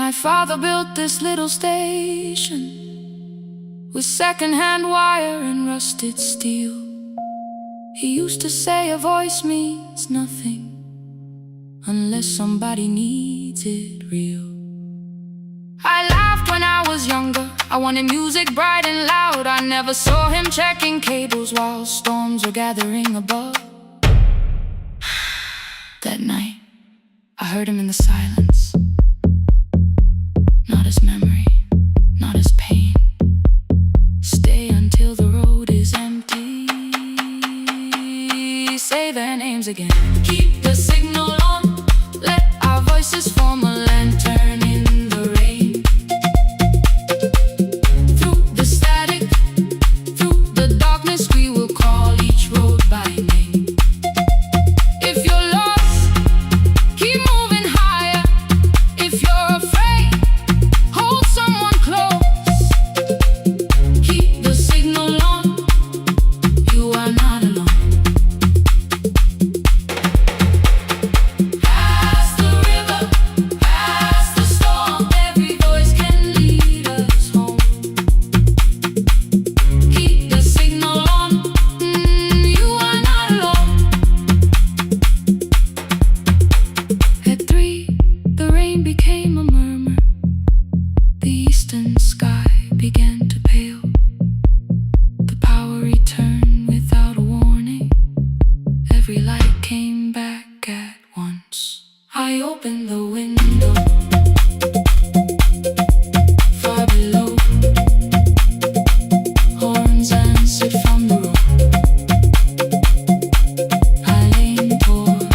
My father built this little station with second-hand wire and rusted steel. He used to say a voice means nothing unless somebody needs it real. I laughed when I was younger, I wanted music bright and loud. I never saw him checking cables while storms were gathering above. That night, I heard him in the silence. Not as memory, not as pain. Stay until the road is empty. Say their names again. Keep the signal on. Let our voices form a lantern in the rain. Through the static, through the darkness, we will call each road by name. If you're lost, keep moving higher. If you're afraid, hold someone close. Keep the signal on. You are not alone. Every light came back at once. I opened the window. Far below, horns answered from the road. I leaned toward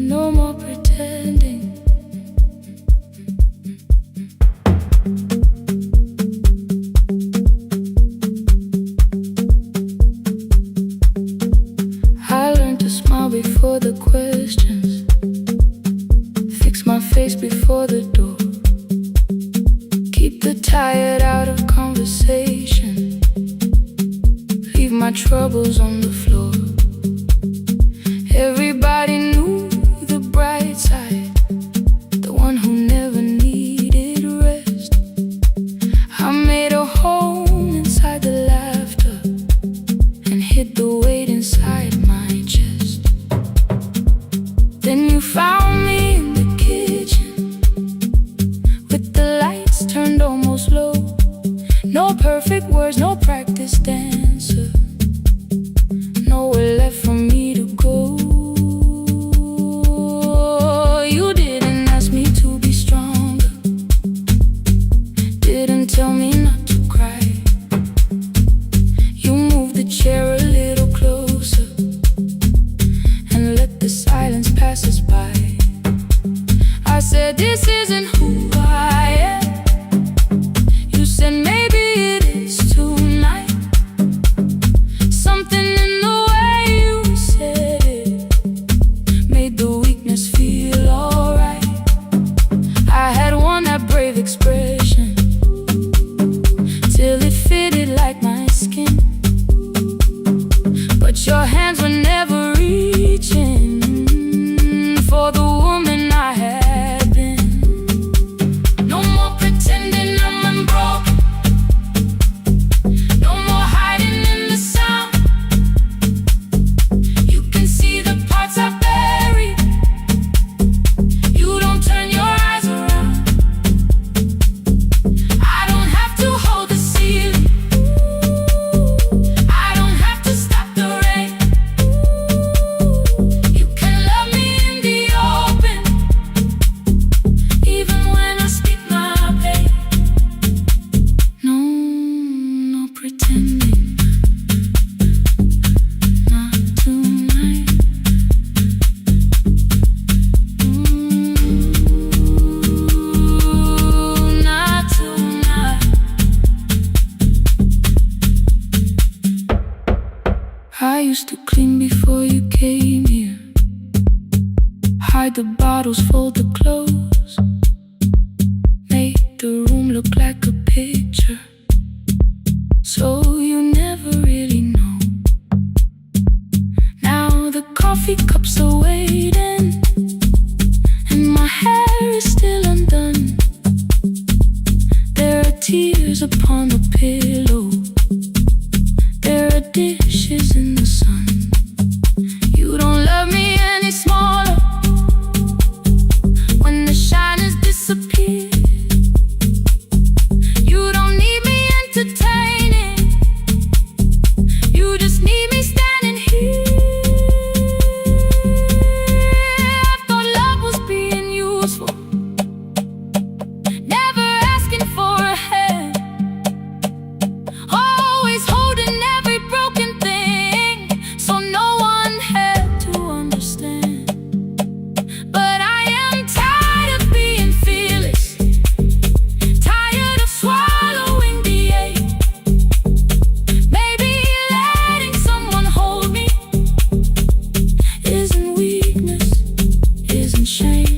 no more pretending. I learned to smile before the questions, fix my face before the door, keep the tired out of conversation, leave my troubles on the floor. Everybody knew the bright side, the one who never needed rest. I made a home inside the laughter and hid the weight inside my chest. Then you found me in the kitchen with the lights turned almost low. No perfect words, no practice dancer, nowhere left for me to go. You didn't ask me to be stronger, didn't tell me not to cry. You moved the chair a little closer and let the silence pass us by. I said, this isn't who I am. You said, maybe it is too used to clean before you came here. Hide the bottles, fold the clothes, make the room look like a picture, so you never really know. Now the coffee cups are waiting, and my hair is still undone. There are tears upon the pillow, there are dishes in the sun. You don't love me any smaller when the shine has disappeared. You don't need me entertaining, you just need me standing here. I thought love was being useful, never asking for a hand, always holding every broken thing, so no one had to understand. But I am tired of being fearless, tired of swallowing the ache. Maybe letting someone hold me isn't weakness, isn't shame.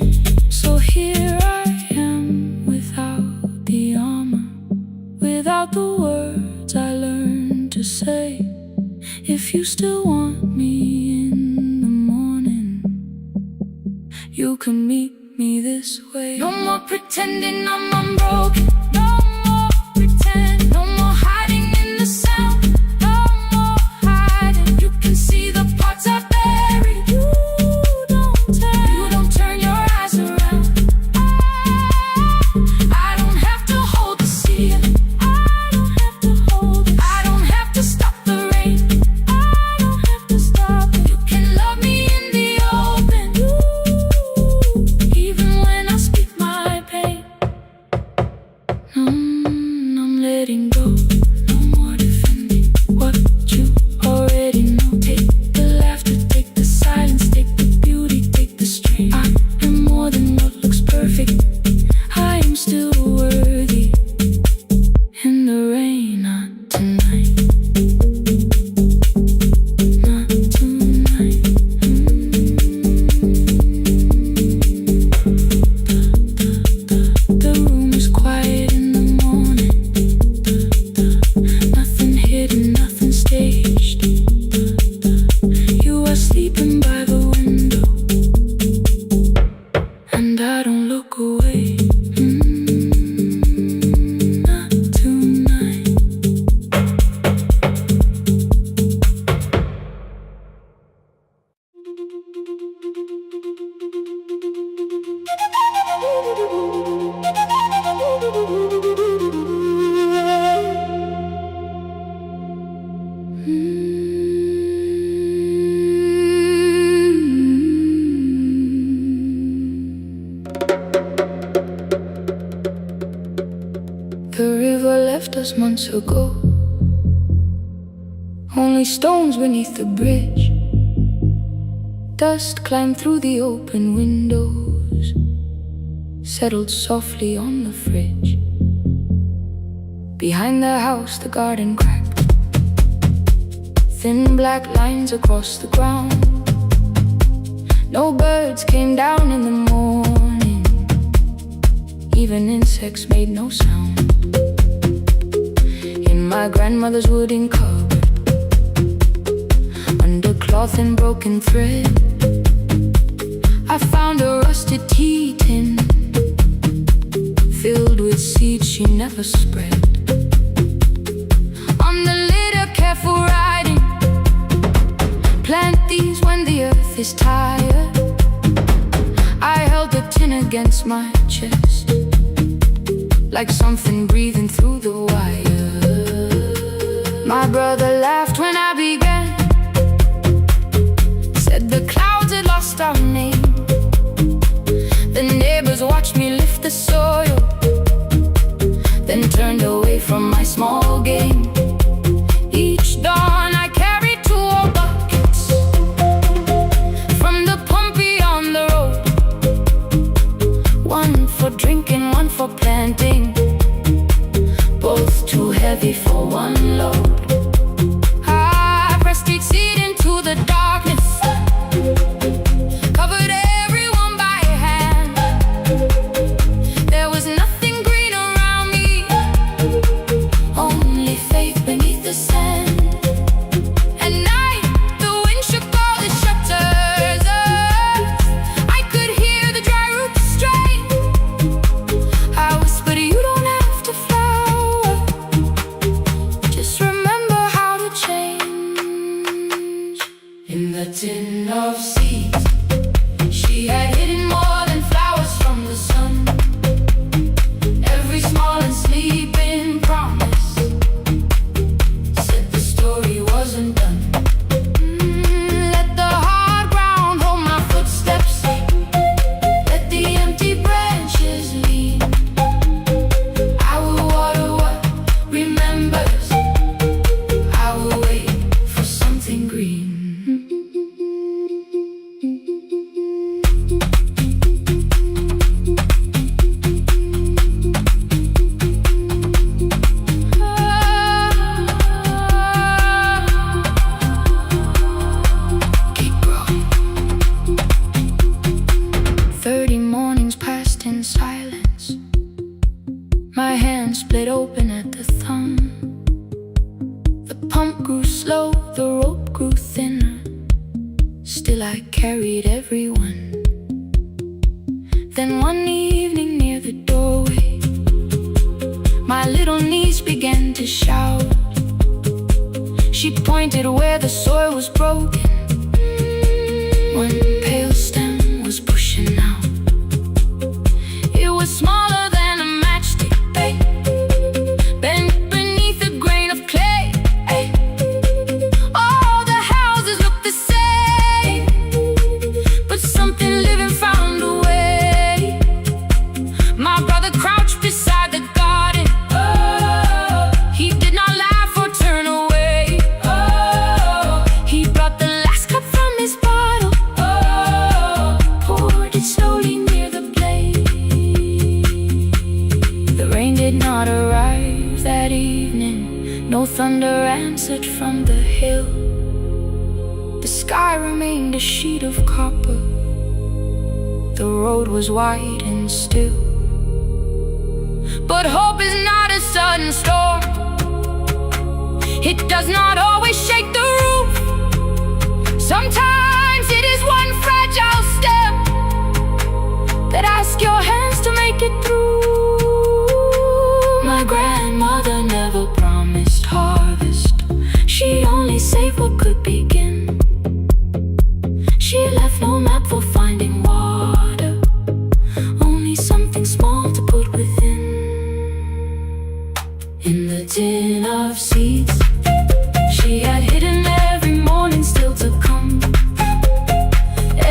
So here I am without the armor, without the words I learned to say. If you still want me in the morning, you can meet me this way. No more pretending I'm unbroken, no more pretend, no more hiding in the sound, no more hiding. You can see the parts I buried, you don't turn your eyes around. I don't have to hold the ceiling, I don't have to hold it, I don't have to stop the rain, I don't have to stop it. You can love me in the open, even when I speak my pain. I'm letting go, no more defending what you already know. Take the laughter, take the silence, take the beauty, take the strain. I am more than what looks perfect, I am still worthy. In the rain, not tonight, not tonight. The room is quiet in the morning, nothing hidden, nothing staged. You are sleeping by the window, and I don't look away. Not tonight. The river left us months ago, only stones beneath the bridge. Dust climbed through the open windows, settled softly on the fridge. Behind the house the garden cracked, thin black lines across the ground. No birds came down in the morning, even insects made no sound. In my grandmother's wooden cupboard, under cloth and broken thread, I found a rusted tea tin filled with seeds she never spread. On the lid a careful writing, plant these when the earth is tired. I held the tin against my chest, like something breathing through the wire. My brother laughed when I began, said the clouds had lost our name. The neighbors watched me lift the soil, then turned away from my small game. Each dawn I carried 2 old buckets from the pump beyond the road, one for drinking, one for planting, both too heavy for one load. I pressed each seed into My hand split open at the thumb. The pump grew slow, the rope grew thinner. Still I carried everyone. Then one evening near the doorway, my little niece began to shout. She pointed where the soil was broken. One pale stem was pushing out. It was smaller than a matchstick, ay, bent beneath a grain of clay, ay. All the houses looked the same, but something living found a way. My brother crouched beside the garden. Oh, he did not laugh or turn away. Oh, he brought the last cup from his bottle. Oh, poured it slowly near the blaze. The rain did not arrive that evening. No thunder answered from the hill. The sky remained a sheet of copper. The road was wide and still. But hope is not a sudden storm. It does not always shake the roof. Sometimes it is one fragile step that asks your hands to make it through. My grandmother never promised harvest. She only saved what could begin. She left no map for finding water, only something small to put within. In the tin of seeds she had hidden every morning still to come.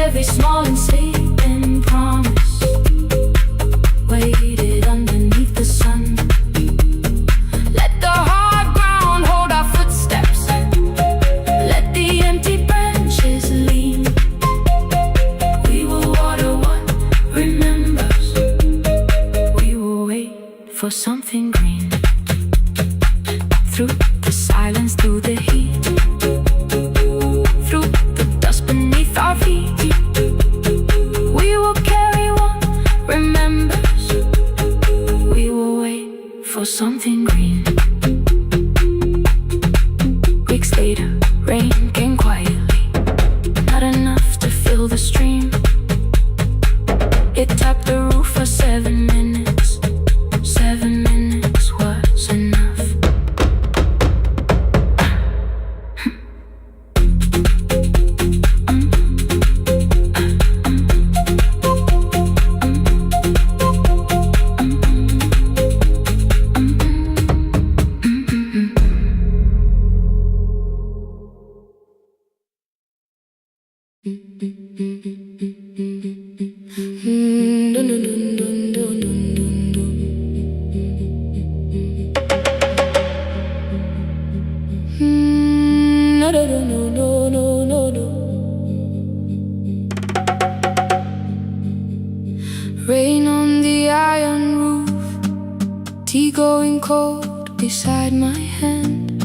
Every small and sleeping promise waited underneath the sun. Let the hard ground hold our footsteps. Let the empty branches lean. We will water what remembers. We will wait for something green. Through the silence, through the heat, through the dust beneath our feet, we will carry what remembers. We will wait for something green. Weeks later, rain came quietly, not enough to fill the stream. It tapped the roof for 7 minutes. 7 minutes was enough. Rain on the iron roof, tea going cold beside my hand.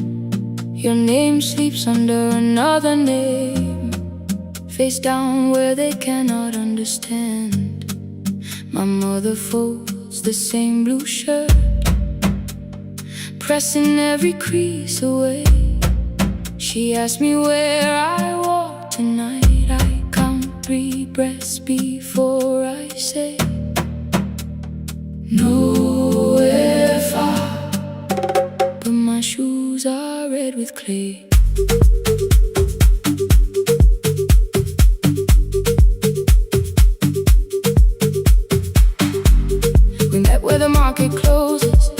Your name sleeps under another name, face down where they cannot understand. My mother folds the same blue shirt, pressing every crease away. She asks me where I walk tonight. I count 3 breaths before I say nowhere far, but my shoes are red with clay. We met where the market closes.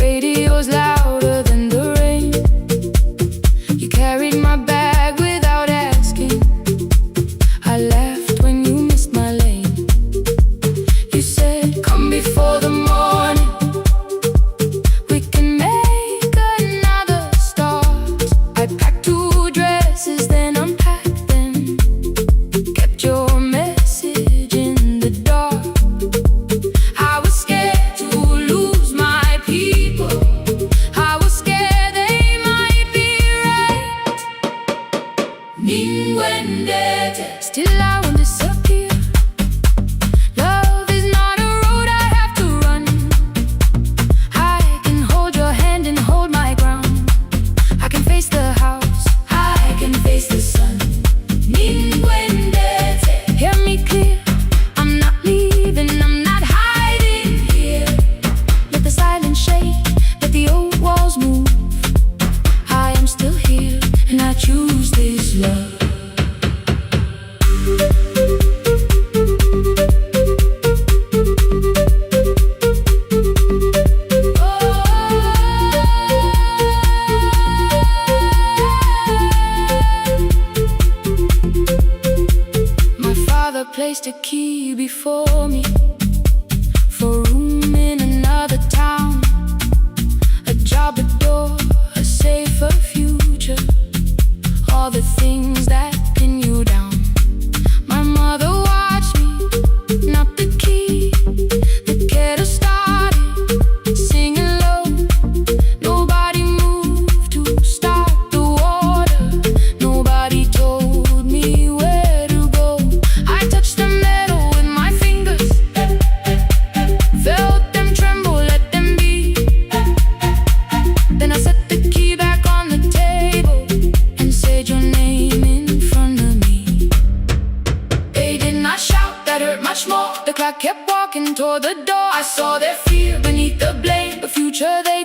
Radio's louder than the rain. You carried my bag without asking. I laughed when you missed my lane. You said, come before the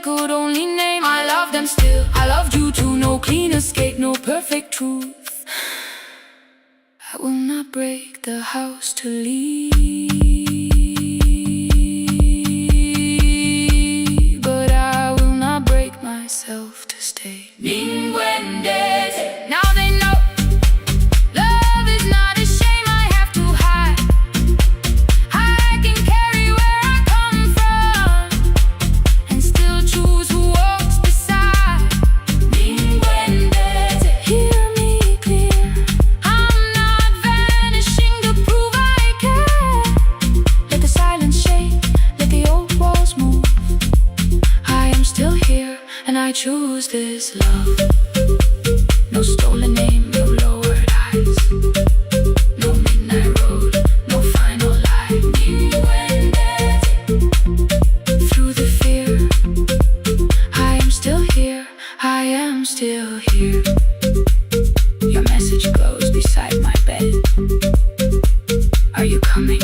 could only name. I love them still, I loved you too. No clean escape, no perfect truth. I will not break the house to leave, but I will not break myself to stay. Now they know love is not a shame I have to hide. I can carry where I come from and still choose who walks beside. Hear me clear, I'm not vanishing to prove I care. Let the silence shake, let the old walls move. I am still here and I choose this love. No stolen name, no lowered eyes, no midnight road, no final lie. Through the fear, I am still here, I am still here. Your message glows beside my bed. Are you coming?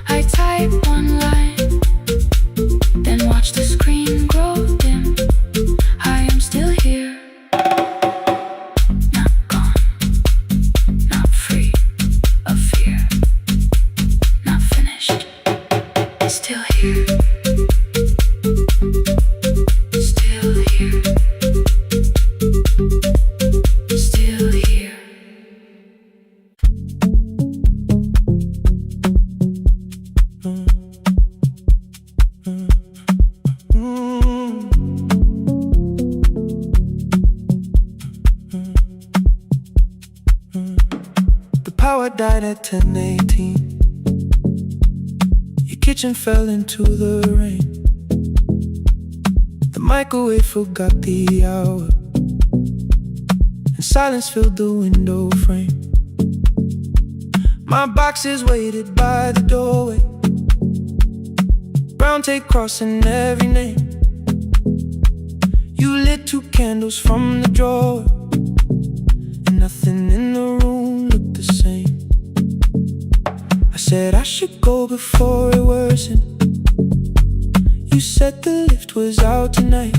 I type one line, then watch the screen grow dim. I am still here. Not gone, not free of fear, not finished. Still here. Still here. Still here. The power died at 10:18. Your kitchen fell into the rain. The microwave forgot the hour, and silence filled the window frame. My boxes waited by the doorway, brown tape crossing every name. You lit 2 candles from the drawer, and nothing in the room looked the same. I said I should go before it worsened. You said the lift was out tonight.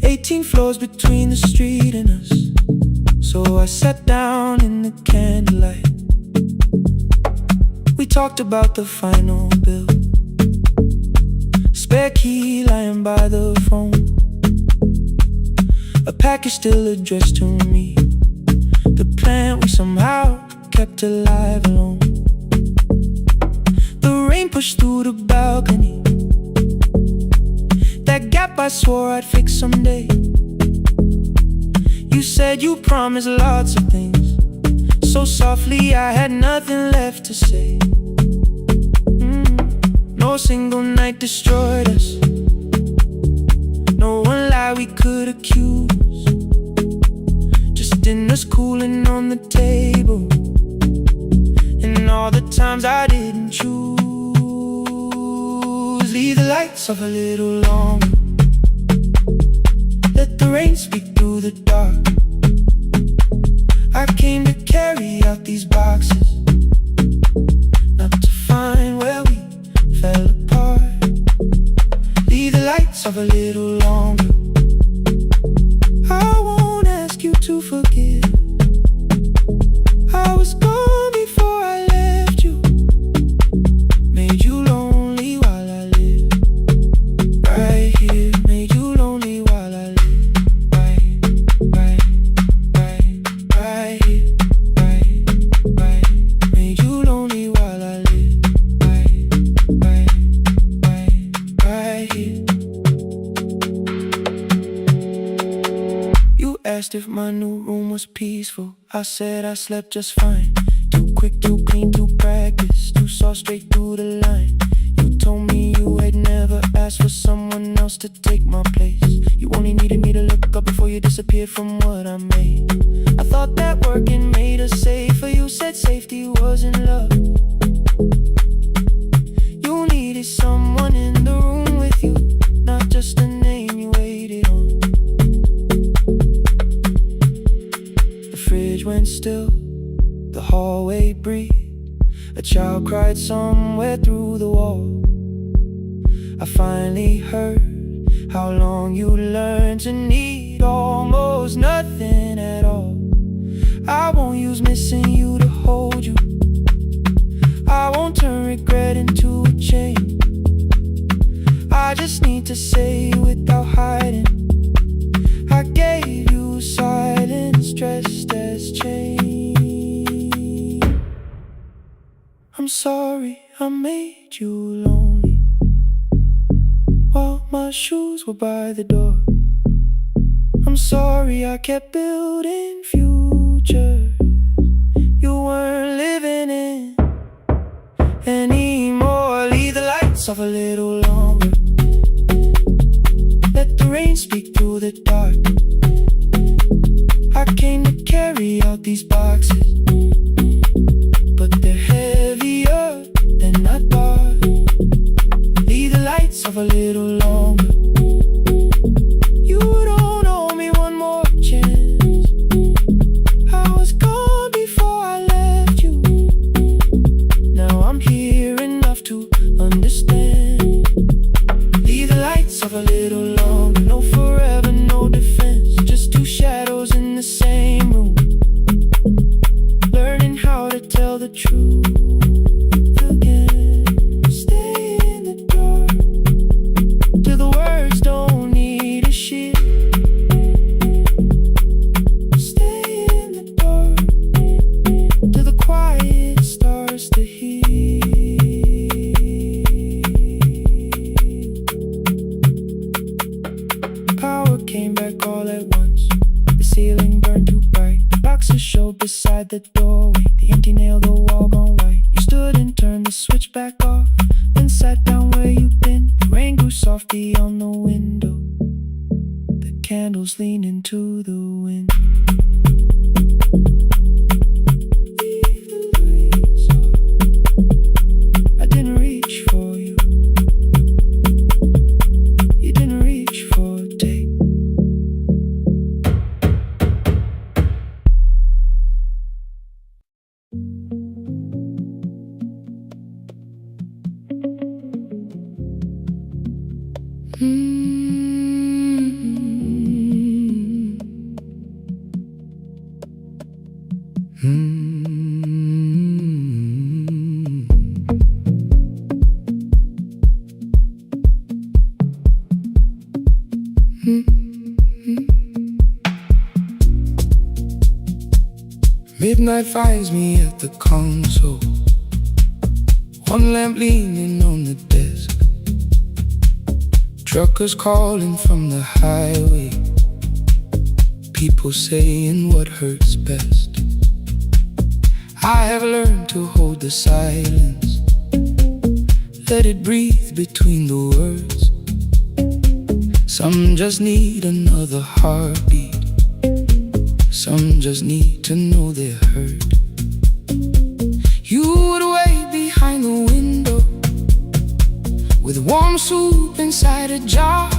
18 floors between the street and us, so I sat down in the candlelight. We talked about the final bill, spare key lying by the phone, a package still addressed to me, the plant we somehow kept alive alone. The rain pushed through the balcony, that gap I swore I'd fix someday. You said you promised lots of things, so softly I had nothing left to say. No single night destroyed us, no one lie we could accuse, just dinners cooling on the table, and all the times I didn't choose. Leave the lights off a little longer, let the rain speak through the dark. I came to carry out these boxes, not to find where we fell apart. Leave the lights off a little longer. I won't ask you to forgive. I was gone before I left you, made you lonely while I lived right here, made you lonely while I lived right here, made you lonely while I lived right here. You asked if my new room was peaceful. I said I slept just fine. Too quick, too clean, too practiced, too saw straight through the line. You told me you had never asked for someone else to take my place. You only needed me to look up before you disappeared from what I made. I thought that working made us safer. You said safety was in love. You needed someone in the room with you, not just a name you waited on. The fridge went still, the hallway breathed. A child cried somewhere through the wall. I finally heard how long you learned to need almost nothing at all. I won't use missing you to hold you. I won't turn regret into a chain. I just need to say without hiding, I gave you silence dressed as change. I'm sorry I made you lonely while my shoes were by the door. I'm sorry I kept building futures you weren't living in anymore. Leave the lights off a little longer, let the rain speak through the dark. I came to carry out these boxes, but they're heavier than I thought. Leave the lights off a little longer. You don't owe me one more chance. I was gone before I left you. Now I'm here enough to understand. Leave the lights off a little longer. No forever, no defense, just two shadows in the same room, learning how to tell the truth again. Stay in the dark till the words don't need a shield. Stay in the dark till the quiet starts to heal. Power came back all at once. The ceiling burned too bright. The boxes showed beside the doorway. The empty nail, the wall gone white. You stood and turned the switch back off, then sat down where you'd been. The rain grew softly on the window, the candles leaned into the wind. Leave the lights off. I didn't reach for you. You didn't reach for a take. Midnight finds me at the console, one lamp leaning on the desk. Truckers calling from the highway, people saying what hurts best. I have learned to hold the silence, let it breathe between the words. Some just need another heartbeat, some just need to know they're heard. You would wait behind the window with warm soup inside a jar.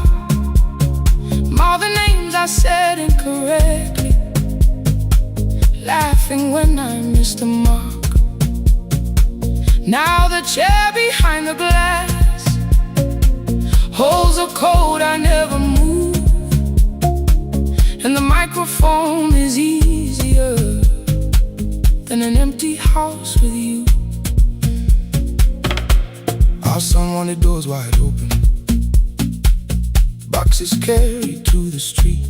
All the names I said incorrectly, laughing when I missed the mark. Now the chair behind the glass holds a code I never moved, and the microphone is easier than an empty house with you. Our son wanted doors wide open, boxes carried to the street.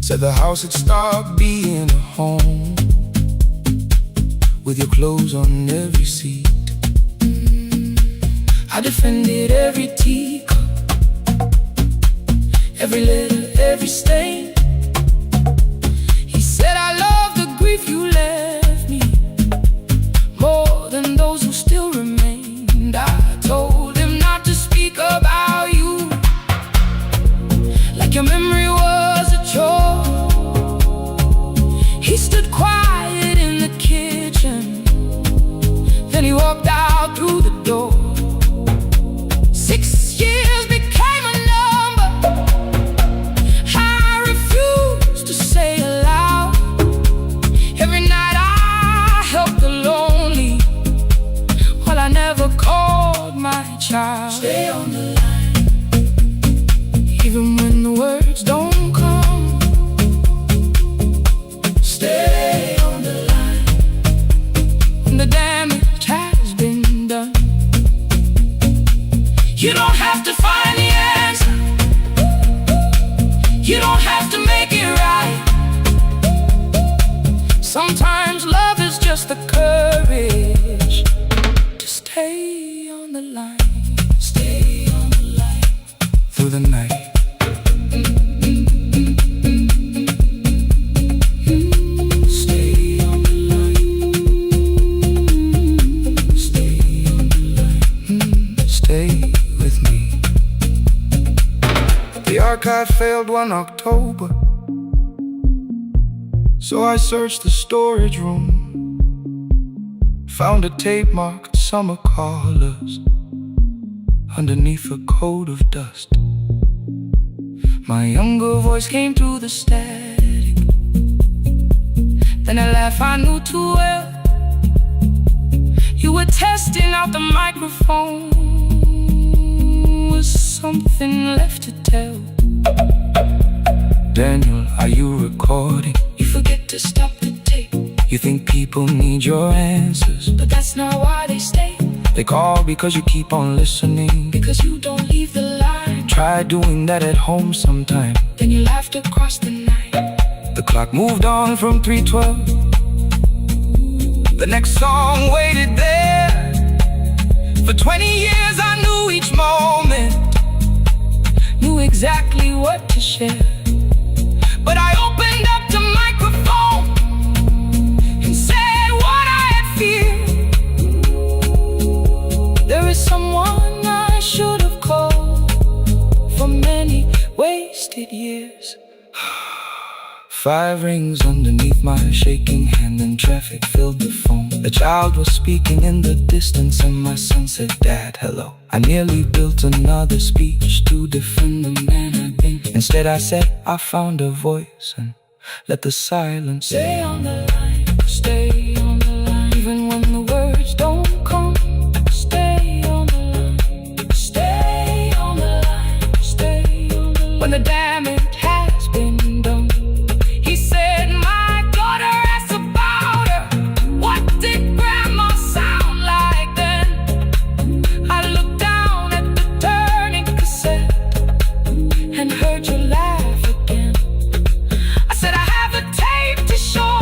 Said the house had stopped being a home, with your clothes on every seat. I defended every teacup, every letter, every stain. He said I love the grief you left me more than those who still remained. I told him not to speak about you like your memory was a chore. He stood quiet in the kitchen, then he walked out through the door. 6 years became a number I refused stay on the line. Even when the words don't come, stay on the line. When the damage has been done, you don't have to find the answer, you don't have to make it right. Sometimes love is just the courage to stay on the line. Stay on the line through the night. Stay on the line. Stay on the line. Stay with me. The archive failed one October, so I searched the storage room, found a tape marked summer callers underneath a coat of dust. My younger voice came through the static, then a laugh I knew too well. You were testing out the microphone, was something left to tell? Daniel, are you recording? You forget to stop the tape. You think people need your answers, but that's not why they stay. They call because you keep on listening, because you don't leave the line. Try doing that at home sometime, then you laughed across the night. The clock moved on from 3:12. The next song waited there. For 20 years I knew each moment, knew exactly what to share. But I opened up the microphone and said what I had feared. There is someone I should have called for many wasted years. 5 rings underneath my shaking hand, and traffic filled the phone. A child was speaking in the distance, and my son said, "Dad, hello." I nearly built another speech to defend the man I've been. Instead I said, I found a voice, and let the silence stay on the line. Stay on the line. Even when the words don't come, stay on the line. Stay on the line. Stay on the line. When the damage has been done, he said, my daughter asked about her. What did grandma sound like then? I looked down at the turning cassette and heard you laugh again. I said, I have a tape to show.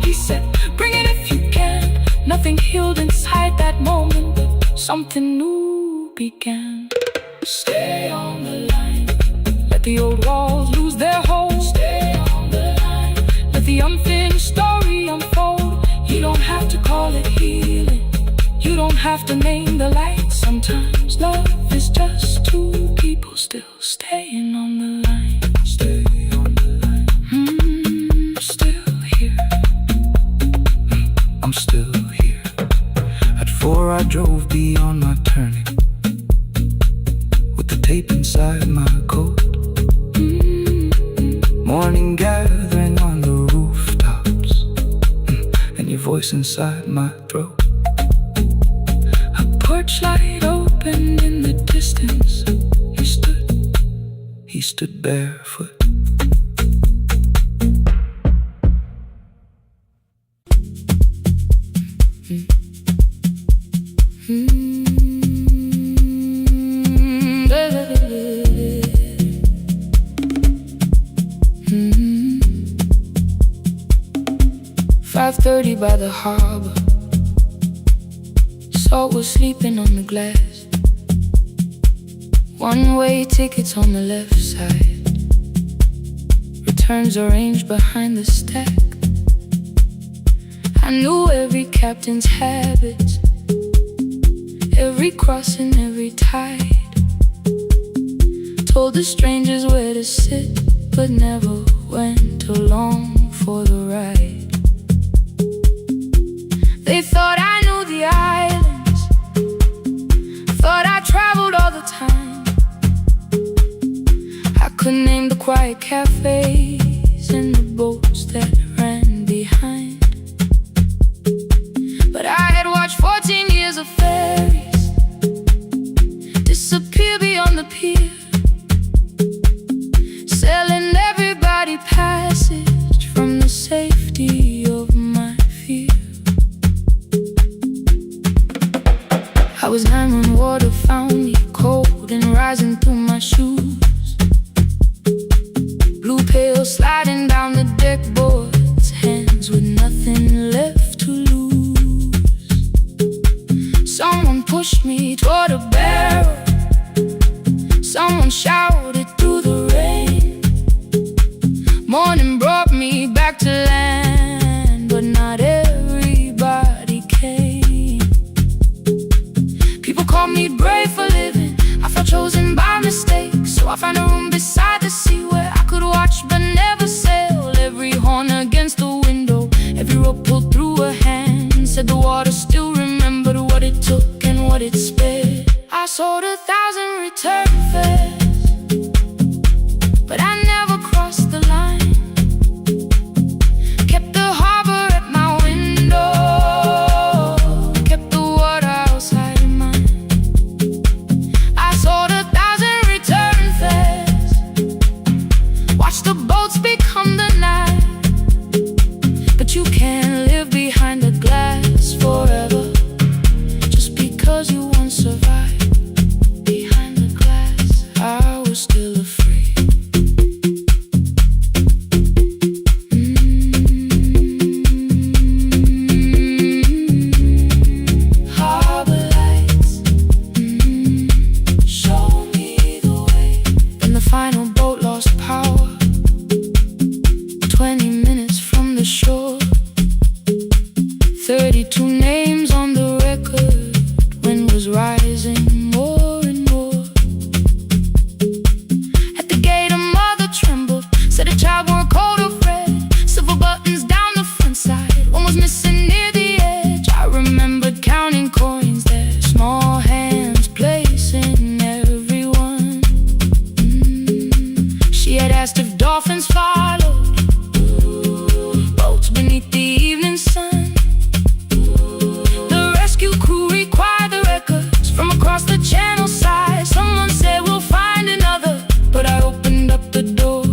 He said, bring it if you can. Nothing healed inside that moment, but something new began. Stay on the line. Let the old walls lose their hold. Stay on the line. Let the unfinished story unfold. You don't have to call it healing, you don't have to name the light. Sometimes love is just two people still staying on the line. Stay on the line. Still here. I'm still here. At 4 I drove beyond my turning, with the tape inside my coat. Morning gathering on the rooftops, and your voice inside my throat. A porch light opened in the distance. He stood barefoot. By the harbor, Salt was sleeping on the glass. One-way tickets on the left side, returns arranged behind the stack. I knew every captain's habits, every crossing, every tide. Told the strangers where to sit, but never went along for the ride. They thought I knew the islands, thought I traveled all the time. I could name the quiet cafes and the boats that ran behind. But I had watched 14 years of ferries disappear appear, selling everybody passage from the safety of my fear. I was 9 when water found me, cold and rising through my shoes. Blue pail sliding down the deck boards, hands with nothing left to lose. Someone pushed me toward a barrel, someone shouted through the rain. Morning brought me back to land, but not everybody came. People called me brave for living, I felt chosen by mistake. So I found a room beside the sea where I could watch but never sail. Every horn against the window, every rope pulled through a hand, said the water still remembered what it took and what it spared. I sold 1,000 return fares, but I never crossed the line. Kept the harbor at my window, kept the water outside of mine. I sold 1,000 return fares, watched the boats become the night. But you can't live behind the glass forever, just because you once survived. Behind the glass, I was still afraid. Harbor lights, show me the way. Then the final boat lost power, 20 minutes from the shore. 32 names on the record, wind was rising more and more. At the gate a mother trembled, said a child wore a coat of red, silver buttons down the front side, one was missing near the edge. I remembered counting coins there, small hands placing everyone. She had asked if dolphins followed, boats beneath the evening sun. The rescue crew required the records from across the channel side. Someone said we'll find another, but I opened up the door.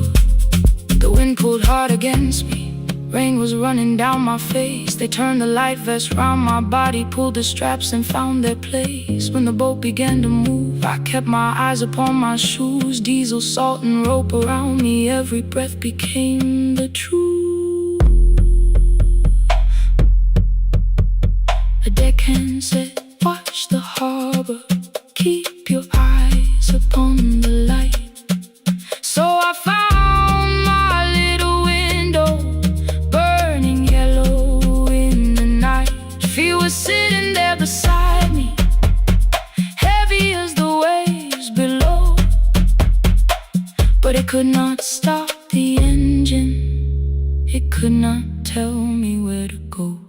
The wind pulled hard against me, rain was running down my face. They turned the life vest round my body, pulled the straps and found their place. When the boat began to move, I kept my eyes upon my shoes. Diesel, salt and rope around me, every breath became the truth. A deckhand said, watch the harbor, keep your eyes upon the light. So I found my little window, burning yellow in the night. Fear was sitting there beside me, heavy as the waves below, but it could not stop the engine, it could not tell me where to go.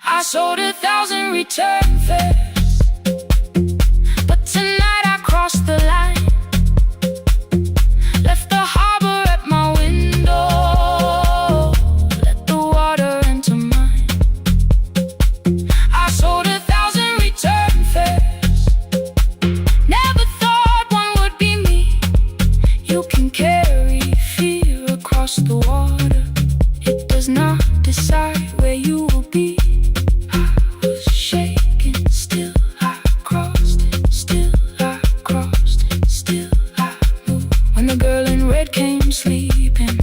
I sold 1,000 return fares, but tonight I crossed the line. Left the harbor at my window, let the water enter mine. I sold 1,000 return fares, never thought one would be me. You can carry fear across the water, it does not decide where you will be. Shaking, still I crossed it, still I crossed it, still I moved. When the girl in red came sleeping,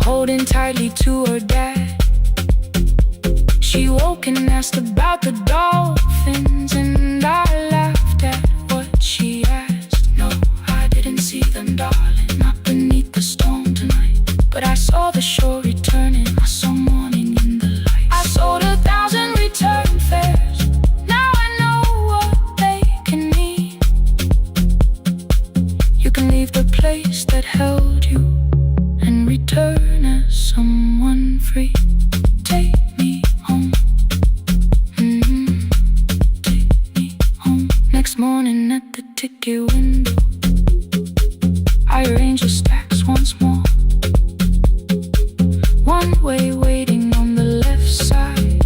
holding tightly to her dad, she woke and asked about the dolphins, and I laughed at what she asked. No, I didn't see them, darling, not beneath the storm tonight, but I saw the shore returning, I saw morning in the light. I sold 1,000 return fares, now I know what they can mean. You can leave the place that held you and return as someone free. Take me home, take me home. Next morning at the ticket window, I arranged the stacks once more. One way waiting on the left side,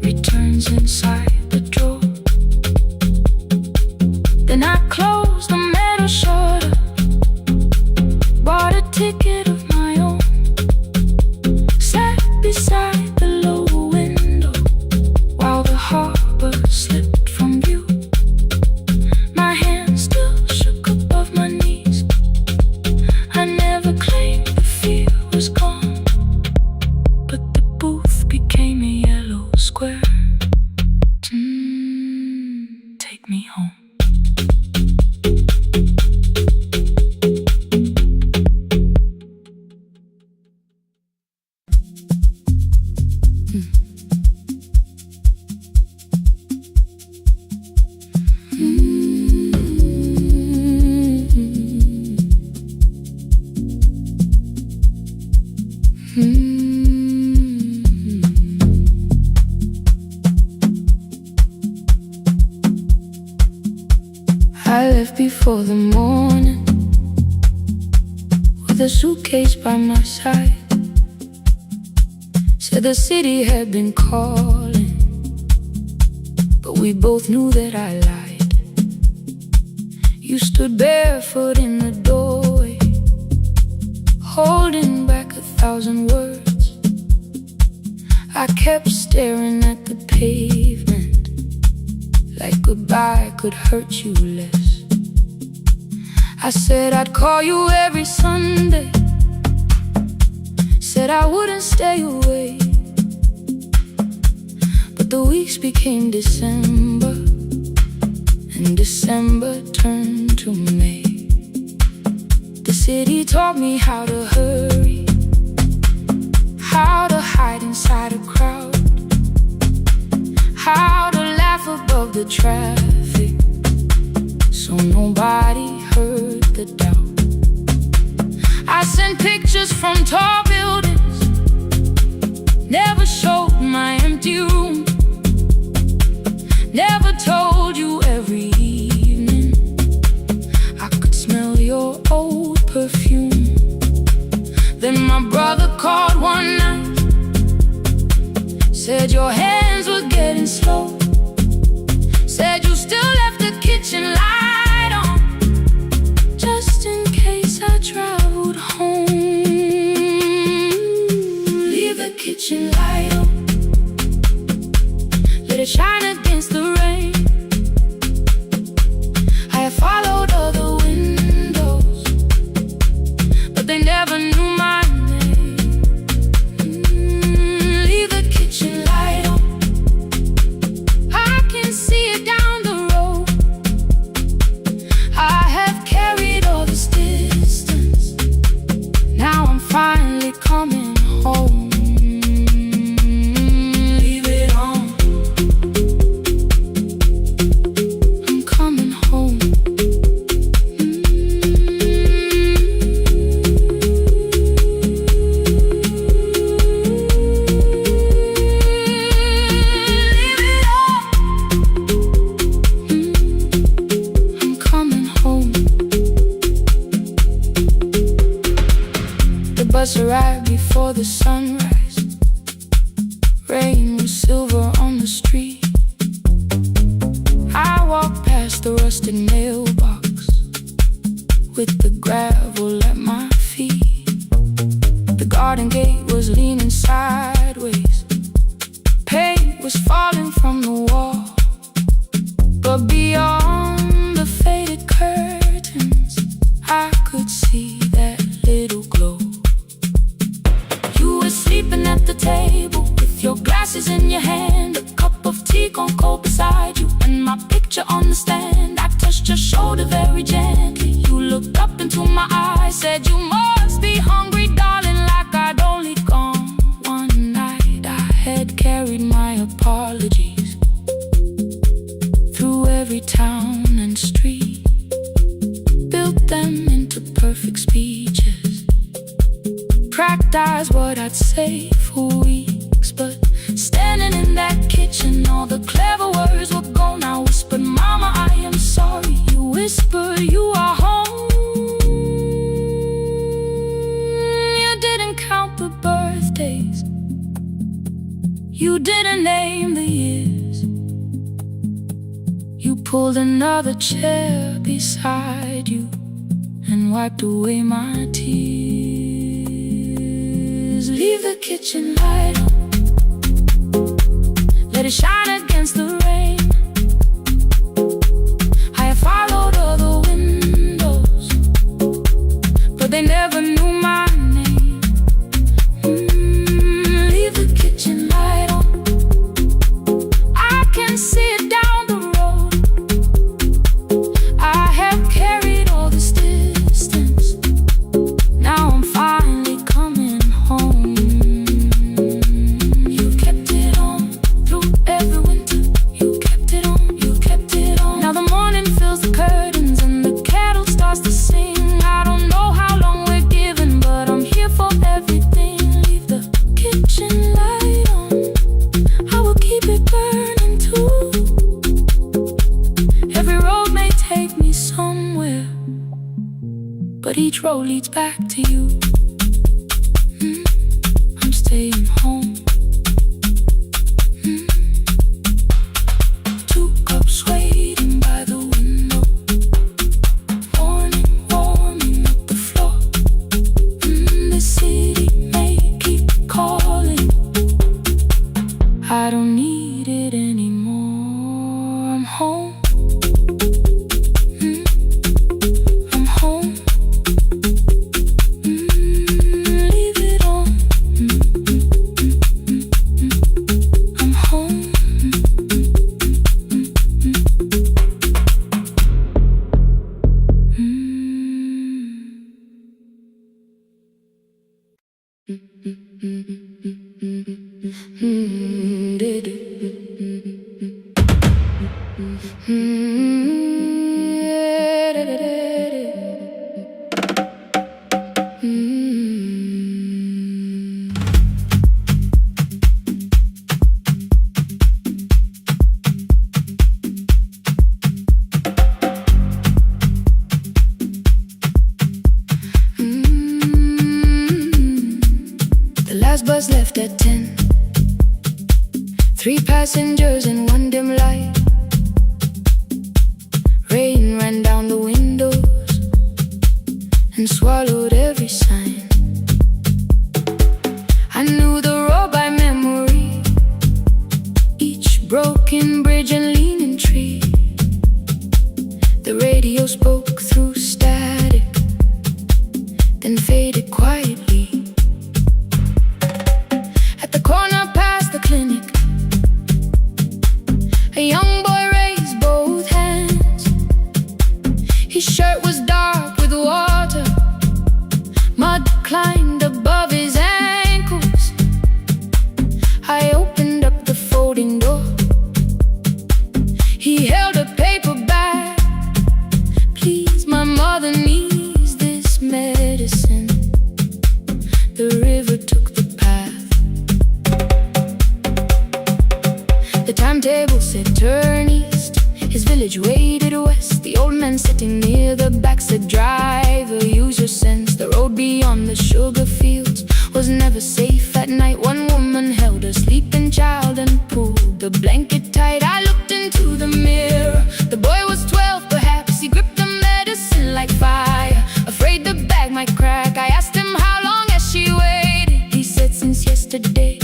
returns inside the drawer. Then I closed the metal shutter, bought a ticket of my own, sat beside the low window while the harbor slipped from view. My hands still shook above my knees. I never claimed the fear was gone, but the booth became a yellow square. Take me home. I left before the morning with a suitcase by my side. Said the city had been calling, but we both knew that I lied. You stood barefoot in the doorway, holding back 1,000 words. I kept staring at the pavement, like goodbye could hurt you less. I said I'd call you every Sunday, said I wouldn't stay away. But the weeks became December, and December turned to May. The city taught me how to hurry, how to hide inside a crowd, how to laugh above the traffic so nobody heard the doubt. I sent pictures from tall buildings, never showed my empty room, never told you every evening I could smell your old perfume. Then my brother called one night, said your hands were getting slow, said you still left the kitchen light on, just in case I traveled home. Leave the kitchen light on, let it shine against the rain. I have followed other windows, but they never knew my name. Leave the kitchen light on, I can see it down the road. I have carried all this distance, now I'm finally coming home. Leave it on, I'm coming home. Leave it on, I'm coming home. The bus arrived before the sunrise. Rain was silver on the street. I walked past the rusted mailbox with the gravel at my feet. The garden gate was leaning sideways, paint was falling from the wall, but beyond the faded curtains I could see that little glow. You were sleeping at the table with your glasses in your hand, a cup of tea gone cold beside you, and my picture on the stand. I touched your shoulder very gently. You looked up into my eyes, said you must be hungry, darling, like I'd only gone one night. I had carried my apologies through every town and street, built them into perfect speeches, practiced what I'd say for weeks. But standing in that kitchen, all the clever words were gone. I whispered, Mama, I am sorry. You whispered, you are home. You didn't count the birthdays, you didn't name the years. You pulled pulled another chair beside you and wiped away my tears. Leave the kitchen light on, let it shine against the rain. I have followed other windows, but they never knew my name. Leave the kitchen light on, I can see it down the road. I have carried all this distance, now I'm finally coming home. You kept it on through every winter, you kept it on, you kept it on. Now the morning fills the curtains and the kettle starts to sing. I don't know how long we're given, but I'm here for everything. Leave the kitchen light on, I will keep it burning too. Every road may take me somewhere, but each road leads back to you. I'm staying home. 2 cups waiting by the window, morning warming up the floor. The city may keep calling, I don't need it anymore. I'm home. I'm home. Leave it on. I'm home. The last bus left at 10. 3 passengers and 1 dim light. Rain ran down the windows and swallowed every sign. I knew the road by memory, each broken bridge and leaning tree. The radio spoke through static, then faded quietly. At the corner past the clinic, a young boy raised both hands. His shirt was dark with water, mud climbed above his ankles. I opened up the folding door. He held a paper bag. Please, my mother needs this medicine. The river took the path. The timetable said turn east. His village waded west. The old man sitting near the back said, driver, use your sense. The road beyond the sugar fields was never safe at night. One woman held a sleeping child and pulled the blanket tight. I looked into the mirror. The boy was 12 perhaps. He gripped the medicine like fire, afraid the bag might crack. I asked him how long has she waited. He said since yesterday.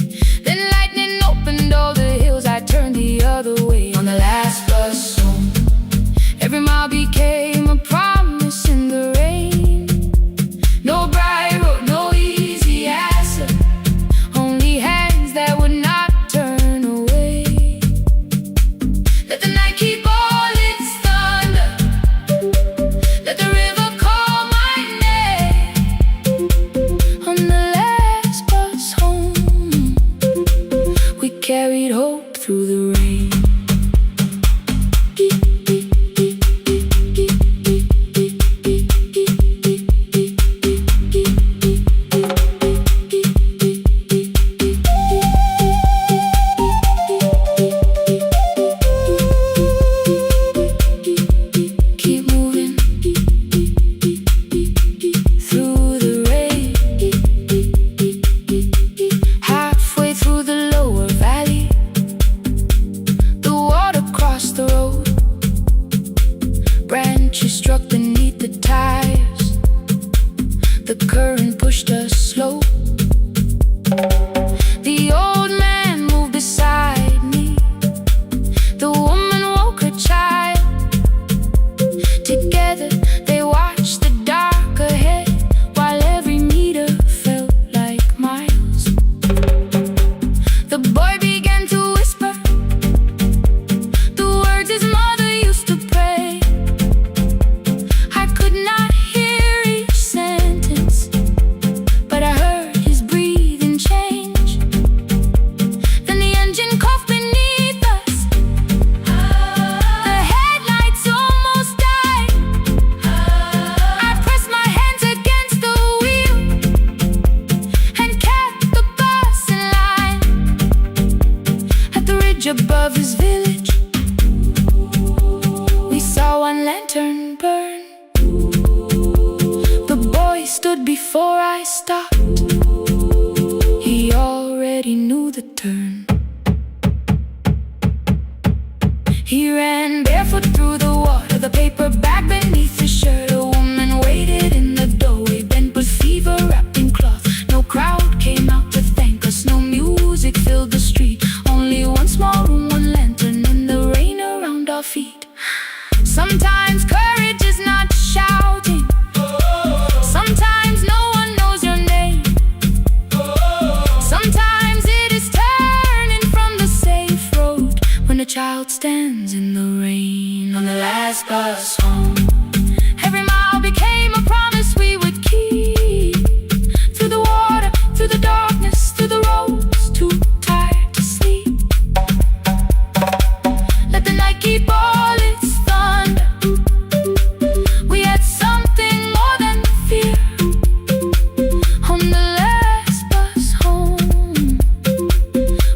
Then lightning opened all the hills. I turned the other way on the last bus home. Every mile became a promise in the rain. No bright road, no easy answer, only hands that would not turn away. Let the night keep all its thunder, let the river call my name. On the last bus home, we carried hope through the rain. branches struck beneath the tires. The current pushed us slow. The old man moved beside me. The woman woke her child. Together they watched the dark ahead, while every meter felt like miles. The boy began to whisper the words his mother used to pray. I could not hear each sentence, but I heard his breathing change. Then the engine coughed beneath us. The headlights almost died. I pressed my hands against the wheel and kept the bus in line. At the ridge above his village, we saw one lantern burn. The boy stood before I stopped. He already knew the turn. He ran barefoot through the water, the paper bag beneath his shirt. A woman waited in the doorway, bent with fever, wrapped in cloth. No crowd came out to thank us, no music filled the street. Only one small room, one lantern, and the rain around our feet. Sometimes courage is not shouting. Sometimes no one knows your name. Sometimes it is turning from the safe road when a child stands in the rain on the last bus home. Every mile became a promise we would keep. Through the water, through the darkness, through the roads too tired to sleep. Let the night keep all its thunder. We had something more than fear. On the last bus home,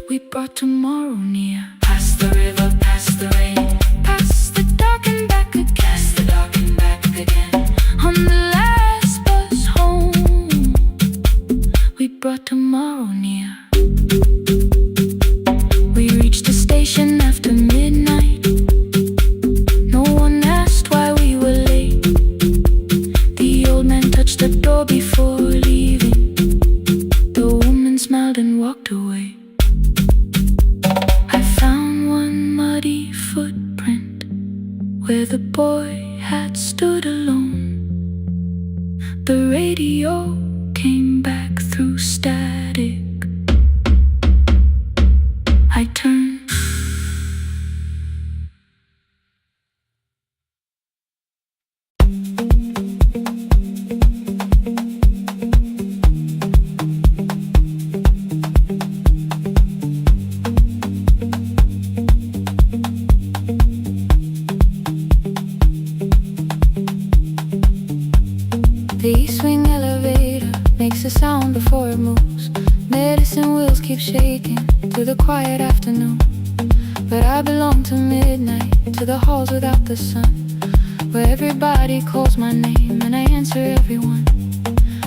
we brought tomorrow near. Past the river, past the rain, past the dark and back again. Past the dark and back again. On the last bus home, we brought tomorrow near. We reached the station after midnight. No one asked why we were late. The old man touched the door before leaving. The woman smiled and walked away. I found one muddy footprint where the boy had stood alone. The radio came back through static. I turned. The east wing elevator makes a sound before it moves. Medicine wheels keep shaking through the quiet afternoon. But I belong to midnight, to the halls without the sun, where everybody calls my name and I answer everyone.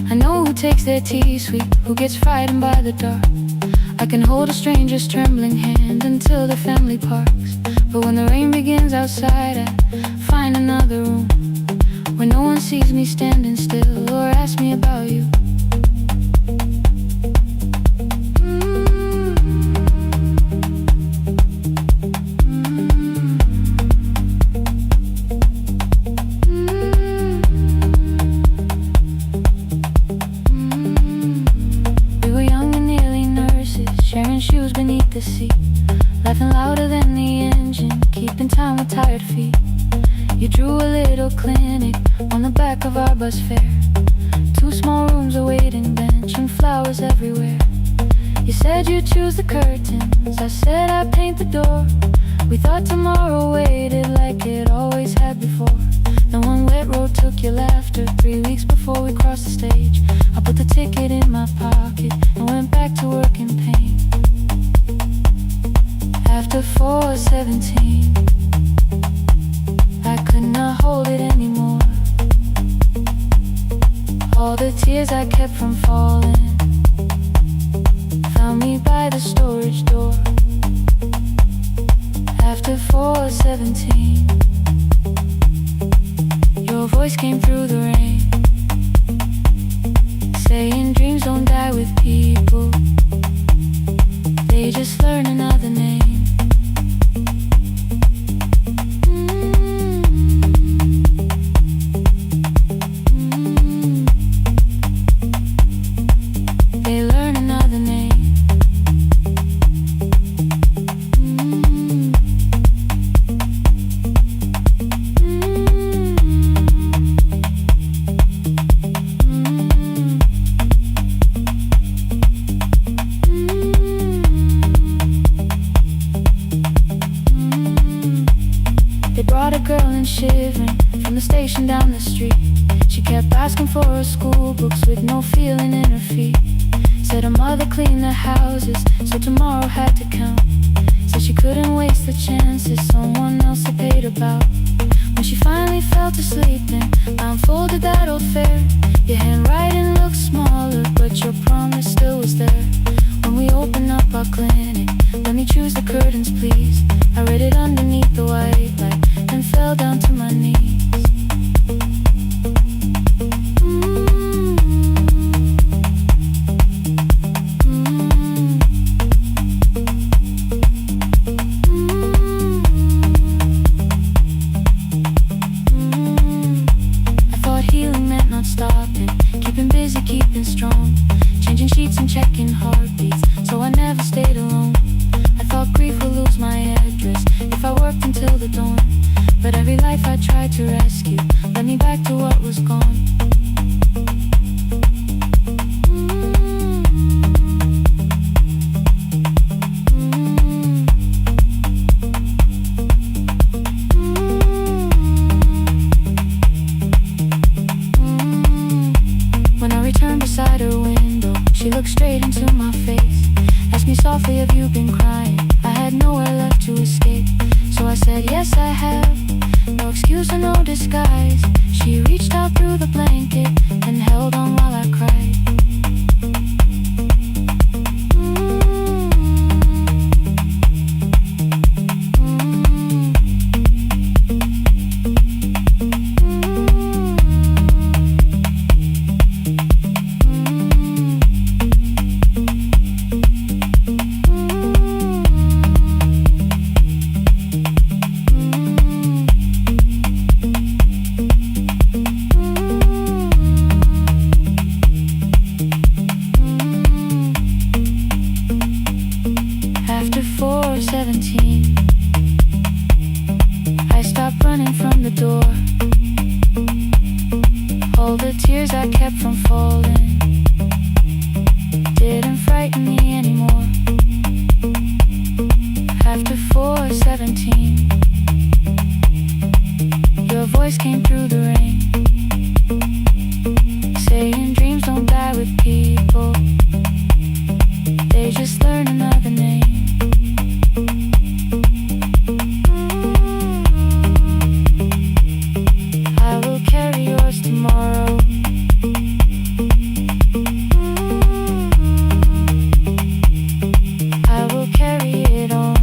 I know who takes their tea sweet, who gets frightened by the dark. I can hold a stranger's trembling hand until the family parks. But when the rain begins outside, I find another room where no one sees me standing still or asks me about you. We were young and nearly nurses, sharing shoes beneath the seat, laughing louder than the engine, keeping time with tired feet. You drew a little clinic on the back of our bus fare. 2 small rooms, a waiting bench, and flowers everywhere. You said you'd choose the curtains, I said I'd paint the door. We thought tomorrow waited like it always had before. Then one wet road took your laughter. 3 weeks before we crossed the stage, I put the ticket in my pocket and went back to work in pain. After 4:17, I could not hold it anymore. All the tears I kept from falling found me by the storage door. After 4:17, Your voice came through the rain, saying dreams don't die with people, they just learn another name. They learn another name. They brought a girl in shivering from the station down the street. She kept asking for her school books with no feeling in her feet. Said her mother cleaned the houses, so tomorrow had to count. Said she couldn't waste the chances someone else had paid about. When she finally fell to sleep, then I unfolded that old fare. Your handwriting looked smaller, but your promise still was there. When we opened up our clinic, let me choose the curtains, please. I read it underneath the white light, then fell down to my knees. Stopping, keeping busy, keeping strong, changing sheets and checking heartbeats, so I never stayed alone. I thought grief would lose my address if I worked until the dawn, but every life I tried to rescue led me back to what was gone. Beside her window, she looked straight into my face, asked me softly, have you been crying? I had nowhere left to escape, so I said, yes I have, no excuse or no disguise. She reached out through the blanket and held on while I cried. After 4:17, I stopped running from the door. All the tears I kept from falling didn't frighten me anymore. After 4:17, your voice came through the rain, saying dreams don't die with people, they just learn another name. I will carry yours tomorrow. I will carry it on.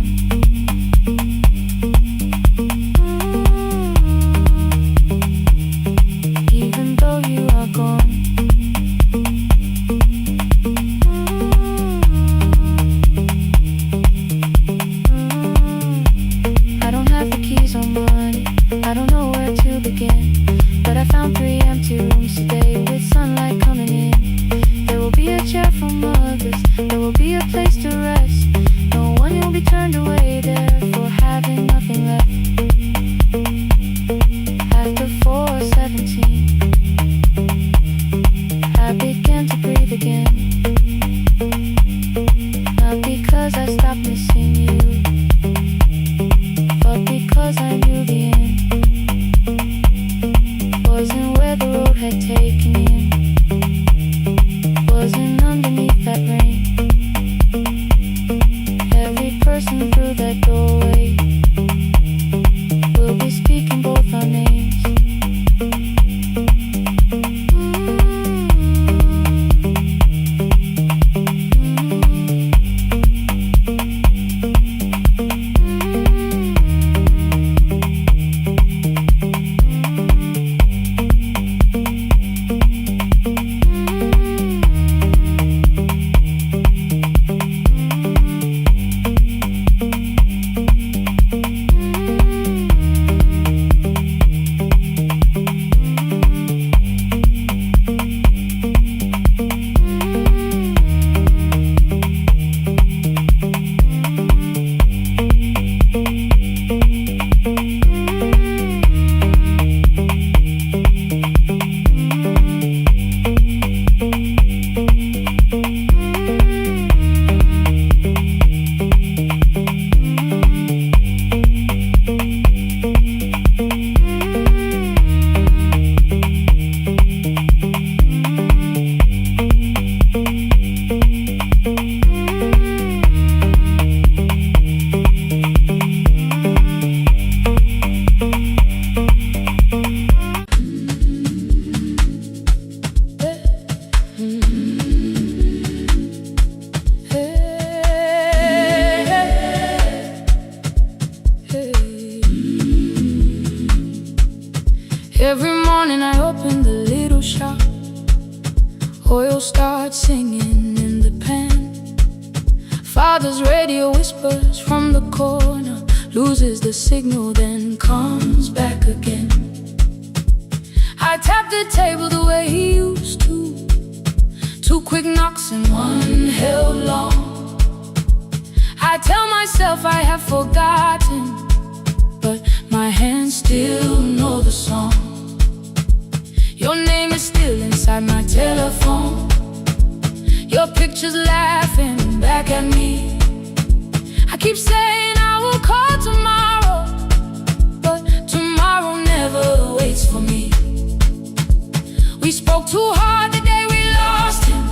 Every morning I open the little shop. Oil starts singing in the pan. Father's radio whispers from the corner, loses the signal, then comes back again. I tap the table the way he used to. 2 quick knocks and 1 held long. I tell myself I have forgotten, but my hands still know the song. Your name is still inside my telephone. Your picture's laughing back at me. I keep saying I will call tomorrow, but tomorrow never waits for me. We spoke too hard the day we lost him.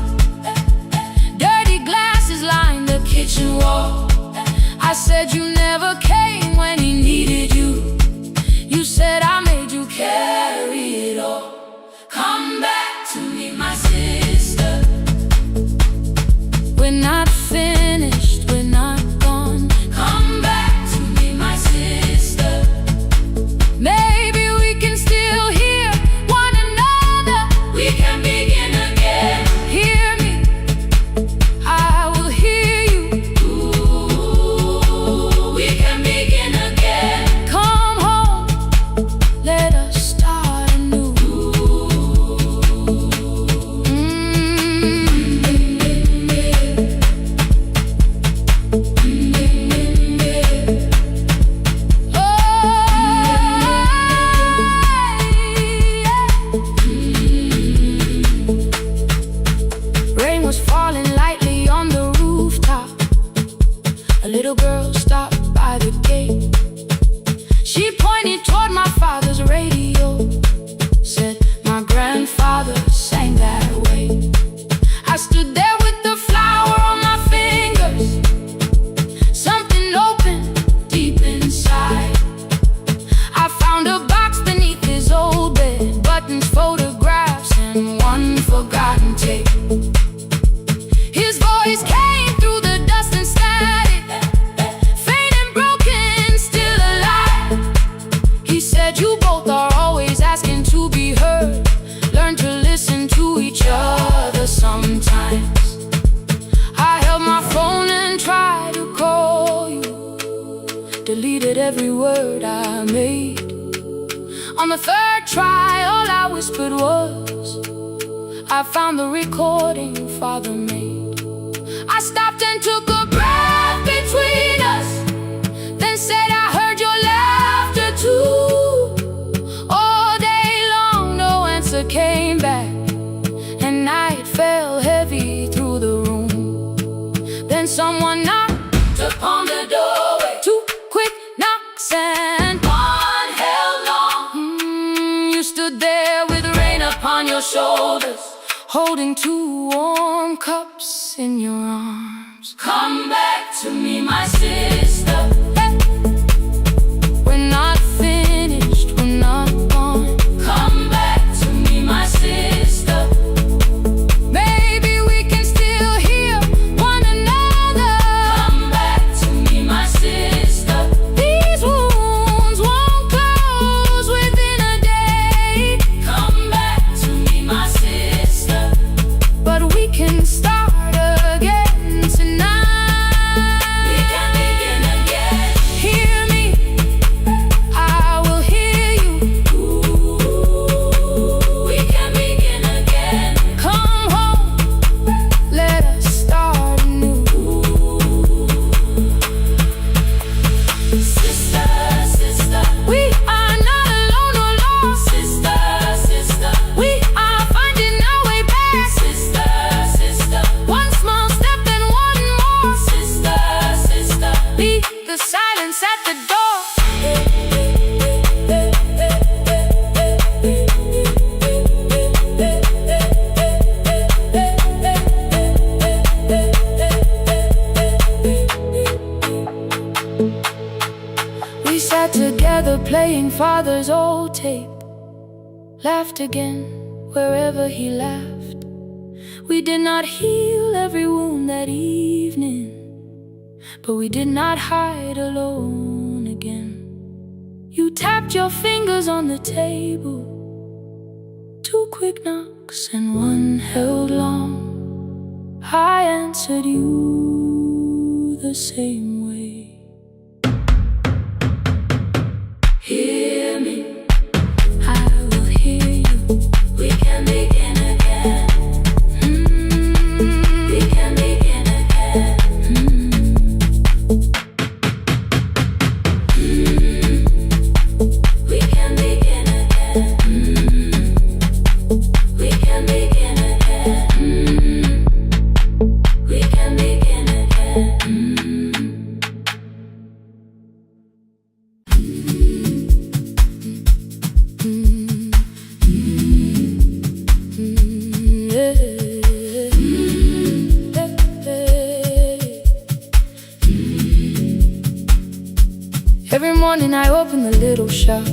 Dirty glasses lined the kitchen wall. I said you never came when he needed you. You said I made you carry it all. Come back to me, my sister. We're not finished, we're not gone. Come back to me, my sister. Maybe we can still hear one another. We can begin again. Hear me, I will hear you. Ooh, we can begin again. Come home, let us start anew. Rain was falling lightly on the rooftop. A little girl stopped by the gate. She pointed toward my father's radio, said my grandfather sang that way. I stood there with the flower on my fingers. Something opened deep inside. I found a box beneath his old bed, buttons, photographs, and 1 forgotten tape. His voice came through the dust and static, faint and broken, still alive. He said you both are always asking to be heard. Learn to listen to each other sometimes. I held my phone and tried to call you, deleted every word I made. On the 3rd try, all I whispered was, I found the recording Father made. I stopped and took a breath between us, then said I heard your laughter too. All day long no answer came back, and night fell heavy through the room. Then someone knocked upon the doorway. 2 quick knocks and 1 held long. You stood there with rain upon your shoulders, holding 2 warm cups in your arms. Come back to me, my sister. We're not finished, we're not gone. Come back to me, my sister. Maybe we can still hear one another. Come back to me, my sister. These wounds won't close within a day. Come back to me, my sister. But we can start again tonight. We can begin again. Hear me, I will hear you. Ooh, we can begin again. Come home, let us start anew. Sister, sister, we are not alone or lost. Sister, sister, we are finding our way back. Sister, sister, 1 small step and 1 more. Sister, sister, beat the silence at the door. We sat together playing Father's old tape, laughed again wherever he laughed. We did not heal every wound that evening, but we did not hide alone again. You tapped your fingers on the table, Two quick knocks and one held long. I answered you the same way. Hear me, I will hear you. We can begin again. We can begin again. We can begin again. We can begin again. We can begin again. Every morning I open the little shop.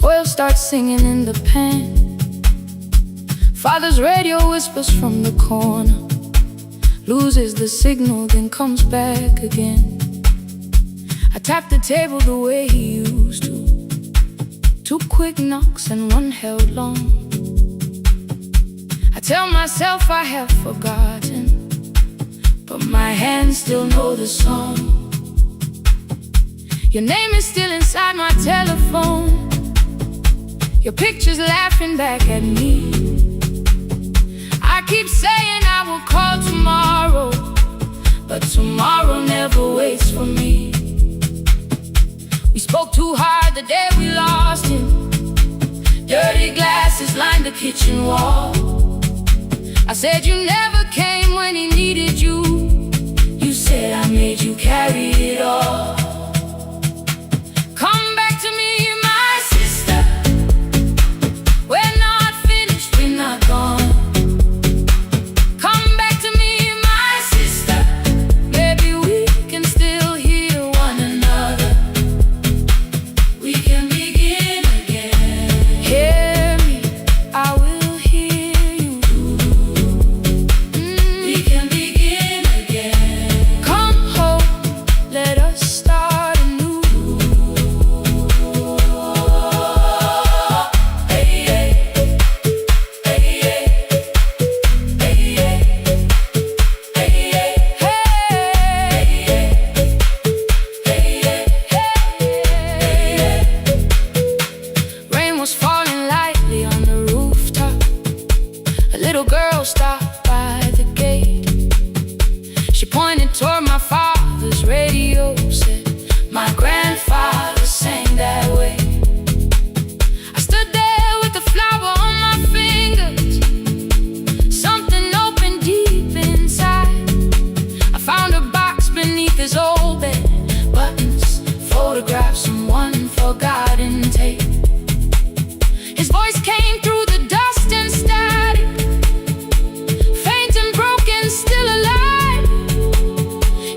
Oil starts singing in the pan. Father's radio whispers from the corner, loses the signal, then comes back again. I tap the table the way he used to. Two quick knocks and one held long. I tell myself I have forgotten, but my hands still know the song. Your name is still inside my telephone. Your picture's laughing back at me. I keep saying I will call tomorrow, but tomorrow never waits for me. We spoke too hard the day we lost him. Dirty glasses lined the kitchen wall. I said you never came when he needed you. You said I made you carry it all. Come back to me, my sister. We're not finished, we're not gone. Come back to me, my sister. Maybe we can still hear one another. We can begin again. Hear me, I will hear you. We can begin again. Come home, let us start anew. Hey, hey, hey, hey, hey, hey, hey. Rain was falling lightly on the rooftop. A little girl stopped by the gate. She pointed toward my father's radio, said, my grandfather sang that way. I stood there with the flower on my fingers. Something opened deep inside. I found a box beneath his old bed. Buttons, photographs, and one forgotten tape. His voice came through the dust and static, faint and broken, still alive.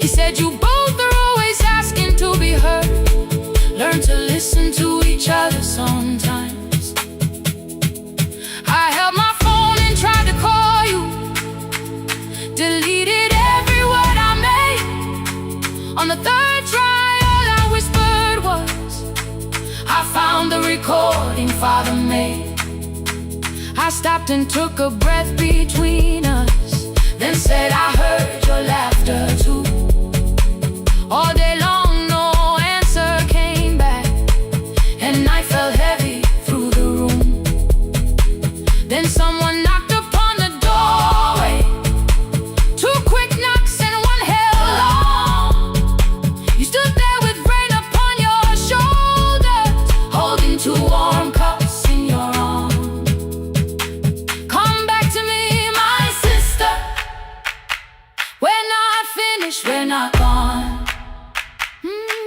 He said, you both are always asking to be heard. Learn to listen to each other sometimes. I held my phone and tried to call you, deleted every word I made. On the third try, all I whispered was, I found the recording Father made. I stopped and took a breath between us, then said I heard your laughter too. All day long no answer came back, and night fell heavy through the room. Then someone knocked upon the doorway. Two quick knocks and one held long. You stood there with rain upon your shoulders, holding two warm cups in your arms. Come back to me, my sister. We're not finished, we're not gone.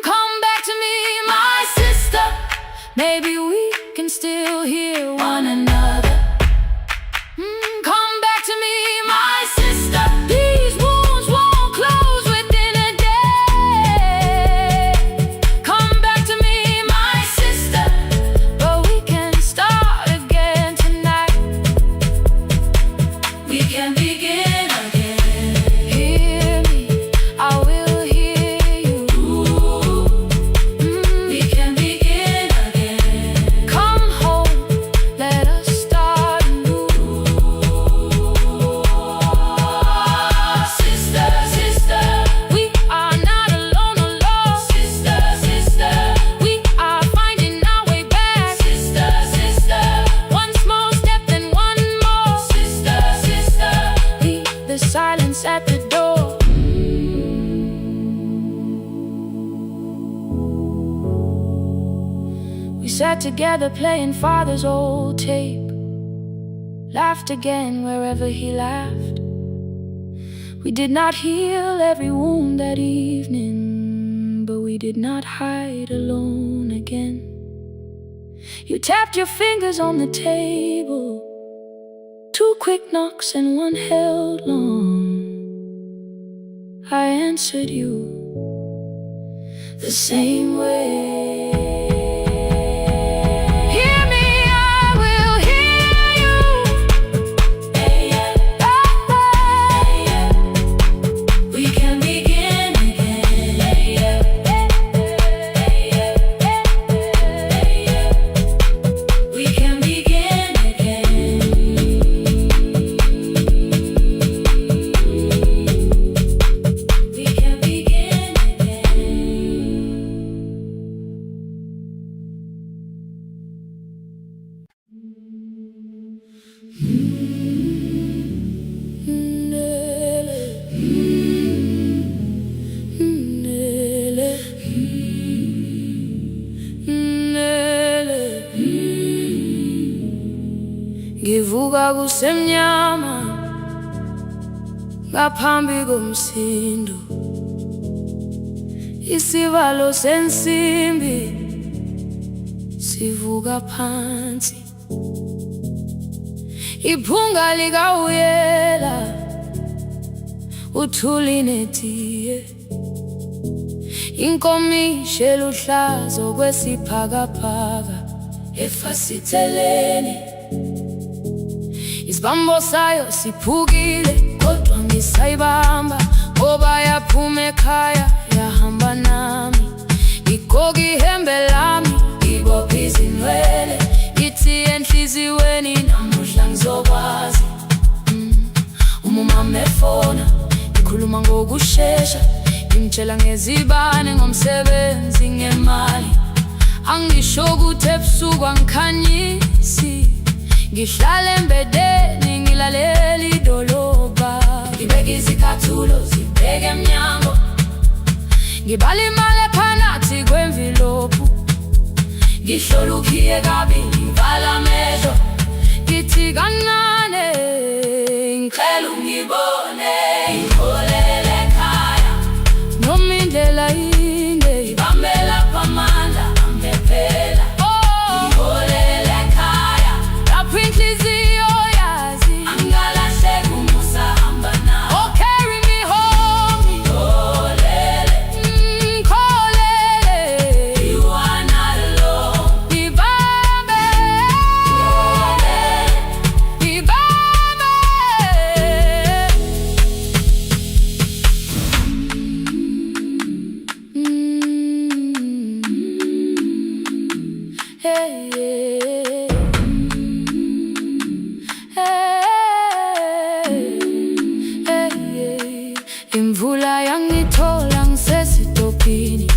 Come back to me, my sister. Maybe we can still hear one another. Come back to me, my sister. These wounds won't close within a day. Come back to me, my sister. But we can start again tonight. We can begin again. Hear me, I will hear you. We can begin again. Come home, sat together playing father's old tape, laughed again wherever he laughed. We did not heal every wound that evening, but we did not hide alone again. You tapped your fingers on the table, 2 quick knocks and 1 held long. I answered you the same way. Hear me, I will hear you. We can begin again. We can begin again. We can begin Ngivuka kusemnyama ngaphambi komsindo, isivalo sensimbi sivuka phansi, iphunga likawuyela uthuli netiye, inkomishi eluhlaza okwesiphakapaka efasiteleni. Isibambo sayo siphukile kodwa ngisayibamba, ngoba yaphuma ekhaya yahamba nami. Igoga ihembe lami, ibopha izinwele, ithi enhliziyweni namuhla ngizokwazi. Umama efona, ngikhuluma ngokushesha, ngimtshela ngezibane, ngomsebenzi, ngemali. Angisho ukuthi ebusuku angikhanyisi, ngihlala embedeni ngilalela idolobha. Ngibeka izicathulo zibheke emnyango, ngibala imali ephakathi kwemvilophu, ngihlola ukhiye kabili, ngivala amehlo, ngithi kancane ngicela ungibone. Ngiholele ekhaya noma indlela inde, ngibambela phamandla amphela. Ngiholele ekhaya lapho inhliziyo yazi angalahleki umusa hamba nawe. Oh, carry me home. Ngiholele, ngiholele, you are not alone. Ngibambe, ngiholele, ngibambe. Hey, yeah. Hey, yeah. Imvula yangithola ngisesitopini,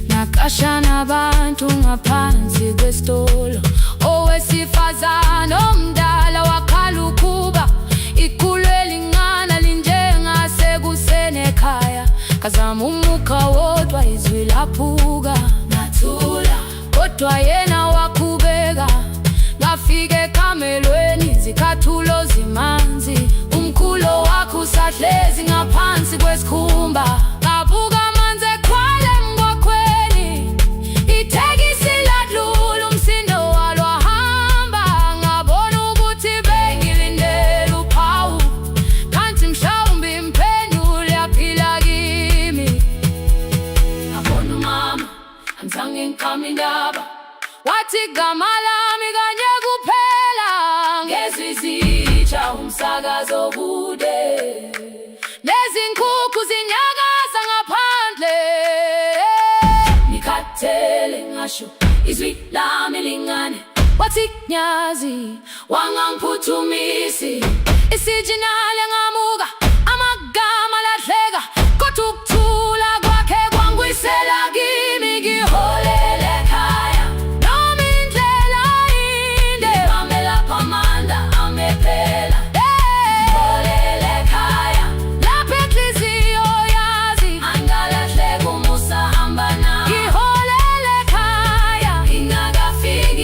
nakasha nabantu ngaphansi kwesitolo. Owesifazane omdala wakhala ukuba ikhulu elingana linjengasekuseni ekhaya. Kazama umukha wodwa izwi laphuka, ngathula kodwa yena wakhubeka. Ngafika ekamelweni, izicathulo zimanzi, umkhulo wakho usahlezi ngaphansi kwesikhumba. Ngabuka amanzi ekhwale emgwaqweni, itekisi ladlula, umsindo walo wahamba. Ngabona ukuthi bengilindele uphawu, kanti mhlawumbe impendulo yaphila kimi. Ngabona umama angizange ngiqame indaba, wathi igama lami kanye kuphela. Ngezwi zitsha umsakazo kude, nezinkukhu zinyakaza ngaphandle. Ngikhathele ngasho izwi lami lingane, wathi nyazi wangangiphuthumisi. Isijinali ngamuka, amagama lahleka, kodwa ukuthula kwakhe kwangwisela kimi. Ngiholele ekhaya noma indlela inde, ngibambela phamandla amphela. Ngiholele ekhaya lapho inhliziyo yazi angalahleki umusa hamba nawe. Ngiholele ekhaya ingakafiki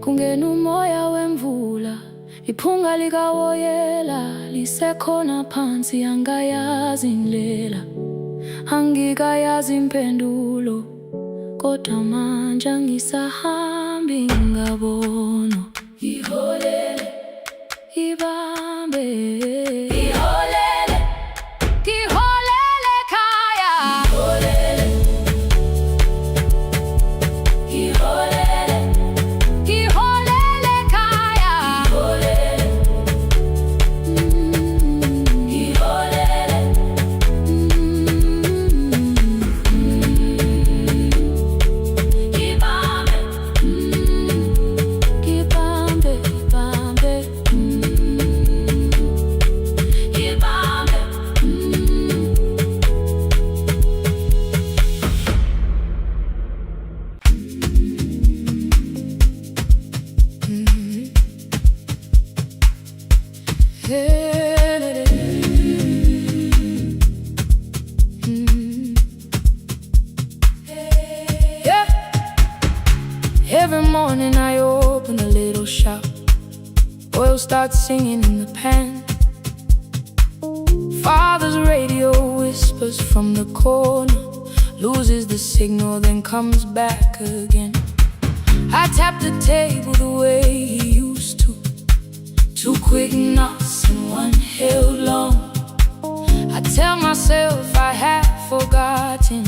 kungena umoya wemvula, iphunga likawoyela lisekhona phansi. Angayazi indlela, angikayazi impendulo, kodwa manje angisahambi ngabono. Iholele, ibambe, iholele, iholele khaya. Iholele, iholele, iholele khaya. Iholele, iholele, ibambe, ibambe, ibambe, ibambe. Yeah. Every morning I open a little shop. Oil starts singing in the pan. Father's radio whispers from the corner, loses the signal, then comes back again. I tap the table the way he used to. 2 quick knocks and 1 held long. I tell myself I have forgotten,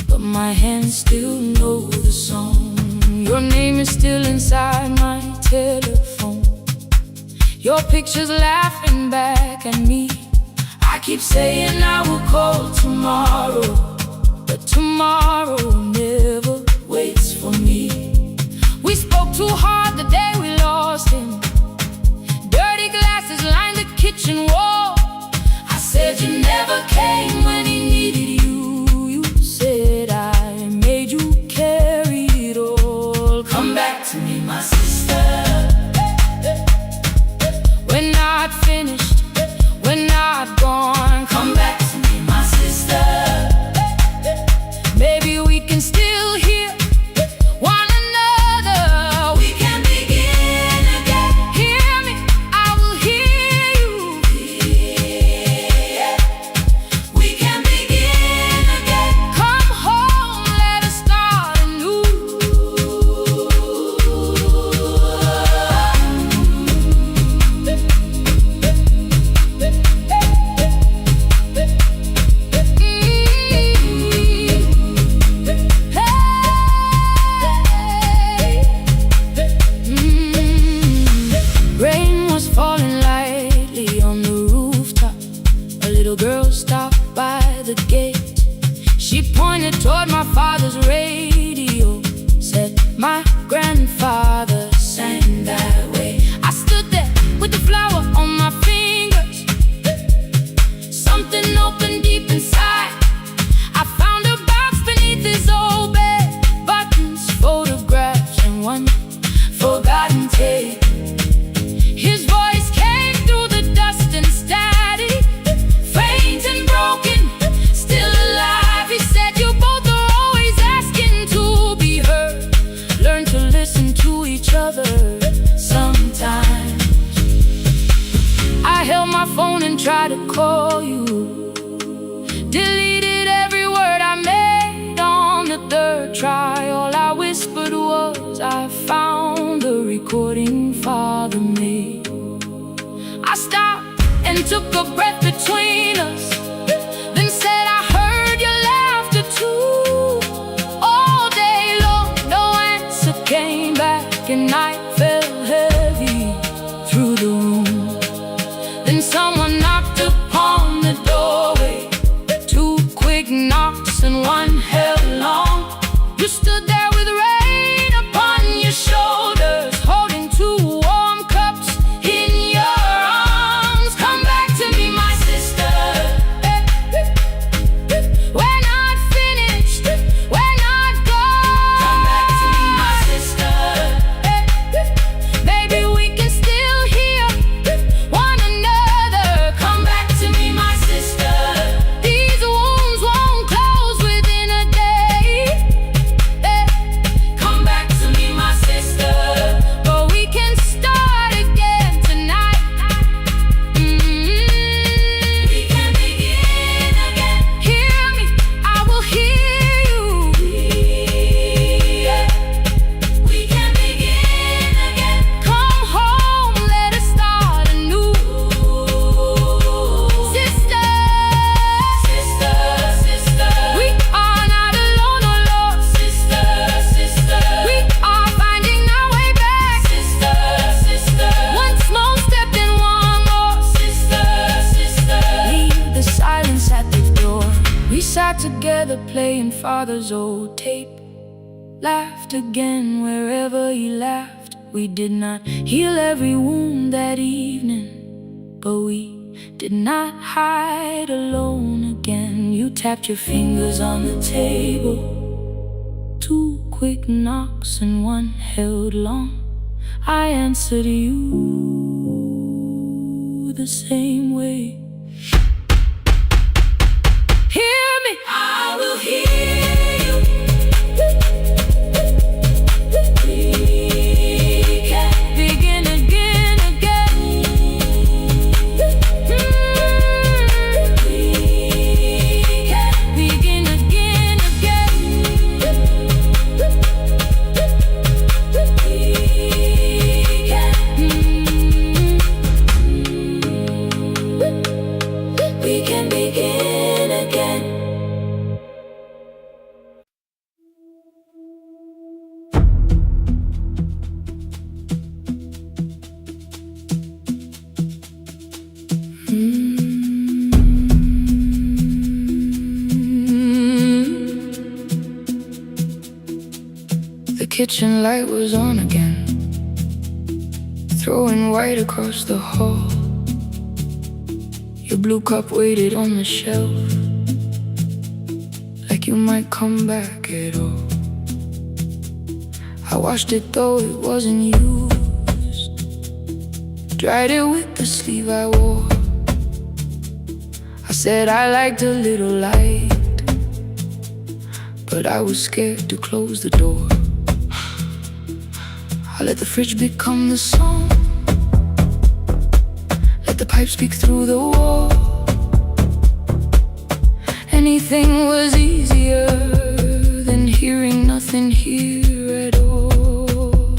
but my hands still know the song. Your name is still inside my telephone. Your picture's laughing back at me. I keep saying I will call tomorrow, but tomorrow never waits for me. We spoke too hard the day we lost him. Dirty glasses line the kitchen wall. I said you never came when he needed you. You said I made you carry it all. Come back to me, my sister. We're not finished, we're not gone. Come back to me, my sister. Maybe we can still hear one another. We can begin again. Hear me, I will hear you. Yeah. We can begin again. Come home, let us start anew. Rain was falling lightly on the rooftop. A little girl stopped by the gate. She pointed toward my father's radio, said my grandfather sang that way. I stood there with the flower on my fingers. Something opened deep inside. I found a box beneath his old bed, buttons, photographs, and 1 forgotten tape. His voice came through the dust and static, faint and broken, still alive. He said you both are always asking to be heard. Learn to listen to each other sometimes. I held my phone and tried to call you, deleted every word I made on the 3rd try. All I whispered was I found the recording Father made. I stopped and took a breath between us, then said I heard your laughter too. All day long, no answer came back, and night fell heavy through the room. Then someone knocked upon the doorway. 2 quick knocks and 1 held long. You stood there with rain upon your shoulders, holding 2 warm cups in your arms. Come back to me, my sister. We're not finished, we're not gone. Come back to me, my sister. Maybe we can still hear one another. together playing father's old tape. Laughed again wherever he laughed. We did not heal every wound that evening, but we did not hide alone again. You tapped your fingers on the table, 2 quick knocks and 1 held long. I answered you the same way. Hear me, I will hear you. We can begin again, again. We can begin again, again. We can begin again. The kitchen light was on again, throwing white across the hall. Your blue cup waited on the shelf, like you might come back at all. I washed it though it wasn't used, dried it with the sleeve I wore. I said I liked a little light, but I was scared to close the door. I let the fridge become the song, let the pipe speak through the wall. Anything was easier than hearing nothing here at all.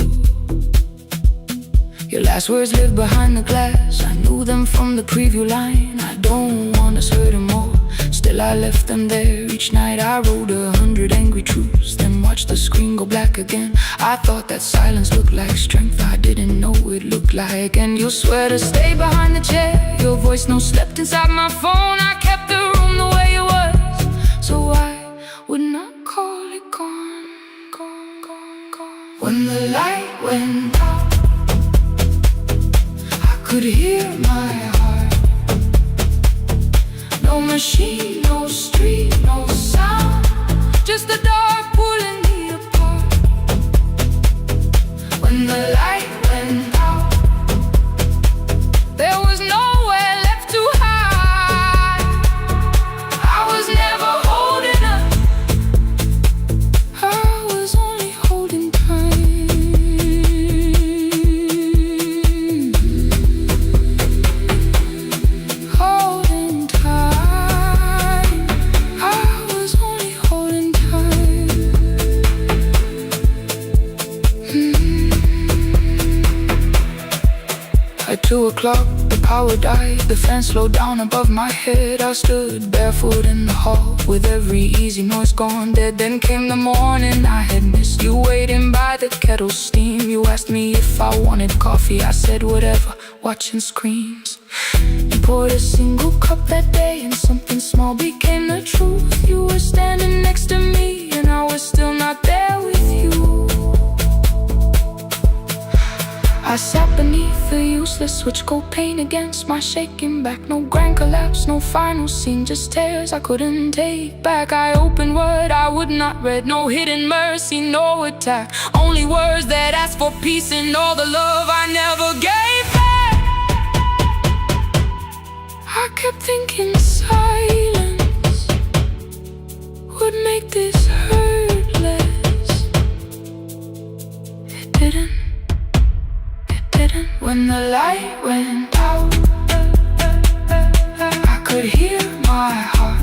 Your last words lived behind the glass. I knew them from the preview line. I don't want us hurting more. Still I left them there. Each night I wrote 100 angry truths, then watched the screen go black again. I thought that silence looked like strength. I didn't know it looked like. And you'll swear to stay behind the chair. Your voice no slept inside my phone. I kept the room the way it was, so I would not call it gone, gone, gone, gone. When the light went out, I could hear my heart. No machine, no street, no sound, just the dark pulling me apart. When the light went out, there was nowhere left to hide. I was never holding up, I was only holding time. Holding time, I was only holding time. At 2 o'clock, the power died. The fan slowed down above my head. I stood barefoot in the hall, with every easy noise gone dead. Then came the morning I had missed. You waiting by the kettle steam. You asked me if I wanted coffee. I said whatever, watching screens. You poured a single cup that day, and something small became the truth. You were standing next to me, and I was still not there with you. I sat beneath the useless switch, cold pain against my shaking back. No grand collapse, no final scene, just tears I couldn't take back. I opened word I would not read, no hidden mercy, no attack. Only words that asked for peace and all the love I never gave back. I kept thinking silence would make this hurt less. It didn't. When the light went out, I could hear my heart.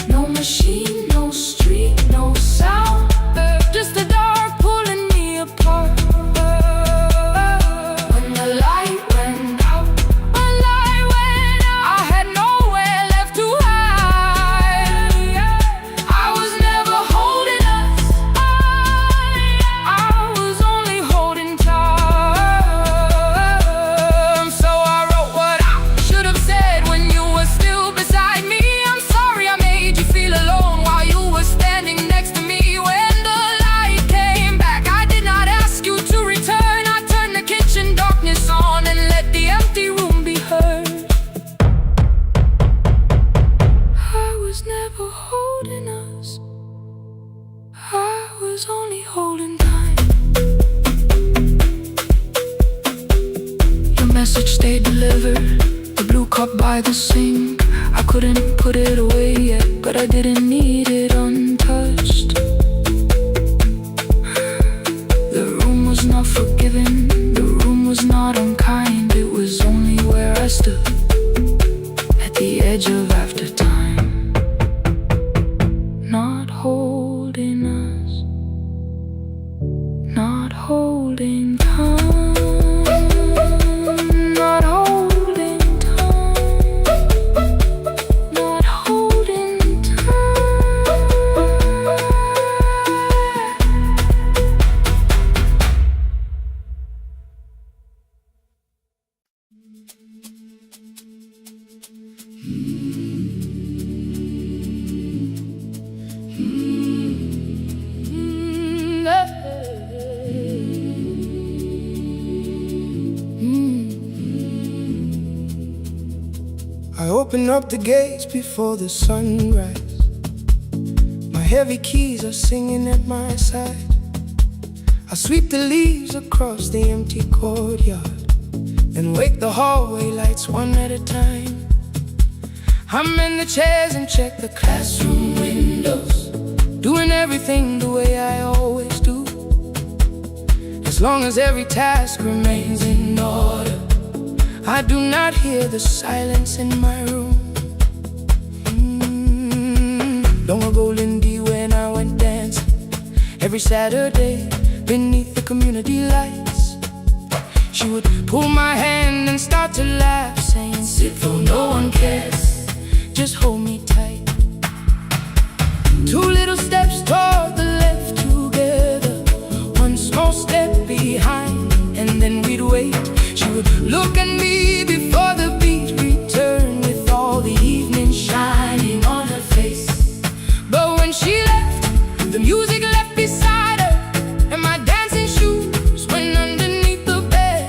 No machine, no street, no sound, just the dark pulling me apart. When the light went out, I had nowhere left to hide. I was never holding us, I was only holding time. So I wrote what I should have said when you were by the sink. I couldn't put it away yet, but I didn't need it untouched. The room was not forgiving, the room was not unkind. It was only where I stood at the edge of after time, not holding us, not holding time, not holding time, not holding time. I open up the gates before the sunrise. My heavy keys are singing at my side. I sweep the leaves across the empty courtyard and wake the hallway lights one at a time. I'm in the chairs and check the classroom windows, doing everything the way I always do. As long as every task remains in order, I do not hear the silence in my room. Long ago, Lindy, when I went dancing every Saturday beneath the community lights, she would pull my hand and start to laugh, saying, "Sit though no one cares, just hold me tight." Two little steps toward the left together, one small step behind, and then we'd wait. She would look at me before the beat returned, with all the evening shining on her face. But when she left, the music left beside her, and my dancing shoes went underneath the bed.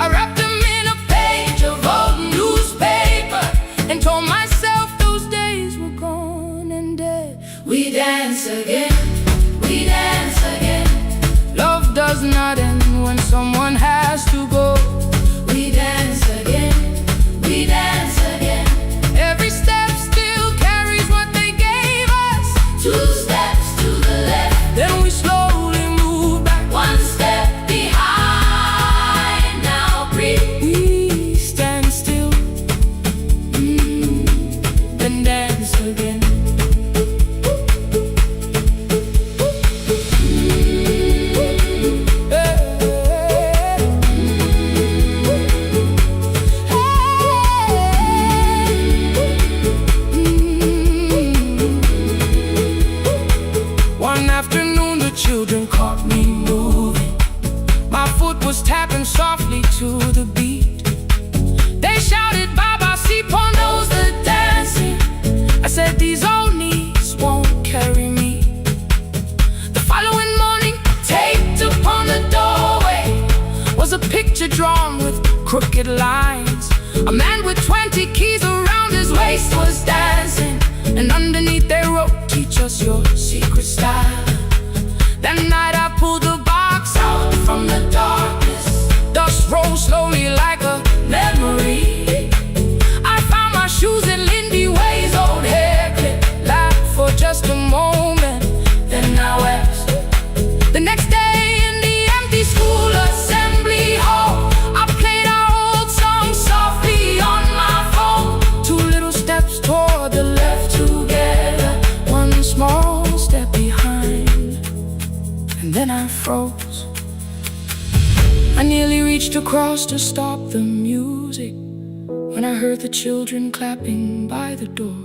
I wrapped them in a page of old newspaper and told myself those days were gone and dead. We dance again, we dance again. Love does not end when someone has to go. We dance again, we dance again. Every step still carries what they gave us. Two steps to the left, then we slowly move back. One step behind, now breathe. We stand still, then dance again. One afternoon the children caught me moving. My foot was tapping softly to the beat. They shouted, "Baba, Sipo knows the dancing." I said, "These old knees won't carry me." The following morning, taped upon the doorway was a picture drawn with crooked lines. A man with 20 keys around his waist was dancing, and underneath they wrote, "Teach us your secret style." That night I pulled the box out from the darkness. Dust rose slowly like a memory. I found my shoes in Lindy Way's old hair clip. Laughed for just a moment, then I wept. The next day in the empty school assembly hall, I played our old song softly on my phone. Two little steps toward the left together, one small step behind, and then I froze. I nearly reached across to stop the music when I heard the children clapping by the door.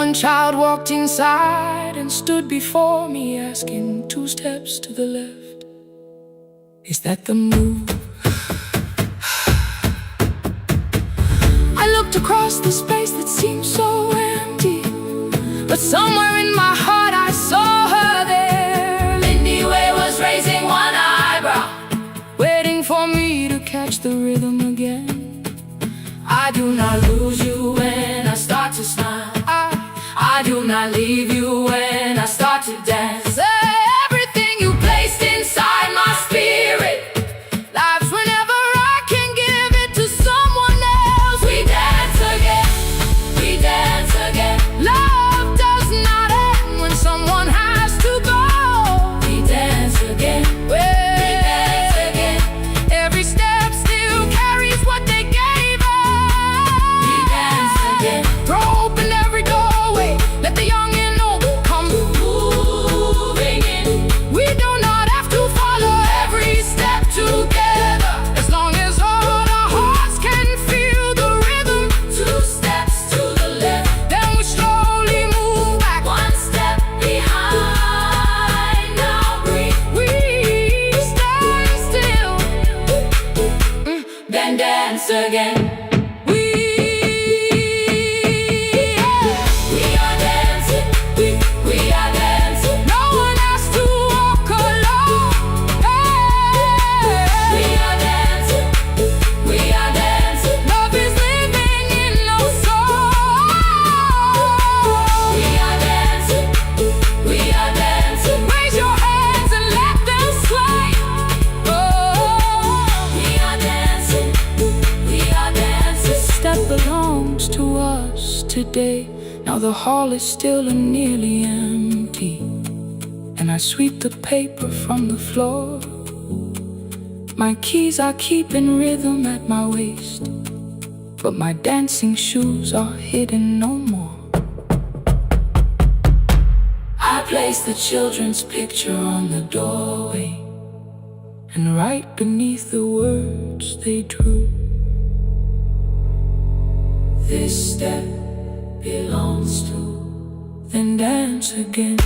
One child walked inside and stood before me, asking, "Two steps to the left, is that the move?" I looked across the space that seemed so empty, but somewhere in my heart I saw her there. Lindy Way was raising one eyebrow, waiting for me to catch the rhythm again. I do not lose you when I start to smile. I do not leave you when I start to dance. Everything you placed inside my spirit lives whenever I can give it to someone else. We dance dance again. We are dancing. We are dancing. No one has to walk alone. Hey. We are dancing. We are dancing. Love is living in our soul. We are dancing. We are dancing. Raise your hands and let them sway. Oh. We are dancing. We are dancing. This step belongs to us today. Now the hall is still and nearly empty, and I sweep the paper from the floor. My keys I keep in rhythm at my waist, but my dancing shoes are hidden no more. I place the children's picture on the doorway, and right beneath the words they drew, this step belongs to, then dance again.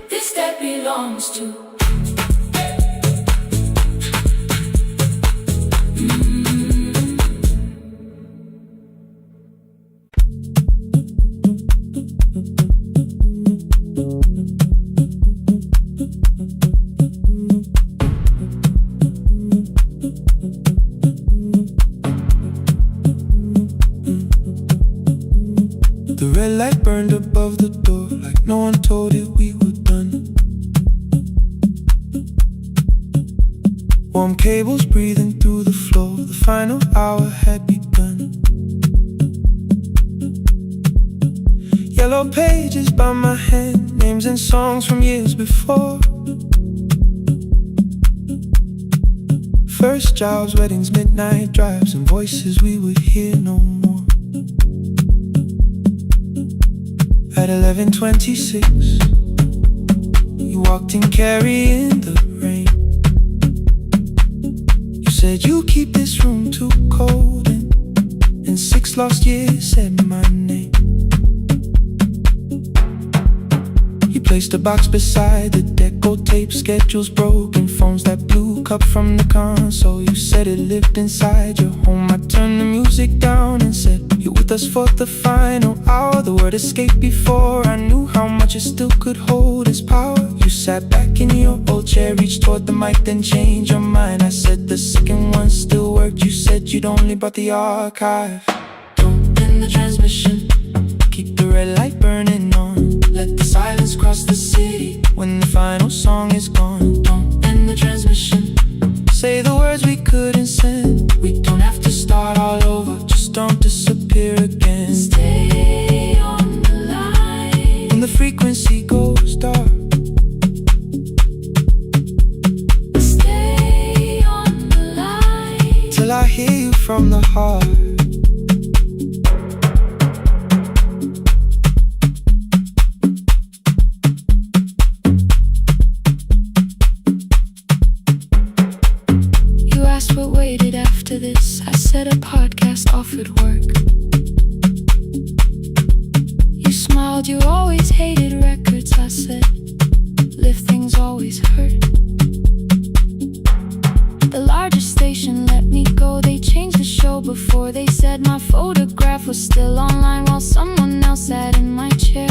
This step belongs to. The red light burned above the door, like no one told it we were done. Warm cables breathing through the floor, the final hour had begun. Yellow pages by my hand, names and songs from years before. First jobs, weddings, midnight drives, and voices we would hear no more. At 11:26, you walked in carrying the rain. You said you keep this room too cold, and in 6 lost years said my name. You placed a box beside the deco tape, schedules broken, phones that blew, cup from the console. You said it lived inside your home. I turned the music down and said, you're with us for the final hour. The word escaped before I knew how much it still could hold its power. You sat back in your old chair, reached toward the mic, then changed your mind. I said the second one still worked. You said you'd only brought the archive. Don't end the transmission, keep the red light burning on. Let the silence cross the city when the final song is gone. Don't end the transmission, say the words we couldn't send. We don't have to start all over, just don't disappear again. Stay on the line when the frequency goes dark. Stay on the line till I hear you from the heart. What waited after this? I said a podcast offered work. You smiled, you always hated records. I said, live things always hurt. The largest station let me go. They changed the show before they said my photograph was still online while someone else sat in my chair.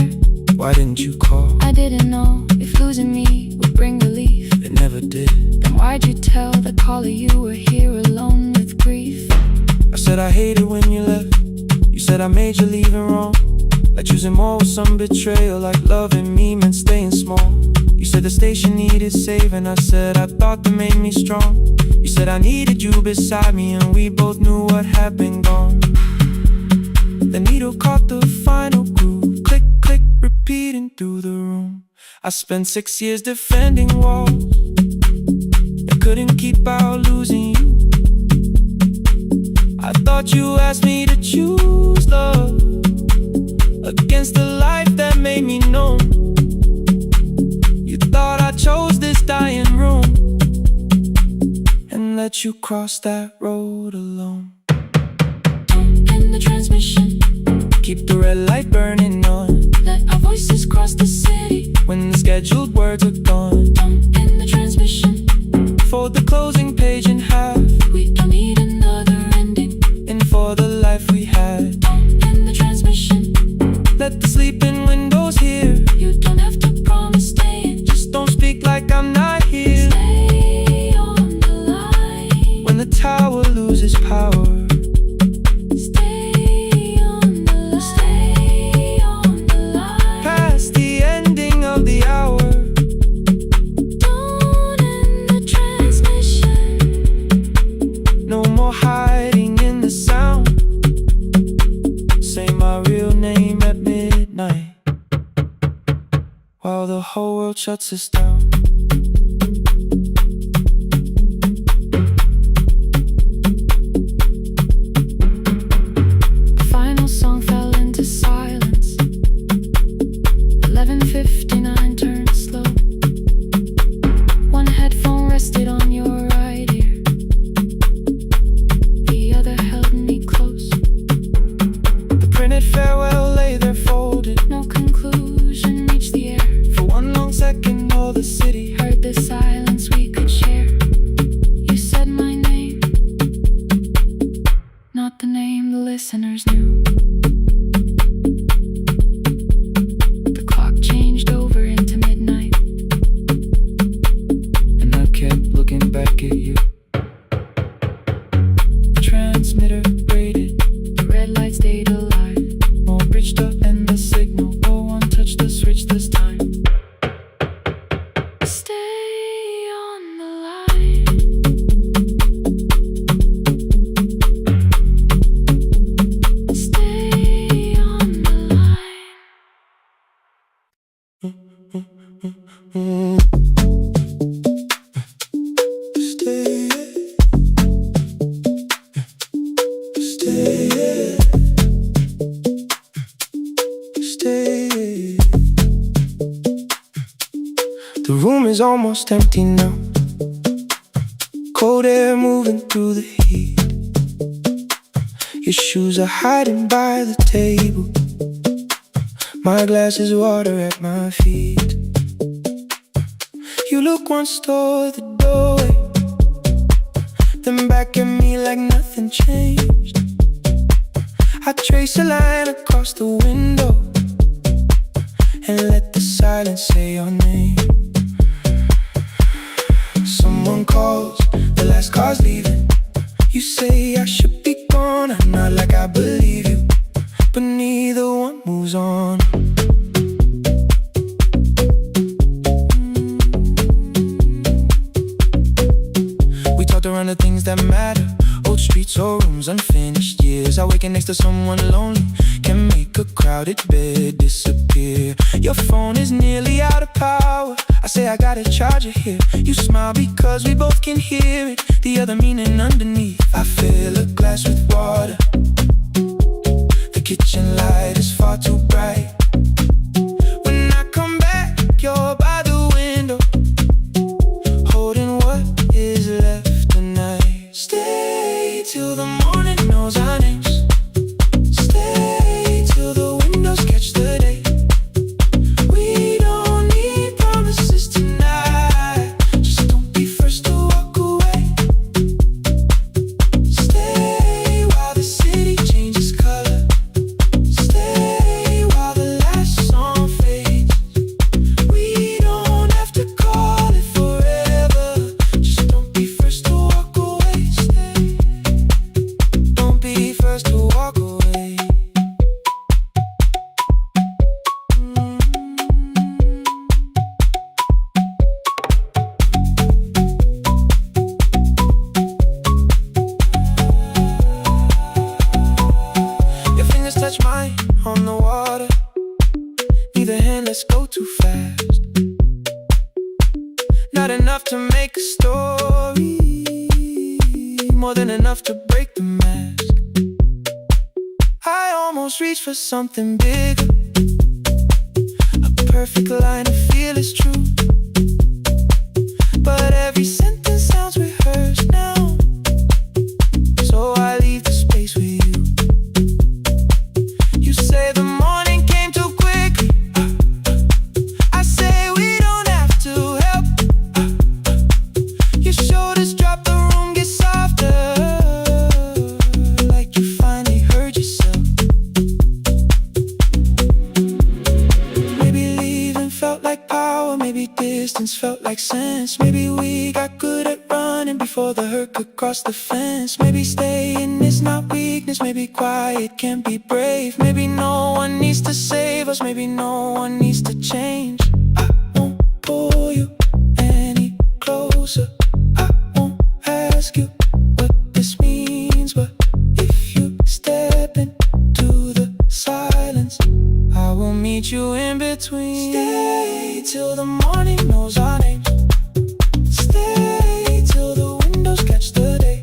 Why didn't you call? I didn't know if losing me would bring relief. It never did. Then why'd you tell the caller you were here alone with grief? I said I hated when you left. You said I made you leaving wrong, like choosing more with some betrayal, like loving me meant staying small. You said the station needed saving. I said I thought that made me strong. You said I needed you beside me, and we both knew what had been gone. The needle caught the final groove, click, click, repeating through the room. I spent 6 years defending walls and couldn't keep out losing you. I thought you asked me to choose love against the life that made me known. You thought I chose this dying room and let you cross that road alone. Don't end the transmission, keep the red light burning on. Let our voices cross across the city. When the scheduled words are gone, Dump in the transmission. fold the closing page in half. We don't need another ending. And for the life we had, Dump in the transmission. let the sleeping windows hear. You don't have to promise staying. Just don't speak like I'm not here. Stay on the line. When the tower loses power, Stay on the line. Stay on the line. past the ending of the hour. Don't end the transmission. No more hiding in the sound. Say my real name at midnight, while the whole world shuts us down. The final song fell into silence. 11:59 turned slow. One headphone rested on your right ear. The other held me close. The printed farewell lay there folded. No conclusion reached the air. For one long second, all the city Heard the silence we could share. You said my name, not the name the listeners knew. The clock changed over into midnight. and I kept looking back at you. The transmitter braided, The red light stayed alive. more bridged up, and the signal. No one touched the switch this time. Stay on the line. Stay on the line. Stay, stay, stay. The room is almost empty now. Cold air moving through the heat. Your shoes are hiding by the table. My glass is water at my feet. You look once toward the doorway, then back at me like nothing changed. I trace a line across the window and let the silence say your name. Someone calls, the last car's leaving. You say I should be gone, I nod like I believe you, but neither one moves on. We talked around the things that matter. Old streets or rooms, unfinished years. I waking next to someone lonely can make a crowded bed disappear. Your phone is nearly out of power. I say I got a charger here. You smile because we both can hear it. The other meaning underneath. I fill a glass with water. The kitchen light is far too bright. When I come back, you're by the window, holding what is left tonight. Stay till the morning knows our names. Stay till the windows catch the day. We don't need promises tonight. Just don't be first to walk away. Stay while the city changes color. Stay while the last song fades. We don't have to call it forever. Just don't be first to walk away. Stay. Don't be first to walk away. Your fingers touch mine on the water. Neither hand, let's go too fast. Not enough to make a story, more than enough to break the mask. I almost reached for something bigger, a perfect line to feel is true. But every sentence sounds rehearsed now, so I leave the space with you. You say the morning came too quickly, distance felt like sense. Maybe we got good at running before the hurt could cross the fence. Maybe staying is not weakness, maybe quiet can be brave. Maybe no one needs to save us, maybe no one needs to change. I won't pull you any closer, I won't ask you what this means, but if you step into the silence, I will meet you in between. Stay till the morning knows our names. Stay till the windows catch the day.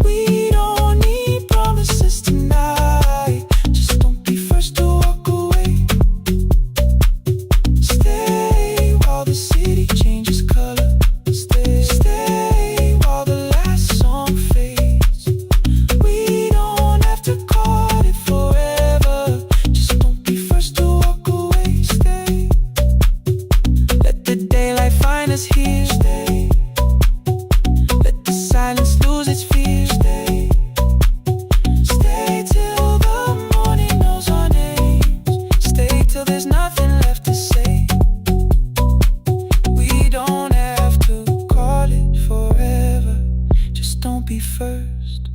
We don't need promises tonight, just don't be first to walk away. Stay while the city changes color. Stay while the last song fades. We don't have to call it forever, just don't be first to walk away. Stay, let the daylight find us here. Stay, let the silence lose its fear. Stay, stay till the morning knows our names. Stay till there's nothing left to say. We don't have to call it forever, just don't be first.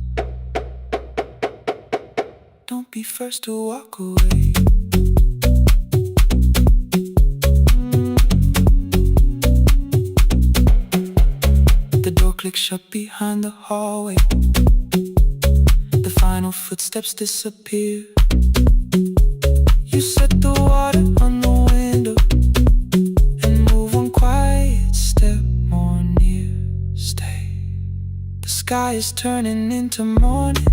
Don't be first to walk away. The door clicks shut behind the hallway. The final footsteps disappear. You set the water on the window and move one quiet step more near. Stay. The sky is turning into morning,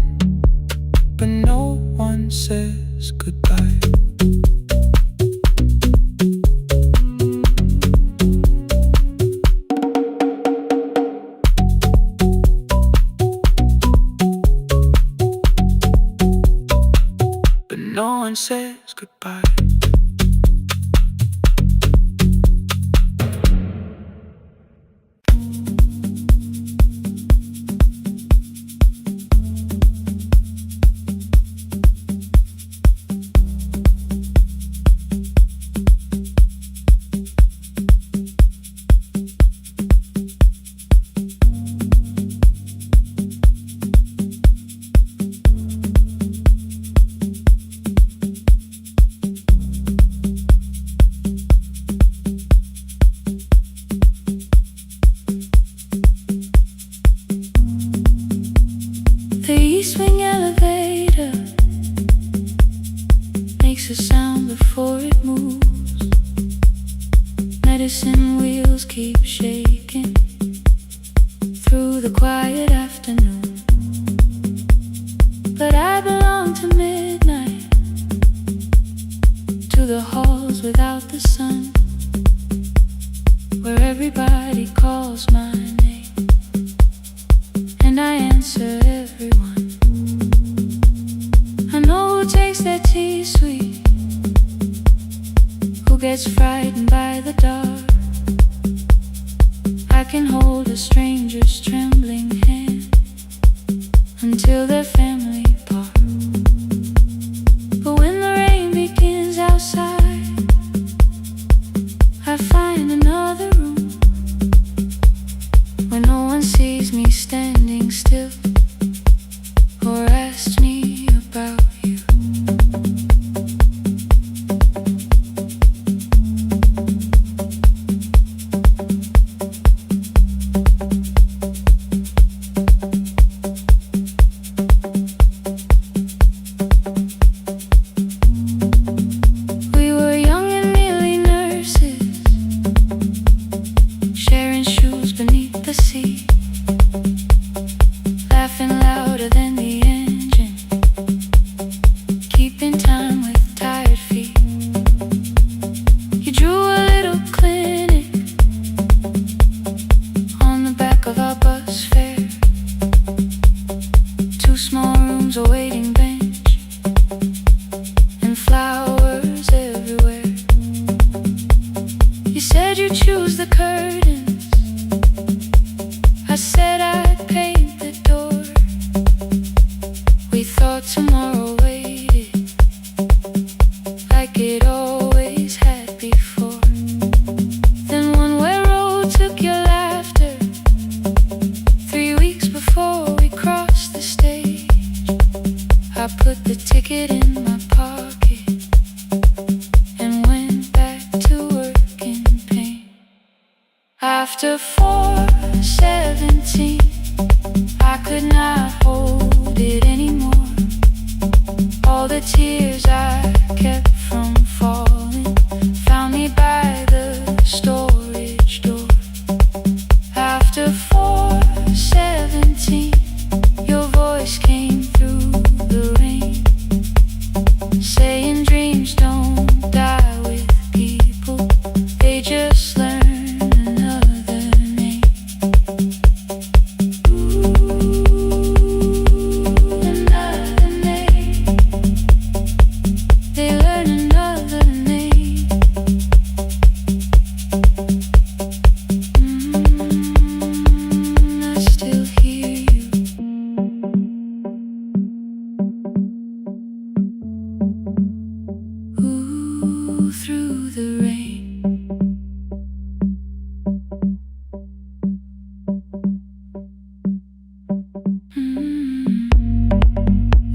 but no one says goodbye. But no one says goodbye. The east wing elevator makes a sound before it moves. Medicine wheels keep shaking through the quiet afternoon. But I belong to midnight, to the halls without the sun, where everybody calls my name and I answer everyone. I know who takes their tea sweet, who gets frightened by the dark. I can hold a stranger's trembling hand until their family part. But when the rain begins outside, I find another room where no one sees me standing still or asks me about you. We were young and nearly nurses, sharing shoes beneath the sea, laughing louder than the engine, keeping time with tired feet. You drew a little clinic on the back of our bus fare, 2 small rooms, a waiting bench, and flowers everywhere. You said you'd choose the curtains, I said I'd paint the door. We thought tomorrow waited like it always had before. Then one ticket in my pocket, and went back to work in pain. After 4:17, I could not hold it anymore. All the tears I kept from falling found me by the storage door. After 4:17, your voice came through the rain, saying dreams don't die with people, they just learn another name. Another name. They learn another name. I still hear you. Ooh, through the rain.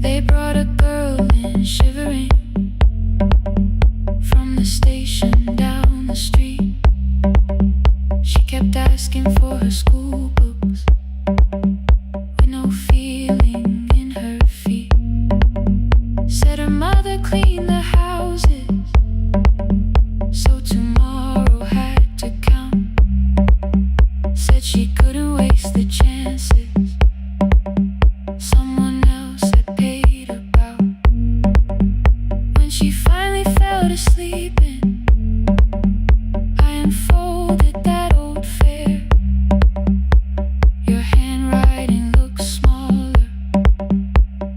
They brought a girl in shivering from the station down the street. She kept asking for her school books with no feeling in her feet. Said her mother cleaned the houses, so tomorrow had to count. Said she couldn't waste the chances someone else had paid about. When she finally fell to sleeping, I unfolded that old fare. Your handwriting looks smaller,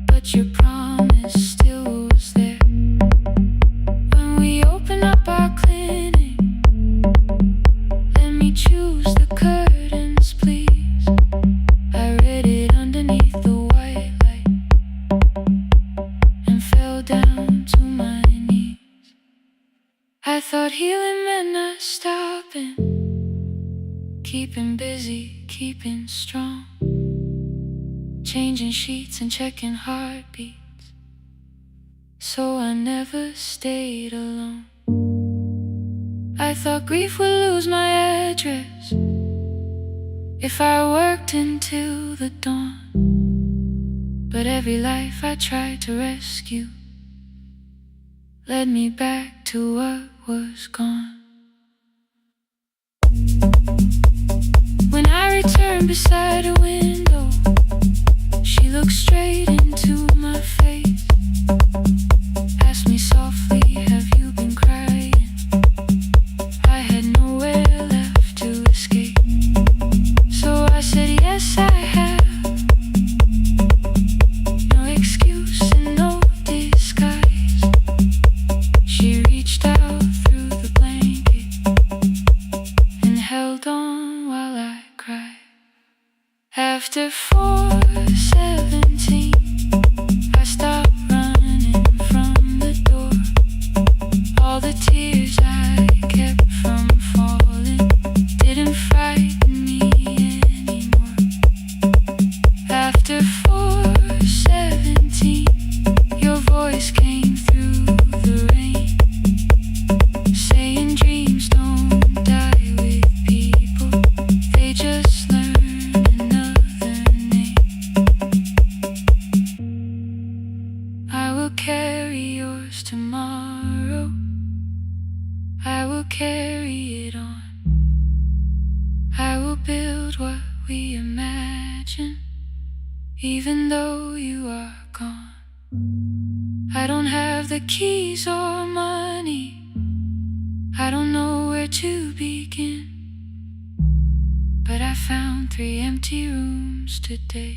but your promise still was there. When we open up our clinic, let me choose the curtains, please. I read it underneath the white light and fell down to my knees. I thought healing meant not stopping, keeping busy, keeping strong, changing sheets and checking heartbeats, so I never stayed alone. I thought grief would lose my address if I worked until the dawn. But every life I tried to rescue led me back to what was gone. When I returned beside a window, she looked straight into my face, asked me softly, have you been crying? I had nowhere left to escape, so I said yes I have. No excuse and no disguise. She reached out through the blanket and held on while I cried. After 4:17, I stopped running from the door. All the tears I kept from falling didn't frighten me anymore. After 4:17, your voice came through the rain, saying dreams don't die with people, they just learn another name. I will carry yours tomorrow, I will carry it on. I will build what we imagine, even though you are gone. I don't have the keys or money, I don't know where to begin, but I found 3 empty rooms today,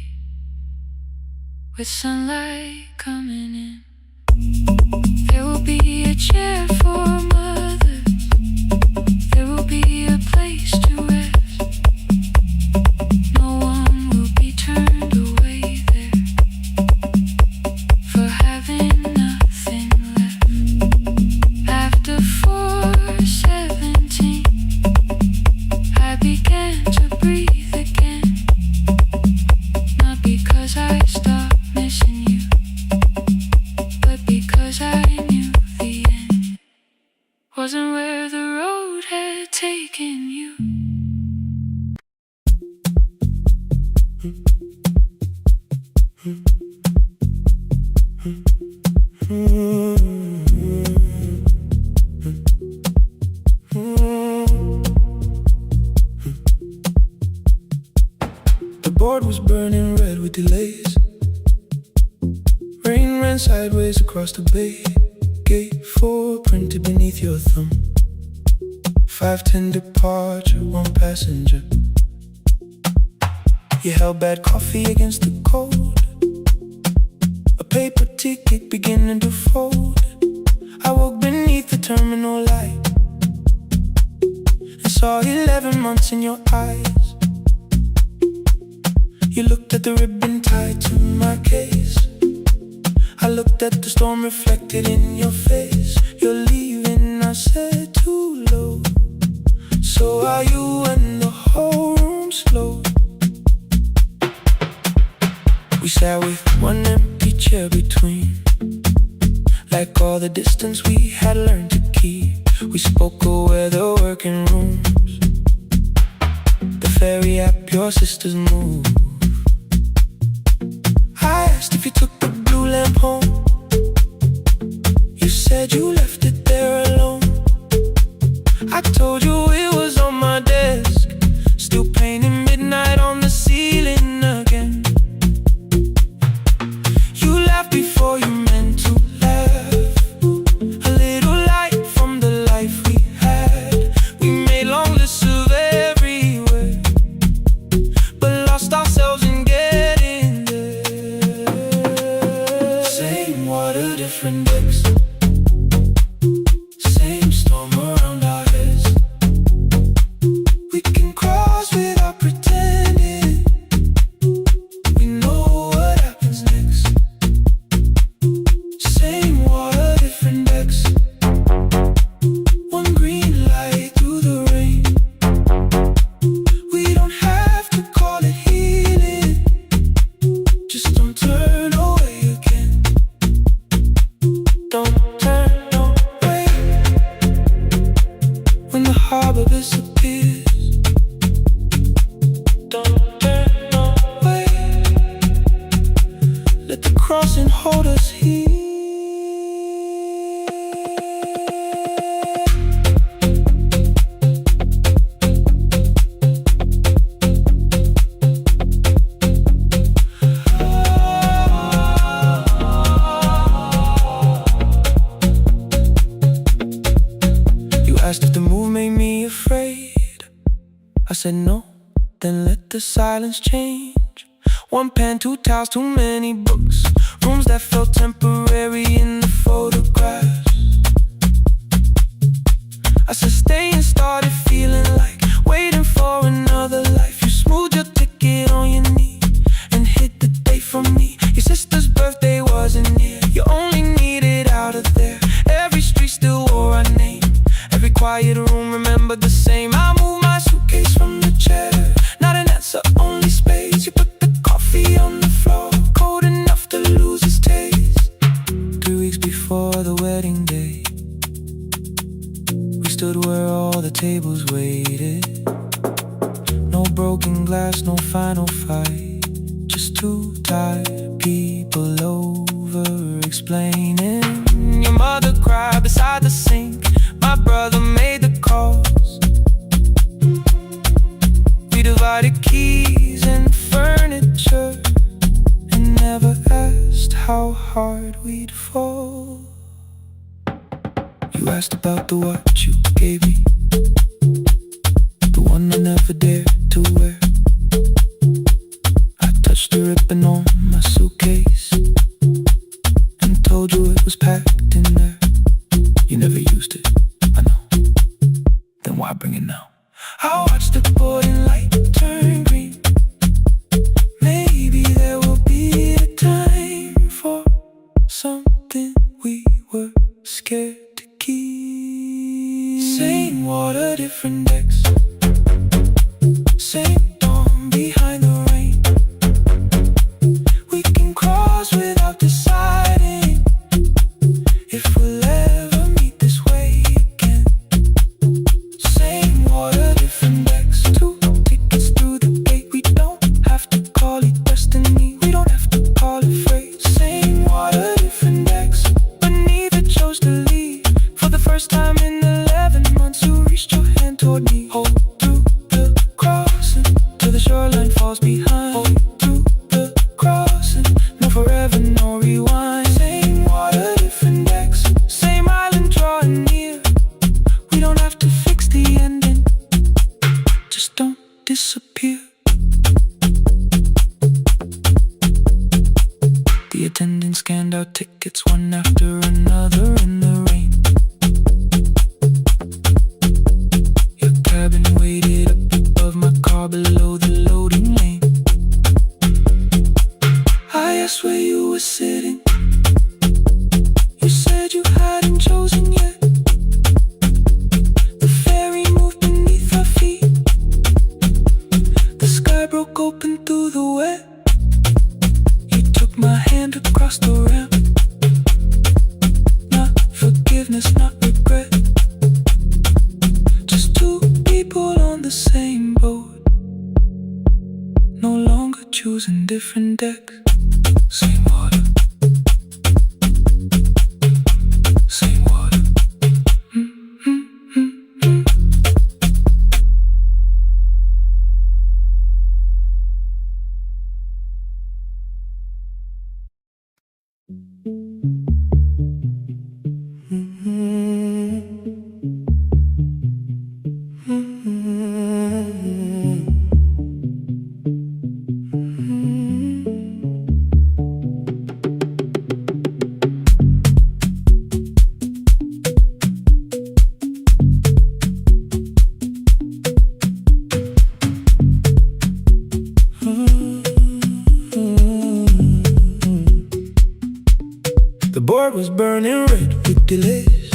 with sunlight coming in. There will be a chair for mothers, there will be a place to rest. No one will be turned away there for having nothing left. After 4:17, I began to breathe again, not because I stopped missing you, 'cause I knew the end wasn't where the road had taken you. The board was burning red with delays. Rain ran sideways across the bay. Gate 4 printed beneath your thumb. 5:10 departure, 1 passenger. You held bad coffee against the cold. A paper ticket beginning to fold. I woke beneath the terminal light and saw 11 months in your eyes. You looked at the ribbon tied to my case. I looked at the storm reflected in your face. You're leaving, I said, too low. So are you, and the whole room slowed. We sat with one empty chair between, like all the distance we had learned to keep. We spoke of weather, working rooms, the ferry app, your sister's move. I asked if you took the blue lamp home. You said you left it there alone. I told you it was on my desk, still painting midnight on the ceiling again. You laughed before you meant to laugh. A little light from the life we had. We made long lists of everywhere, but lost ourselves in getting there. Same water, different decks. Same storm around our heads. We can cross without pretending. We know what happens next. Same water, different decks. One green light through the rain. We don't have to call it healing. Just don't turn away again. Don't turn away. When the harbor disappears, don't turn away. Let the crossing hold us here. You asked if the move made me afraid. I said no, then let the silence change. 1 pen, 2 towels, too many books. Rooms that felt temporary in the photographs. I said stay and started feeling like waiting for another life. You smoothed your ticket on your knee and hid the date from me. Your sister's birthday wasn't near. You only needed out of there. Every street still wore our name. Every quiet room remembered the same. I moved my suitcase from the chair. Not an answer, only space. You put the coffee on the floor, cold enough to lose its taste. 3 weeks before the wedding day, we stood where all the tables waited. No broken glass, no final fight. Just 2 tired people over explaining. Your mother cried beside the sink. My brother made the calls. We divided keys and furniture and never asked how hard we'd fall. You asked about the watch you gave me, the one I never dared to wear. I touched the ribbon on my suitcase and told you it was packed in there. You never used it, I know. Then why bring it now? I watched the boarding light turn green. Maybe there will be a time for something we were scared to keep. Same water, different decks. Same storm behind the rain. We can cross without deciding. after another in the rain. Your cabin waited up above my car below the loading lane. I asked where you were sitting. You said you hadn't chosen yet. The ferry moved beneath our feet. The sky broke open through the wet. You took my hand across the ramp. Not forgiveness, not regret. Just two people on the same boat, no longer choosing different decks. Same water, same water. The board was burning red with delays.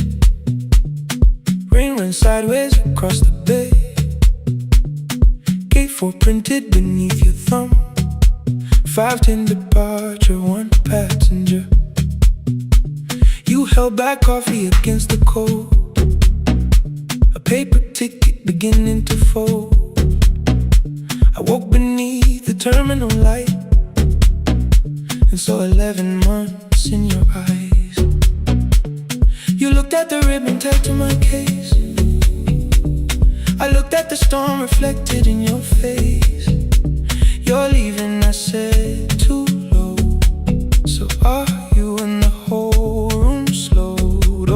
Rain ran sideways across the bay. Gate 4 printed beneath your thumb. 5:10 departure, 1 passenger. You held back coffee against the cold. A paper ticket beginning to fold. I woke beneath the terminal light and saw 11 months in your eyes. You looked at the ribbon tagged to my case. I looked at the storm reflected in your face. You're leaving, I said, too low. So are you? And the whole room slowed.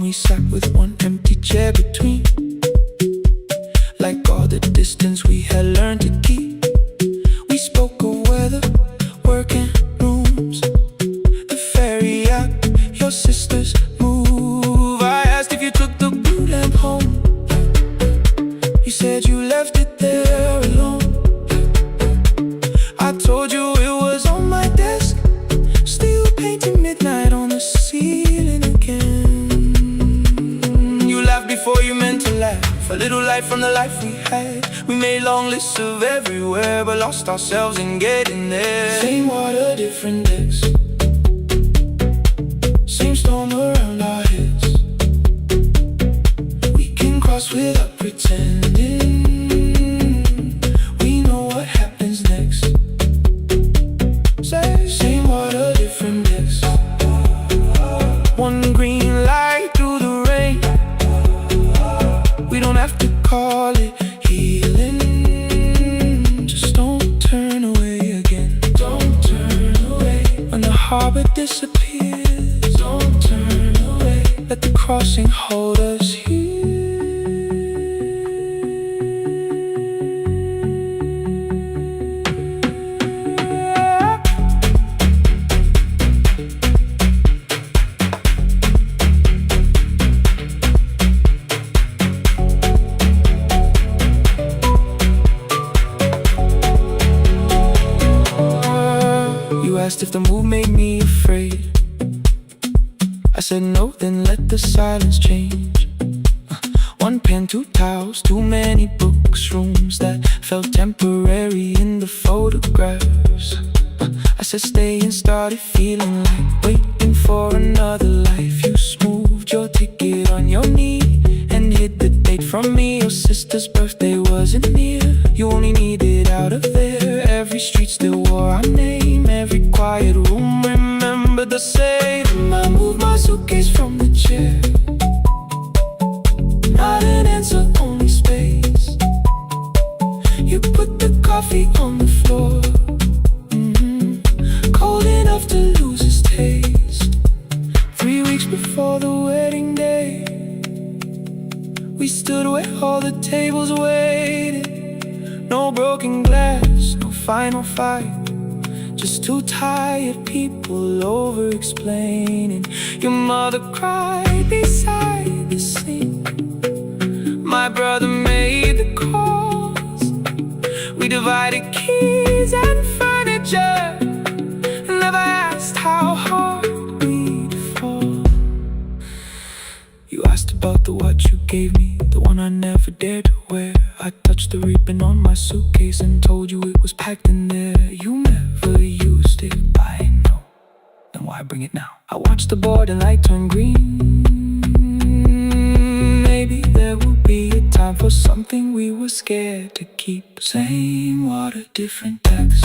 We sat with one empty chair between, like all the distance we had learned to keep. We spoke of weather, work and rooms, the ferry app, your sister's move. I asked if you took the blue lamp home. You said you left it there alone. I told you it was on my desk, still painting midnight on the ceiling again. You laughed before you meant to laugh. A little light from the life we had. We made long lists of everywhere, but lost ourselves in getting there. Same water, different decks. Same storm around our heads. We can cross without pretending. We know what happens next. Same water, different decks. One green light through the rain. We don't have to call it healing. Just don't turn away again. Don't turn away. When the harbor disappears, don't turn away. Let the crossing hold us here. Asked if the move made me afraid. I said no, then let the silence change. One pen, 2 towels, too many books, rooms that felt temporary in the photographs. I said stay and started feeling like waiting for another life. You smoothed your ticket on your knee and hid the date from me. Your sister's birthday wasn't near. You only needed out of there. Every street still wore our name. Every quiet room remembered the same. I moved my suitcase from the chair. Not an answer, only space. You put the coffee on the floor, cold enough to lose its taste. 3 weeks before the wedding day, we stood where all the tables waited. No broken glass, no final fight, Just two tired people over-explaining. Your mother cried beside the sink. My brother made the calls. We divided keys and furniture, never asked how hard we'd fall. You asked about the watch you gave me, the one I never dared to wear. I touched the ribbon on my suitcase and told you it was packed in there. You never used it, I know. Then why bring it now? I watched the boarding light turn green. Maybe there will be a time for something we were scared to keep. Same water, different text.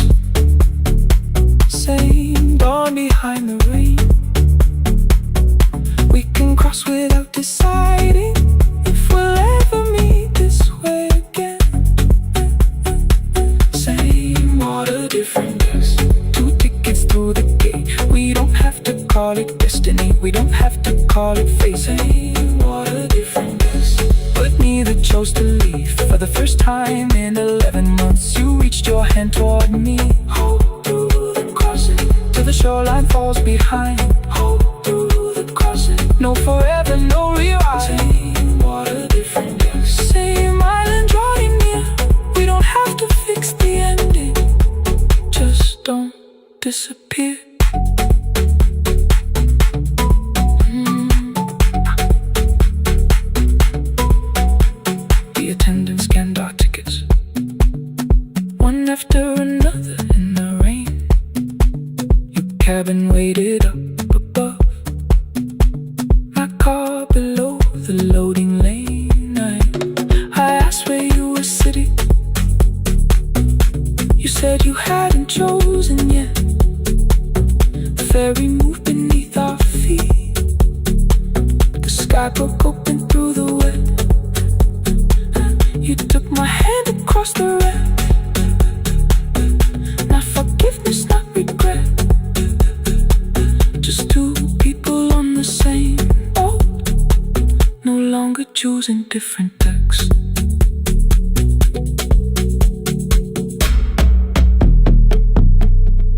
Same dawn behind the rain. We can cross without deciding if we'll ever meet this way again. Same water, different text. Two tickets through the gate. We don't have to call it destiny, we don't have to call it fate. Same water, different text. But neither chose to leave. For the first time in 11 months, you reached your hand toward me. Hold through the crossing till the shoreline falls behind. Hold through the crossing. No forever, no rewrite. Same water, different text. Same island drawing near. We don't have to fix the ending. Just don't disappear. The attendant scanned our tickets, one after another in the rain. Your cabin waited up above, my car below the loading lane. I asked where you were sitting. You said you hadn't chosen yet. The ferry moved beneath our feet. The sky broke open through the wet. You took my hand across the wreck. Not forgiveness, not regret. Just two people on the same boat, no longer choosing different texts.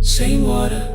Same water.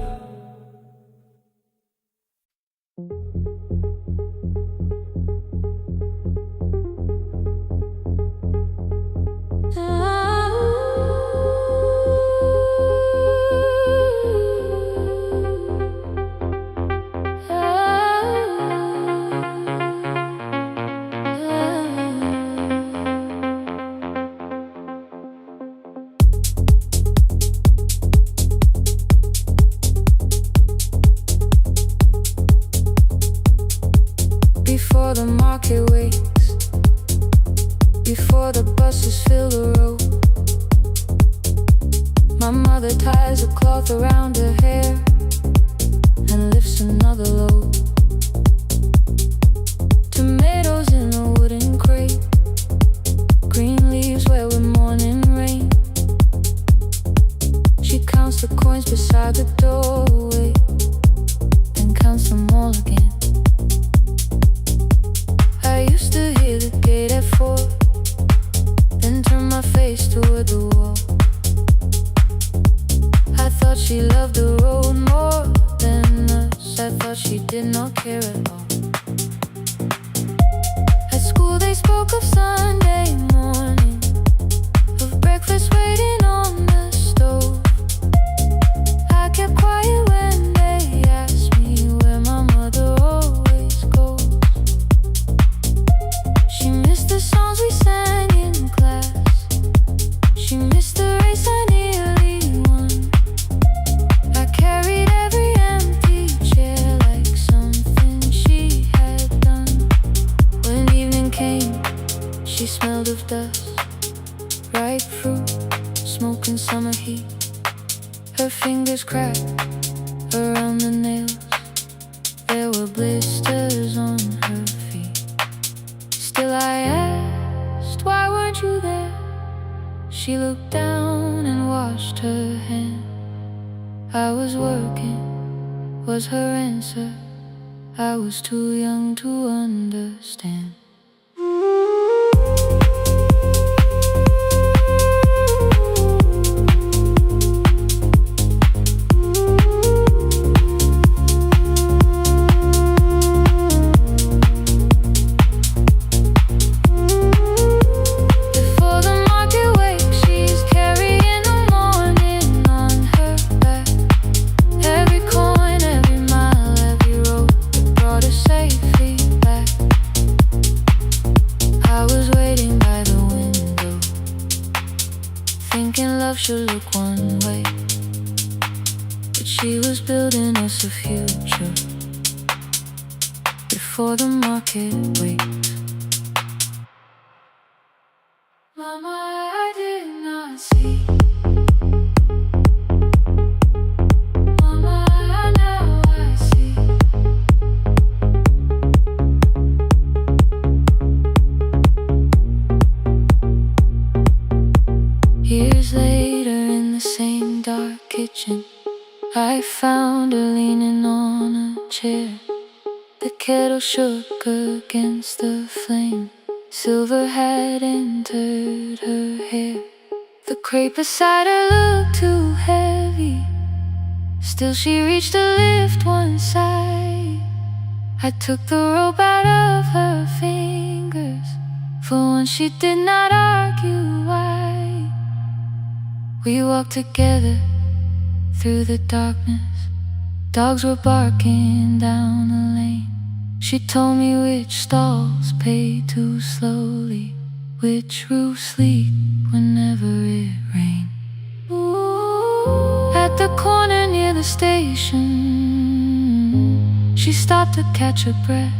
Before the market wakes, before the buses fill the road, my mother ties a cloth around her hair and lifts another load. Tomatoes in a wooden crate, green leaves where we're mourning rain. She counts the coins beside the doorway, then counts them all again. I used to hear the gate at 4, then turn my face toward the wall. I thought she loved the road more than us. I thought she did not care at all. At school they spoke of Sunday morning, of breakfast waiting on the stove. I kept quiet when they asked me where my mother always goes. She missed the songs we sang in class. She missed the race I nearly won. I carried every empty chair like something she had done. When evening came, she smelled of dust, ripe fruit, smoke and summer heat. Her fingers cracked around the nails. There were blisters on her feet. Still I asked, why weren't you there? She looked down and washed her hand. I was working, was her answer. I was too young to understand. before the market wakes. Mama, I did not see. Mama, now I see. Years later in the same dark kitchen, I found her leaning on a chair. The kettle shook against the flame. Silver had entered her hair. The crepe beside her looked too heavy. Still she reached to lift one side. I took the rope out of her fingers. For once she did not argue why. We walked together through the darkness. Dogs were barking down the lane. She told me which stalls pay too slowly, which roofs leak whenever it rains. At the corner near the station, she stopped to catch her breath.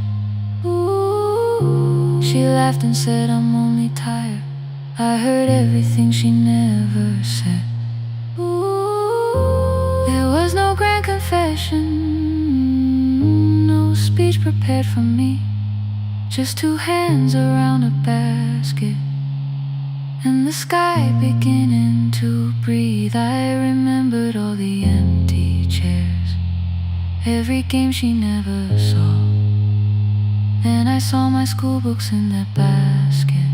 She laughed and said, I'm only tired. I heard everything she never said. There was no grand confession, no speech prepared for me. Just two hands around a basket and the sky beginning to breathe. I remembered all the empty chairs, every game she never saw. Then I saw my school books in that basket,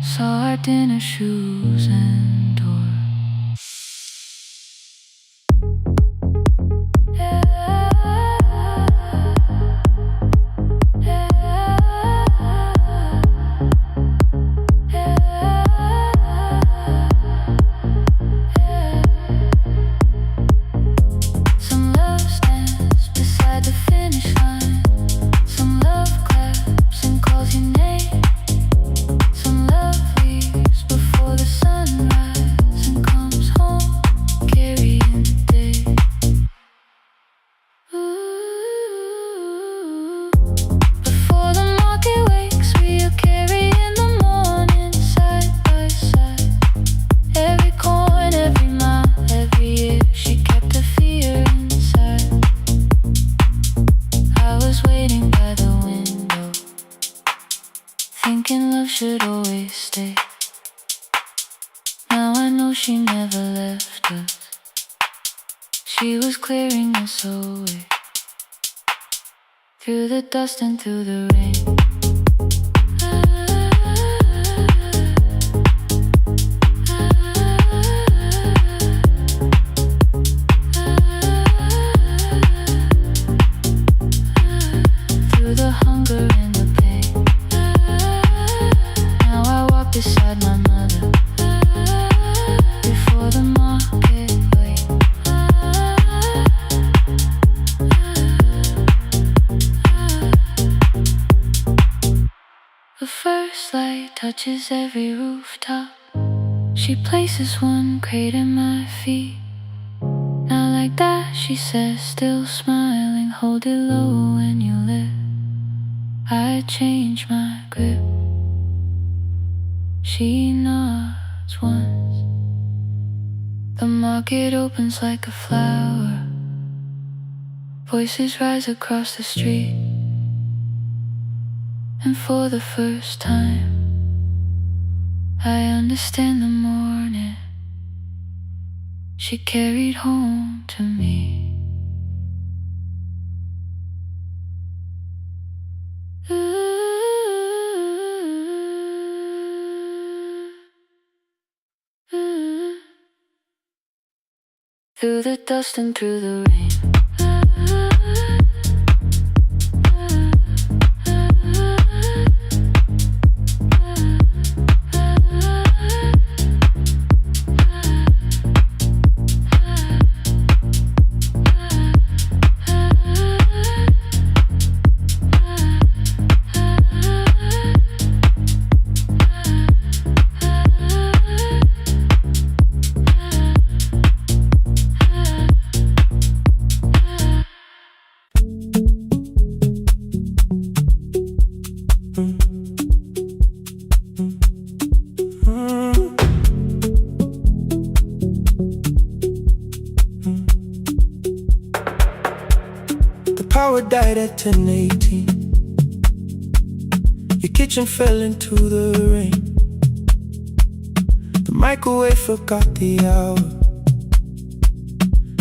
saw our dinner shoes and door. Thinking love should always stay. Now I know she never left us. She was clearing us away, through the dust and through the rain. Through the hunger and the pain. Now I walk beside my mother, before the market waits. The first light touches every rooftop. She places one crate at my feet. Now like that, she says, still smiling, hold it low when you lift. I change my grip. She nods once. The market opens like a flower. Voices rise across the street. And for the first time, I understand the morning she carried home to me. Through the dust and through the rain. The power died at 10:18. Your kitchen fell into the rain. The microwave forgot the hour,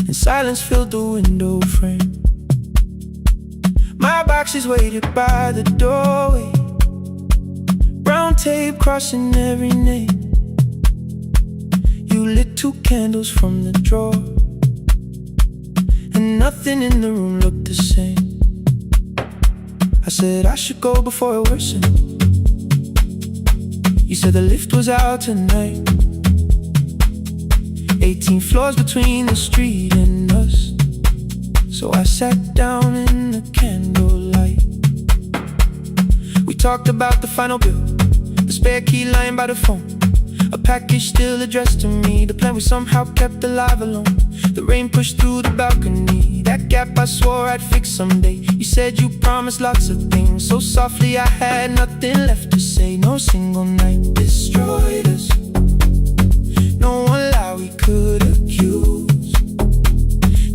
and silence filled the window frame. My boxes waited by the doorway, brown tape crossing every name. You lit 2 candles from the drawer, and nothing in the room looked the same. I said I should go before it worsened. You said the lift was out tonight. 18 floors between the street and us. So I sat down in the candlelight. We talked about the final bill, the spare key lying by the phone, a package still addressed to me, the plan we somehow kept alive alone. The rain pushed through the balcony, that gap I swore I'd fix someday. You said you promised lots of things, so softly I had nothing left to say. No single night destroyed us, no one lie we could accuse.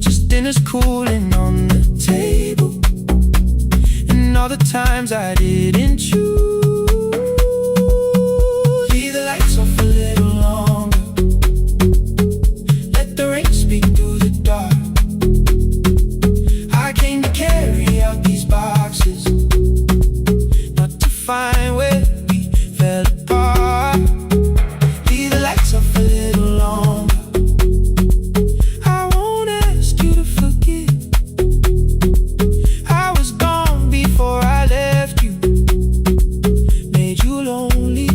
Just dinners cooling on the table, and all the times I didn't choose. Leave the lights off a little longer, let the rain speak through the dark. I came to carry out these boxes, not to find where we fell apart. Leave the lights off a little longer. I won't ask you to forget. I was gone before I left you, made you lonely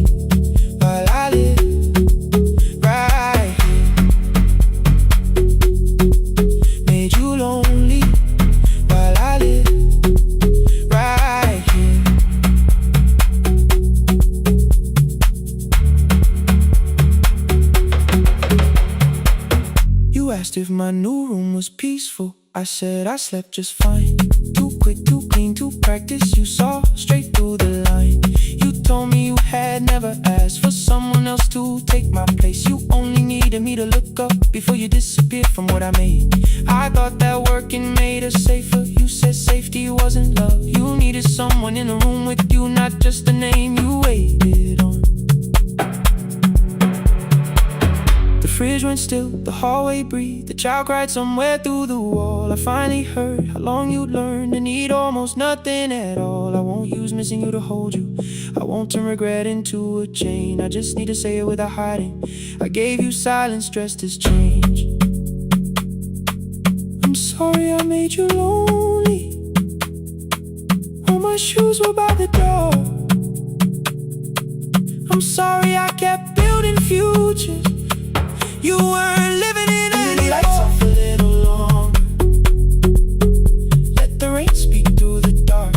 while I lived right here. Made you lonely while I lived right here. You asked if my new room was peaceful. I said I slept just fine. Too quick, too clean, too practiced. You saw straight through the line. You told me you had never asked for someone else to take my place. You only needed me to look up before you disappeared from what I made. I thought that working made us safer. You said safety wasn't love. You needed someone in the room with you, not just the name you waited on. The fridge went still, the hallway breathed, the child cried somewhere through the wall. I finally heard how long you'd learned to need almost nothing at all. I won't use missing you to hold you, I won't turn regret into a chain. I just need to say it without hiding. I gave you silence dressed as change. I'm sorry I made you lonely. All my shoes were by the door. I'm sorry I kept building futures you weren't living in anymore. Lights off a little longer, let the rain speak through the dark.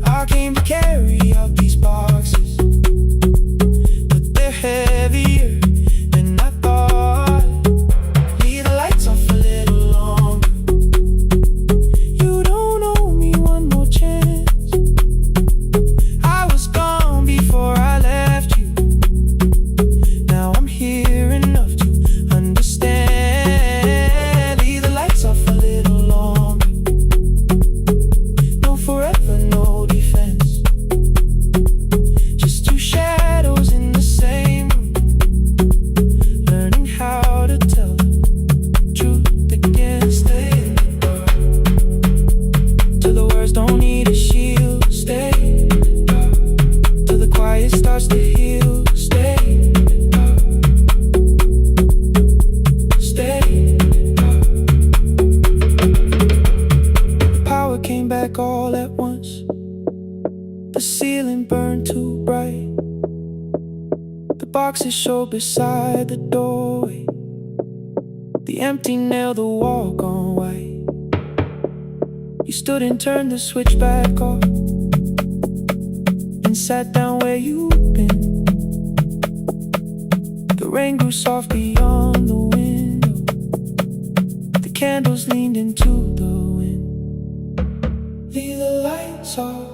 I came to carry out these boxes, but they're heavier than I thought. Leave the lights off a little longer. You don't owe me one more chance. I was gone before I left you. Now I'm here enough to understand. Leave the lights off a little longer. No forever, no defense. Just 2 shadows in the same room, learning how to tell the truth again. Stay in the dark till the words don't need a shield. Stay in the dark till the quiet starts to heal. Stay in the dark. Stay in the dark. The power came back all at once. The ceiling burned too bright. The boxes showed beside the doorway. The empty nail, the wall gone white. You stood and turned the switch back off, and sat down where you'd been. The rain grew soft beyond the window. The candles leaned into the wind. Leave the lights off.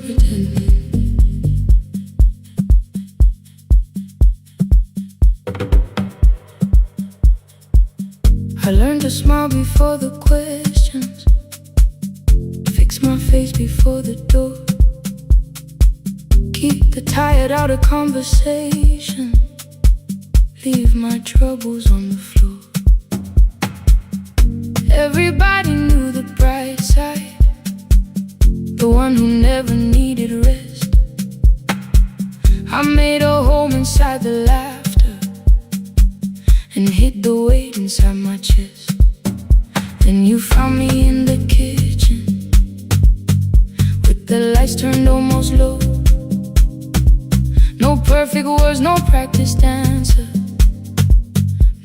pretending. I learned to smile before the questions, fix my face before the door, keep the tired out of conversation, leave my troubles on the floor. Everybody knew the bright side, the one who never needed rest. I made a home inside the laughter and hid the weight inside my chest. Then you found me in the kitchen with the lights turned almost low. No perfect words, no practiced answer,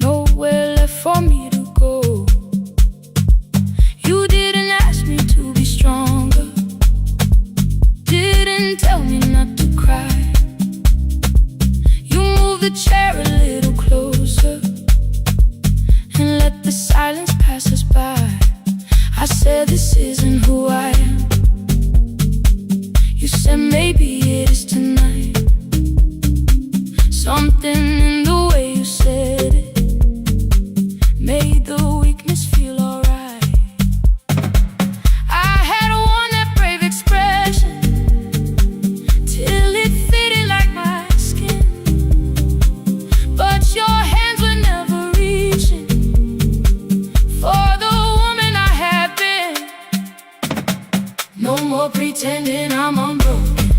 nowhere left for me to go. You didn't ask me to be stronger, didn't tell me not to cry. You moved the chair a little closer and let the silence pass us by. I said, this isn't who I am. You said, maybe it is tonight. Something in the way you said it made the weakness feel alright. I had worn that brave expression till it fitted like my skin, but your hands were never reaching for the woman I had been. No more pretending I'm unbroken,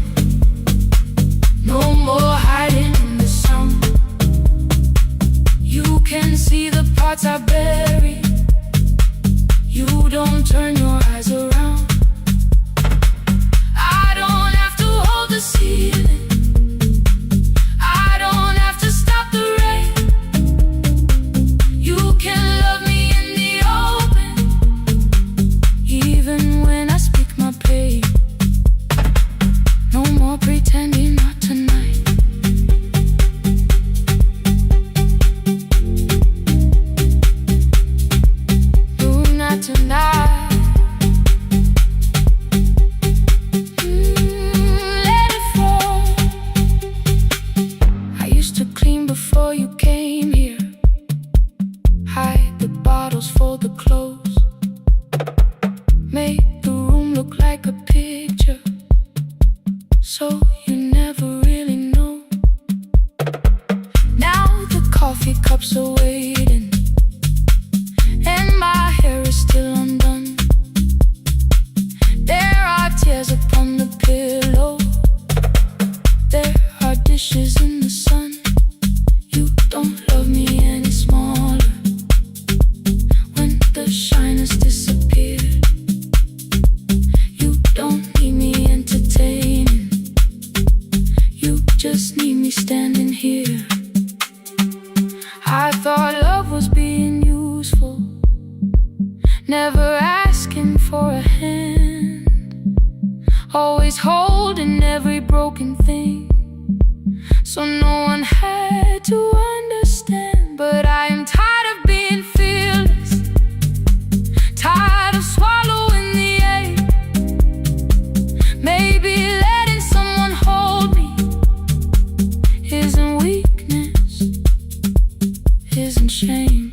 no more hiding in the sound. You can see the parts I bury, you don't turn your eyes around. I don't have to hold the ceiling, I don't have to stop the rain. You can love me in the open, even when I speak my pain. No more pretending, not tonight. No, not tonight. Let it fall. I used to clean before you came here, hide the bottles, fold the clothes, make the room look like a picture, so you never really know. Now the coffee cups are waiting and my hair is still undone. There are tears upon the pillow, there are dishes in the sun. You don't love me any smaller when the shine has disappeared. You don't need me entertaining, you just need me standing here. I thought love was being useful, never asking for a hand, always holding every broken thing, so no one had to understand. But I am tired of being fearless, tired of swallowing the ache. Maybe letting someone hold me isn't weakness, isn't shame.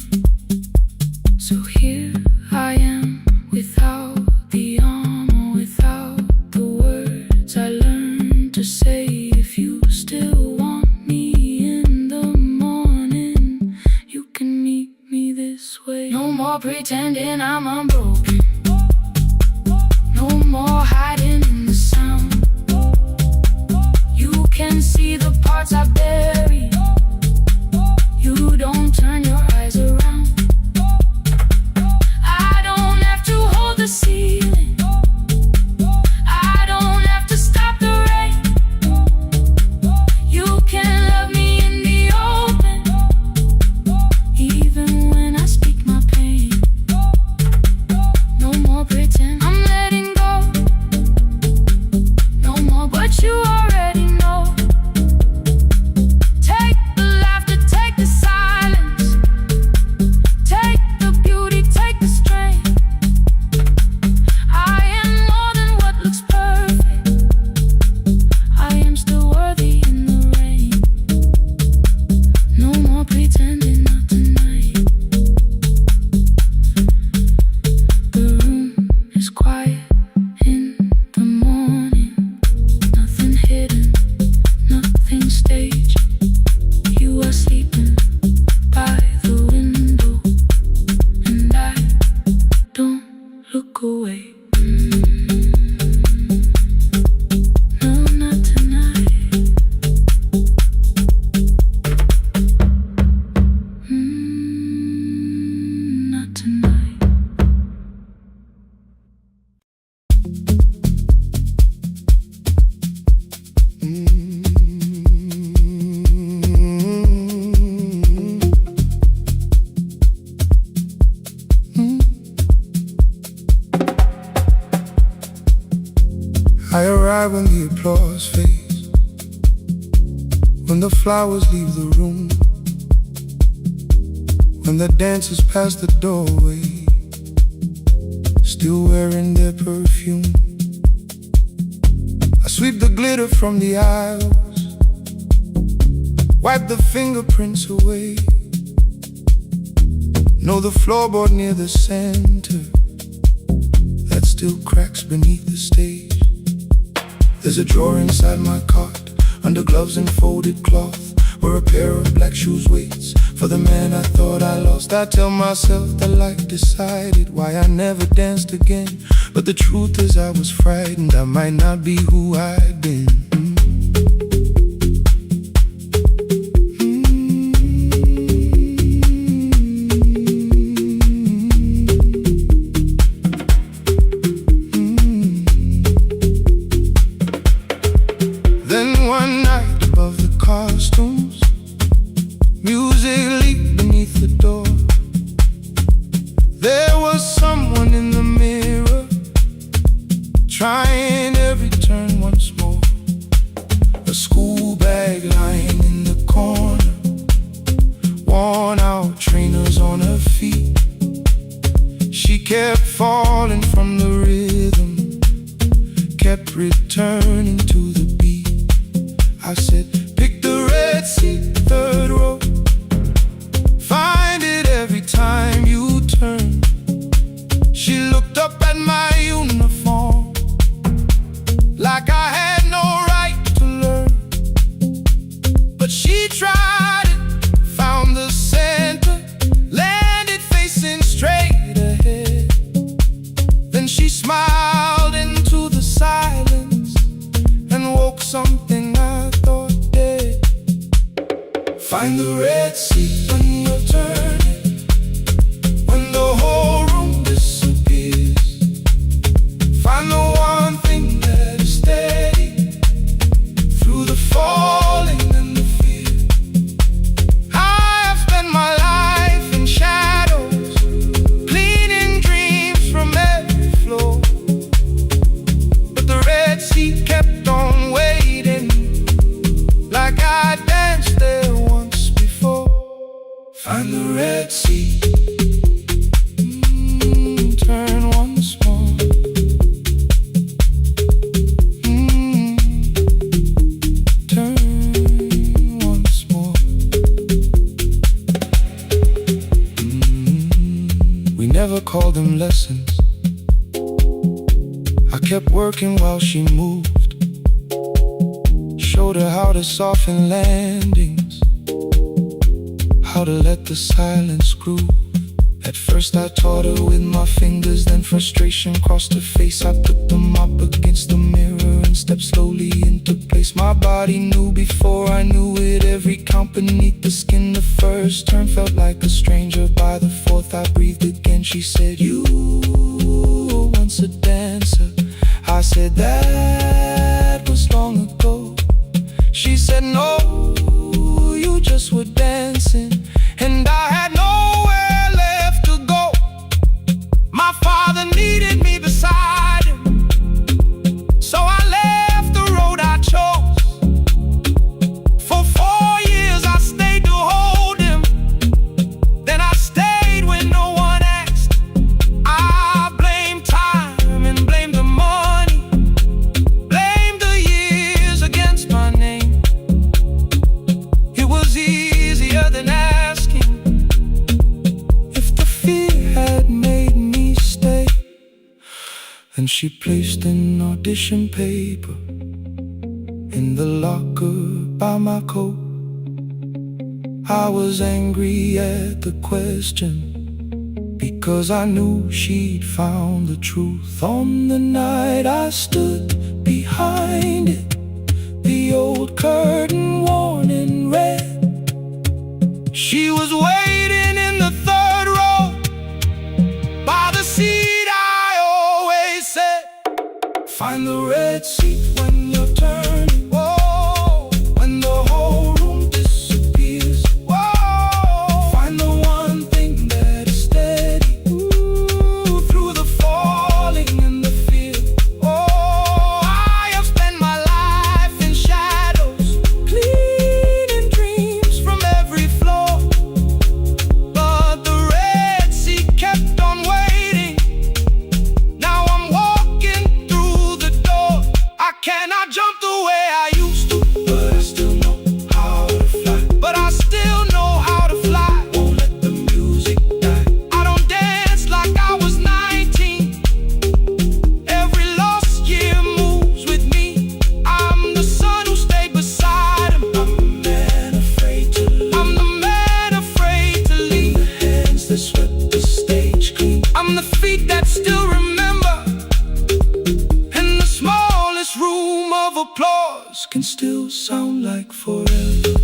So here I am, without the armor, without the words I learned to say. If you still want me in the morning, you can meet me this way. No more pretending I'm unbroken, no more hiding in the sound. You can see the parts I bury, you don't turn your eyes around. I don't have to hold the ceiling, I don't have to stop the rain. You can love me in the open, even when I speak my pain. applause fades, when the flowers leave the room, when the dancers pass the doorway, still wearing their perfume. I sweep the glitter from the aisles, wipe the fingerprints away. Know the floorboard near the center that still cracks beneath the stage. There's a drawer inside my cart, under gloves and folded cloth, where a pair of black shoes waits for the man I thought I lost. I tell myself that life decided why I never danced again, but the truth is I was frightened I might not be who I'd been. Then one night above the costumes, music leaked beneath the door. There was someone in the mirror, trying every turn once more. A school bag lying in the corner, worn out trainers on her feet. She kept falling from the rhythm, kept returning to the beat. I said, pick the red seat, third row, find it every time you turn. She looked up at my uniform like I had no right to learn, but she tried it, found the center, landed facing straight ahead. Then she smiled into the silence and woke something I thought dead. Find the red seat when you're turning, when the whole room disappears. Find the one thing that is steady through the falling and the fear. I have spent my life in shadows, cleaning dreams from every floor, but the red seat kept on waiting, like I danced there once before. Find the red seat, turn once more. Turn once more. We never called them lessons. I kept working while she moved, showed her how to soften landings, how to let the silence groove. At first I taught her with my fingers, then frustration crossed her face. I put them up against the mirror and stepped slowly into place. My body knew before I knew it, every count beneath the skin. The first turn felt like a stranger, by the fourth I breathed again. She said, you were once a dancer. I said, that was long ago. She said, no, you just were dancing, and I had nowhere left to go. My father needed me beside him, so I left the road I chose. For 4 years I stayed to hold him, then I stayed when no one asked. I blamed time and blamed the money, blamed the years against my name. It was easier than asking if the fear had made me stay. Then she placed an audition paper in the locker by my coat. I was angry at the question, because I knew she'd found the truth. On the night I stood behind it, the old curtain worn in red. She was waiting in the third row, by the seat I always said. Find the red seat when you're turning, whoa, when the whole room disappears. Whoa, find the one thing that is steady, ooh, through the falling and the fear. Oh, I have spent my applause can still sound like forever.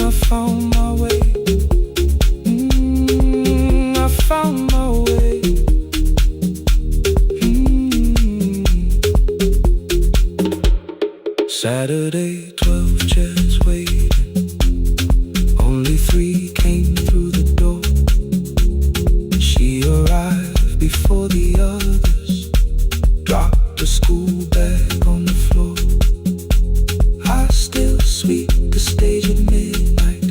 I found my way. I found my way. Saturday, 12 chairs waiting. Only 3 came through the door. She arrived before the others. Dropped the school bag on the floor. I still sweep the stage at midnight.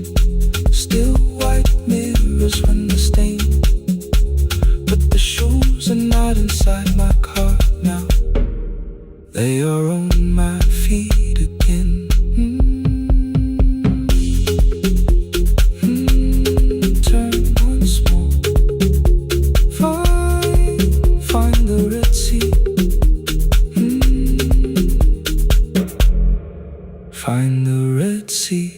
Still white mirrors run the stain. But the shoes are not inside my car now. They are on my feet again. Turn once more. Find the Red Sea. Find the Red Sea.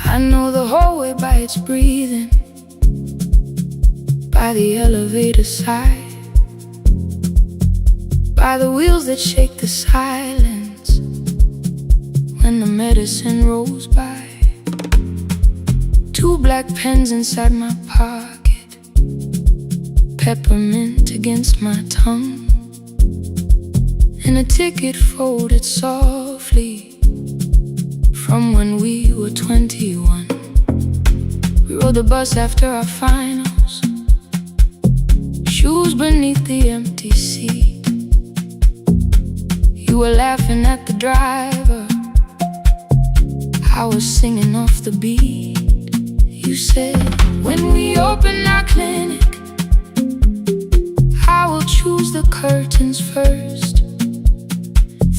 I know the hallway by its breathing, by the elevator sigh, by the wheels that shake the silence when the medicine rolls by. 2 black pens inside my pocket, peppermint against my tongue, and a ticket folded softly from when we were 21. We rode the bus after our finals, shoes beneath the empty seat. You were laughing at the driver, I was singing off the beat. You said, when we open our clinic, I will choose the curtains first.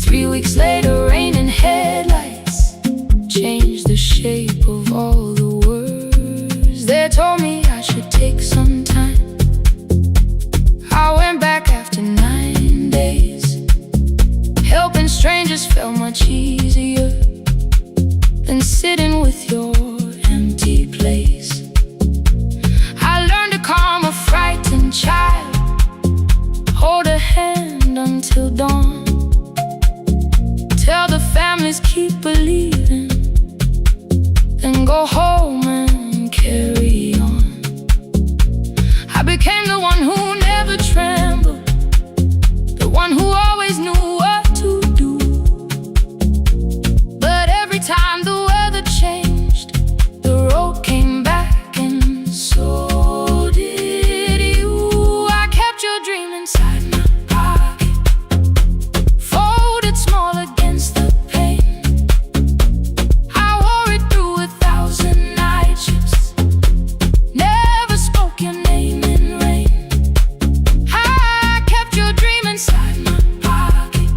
3 weeks later, rain and headlights changed the shape of all the words. They told me I should take some time. I went back after 9 days. Helping strangers felt much easier than sitting with your empty place. I learned to calm a frightened child, hold a hand until dawn, tell the families keep believing, then go home and carry on. I became the one who never trembled, the one who always knew what to do. But every time the weather changed, the road came back, and so did you. I kept your dream inside my pocket, folded small against the pain. I wore it through 1,000 night shifts, never spoke your name in rain. I kept your dream inside my pocket,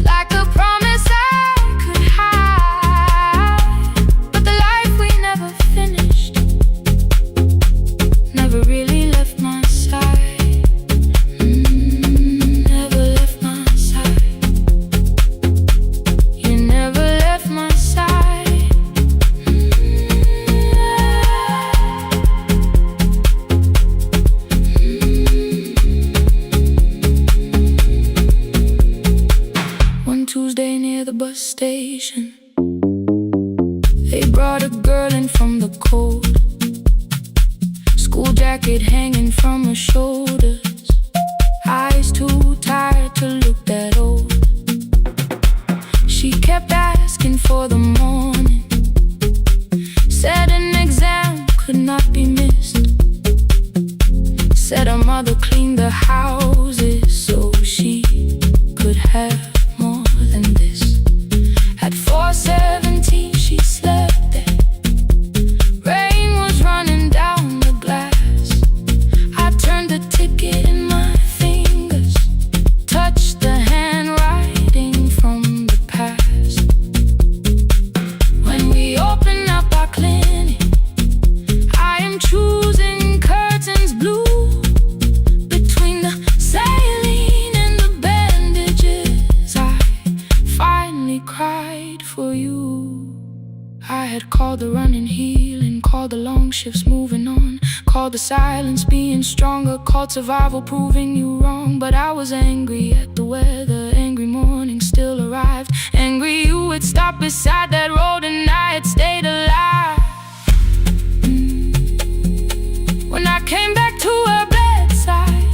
like a promise I could hide. But the life we never finished never really left my side. Never left my side. You never left my side. One Tuesday near the bus station, they brought a girl in from the cold, school jacket hanging from her shoulders, eyes too tired to look that old. She kept asking for the morning, said an exam could not be missed, said her mother cleaned the houses so she could have more than this. At 4:17 she slept there, rain was running down the glass. I turned the ticket in my fingers, touched the handwriting from the past. When we opened up our clinic, long shifts moving on. Called the silence being stronger, called survival proving you wrong. But I was angry at the weather, angry morning still arrived. Angry you had stopped beside that road and I had stayed alive. When I came back to her bedside,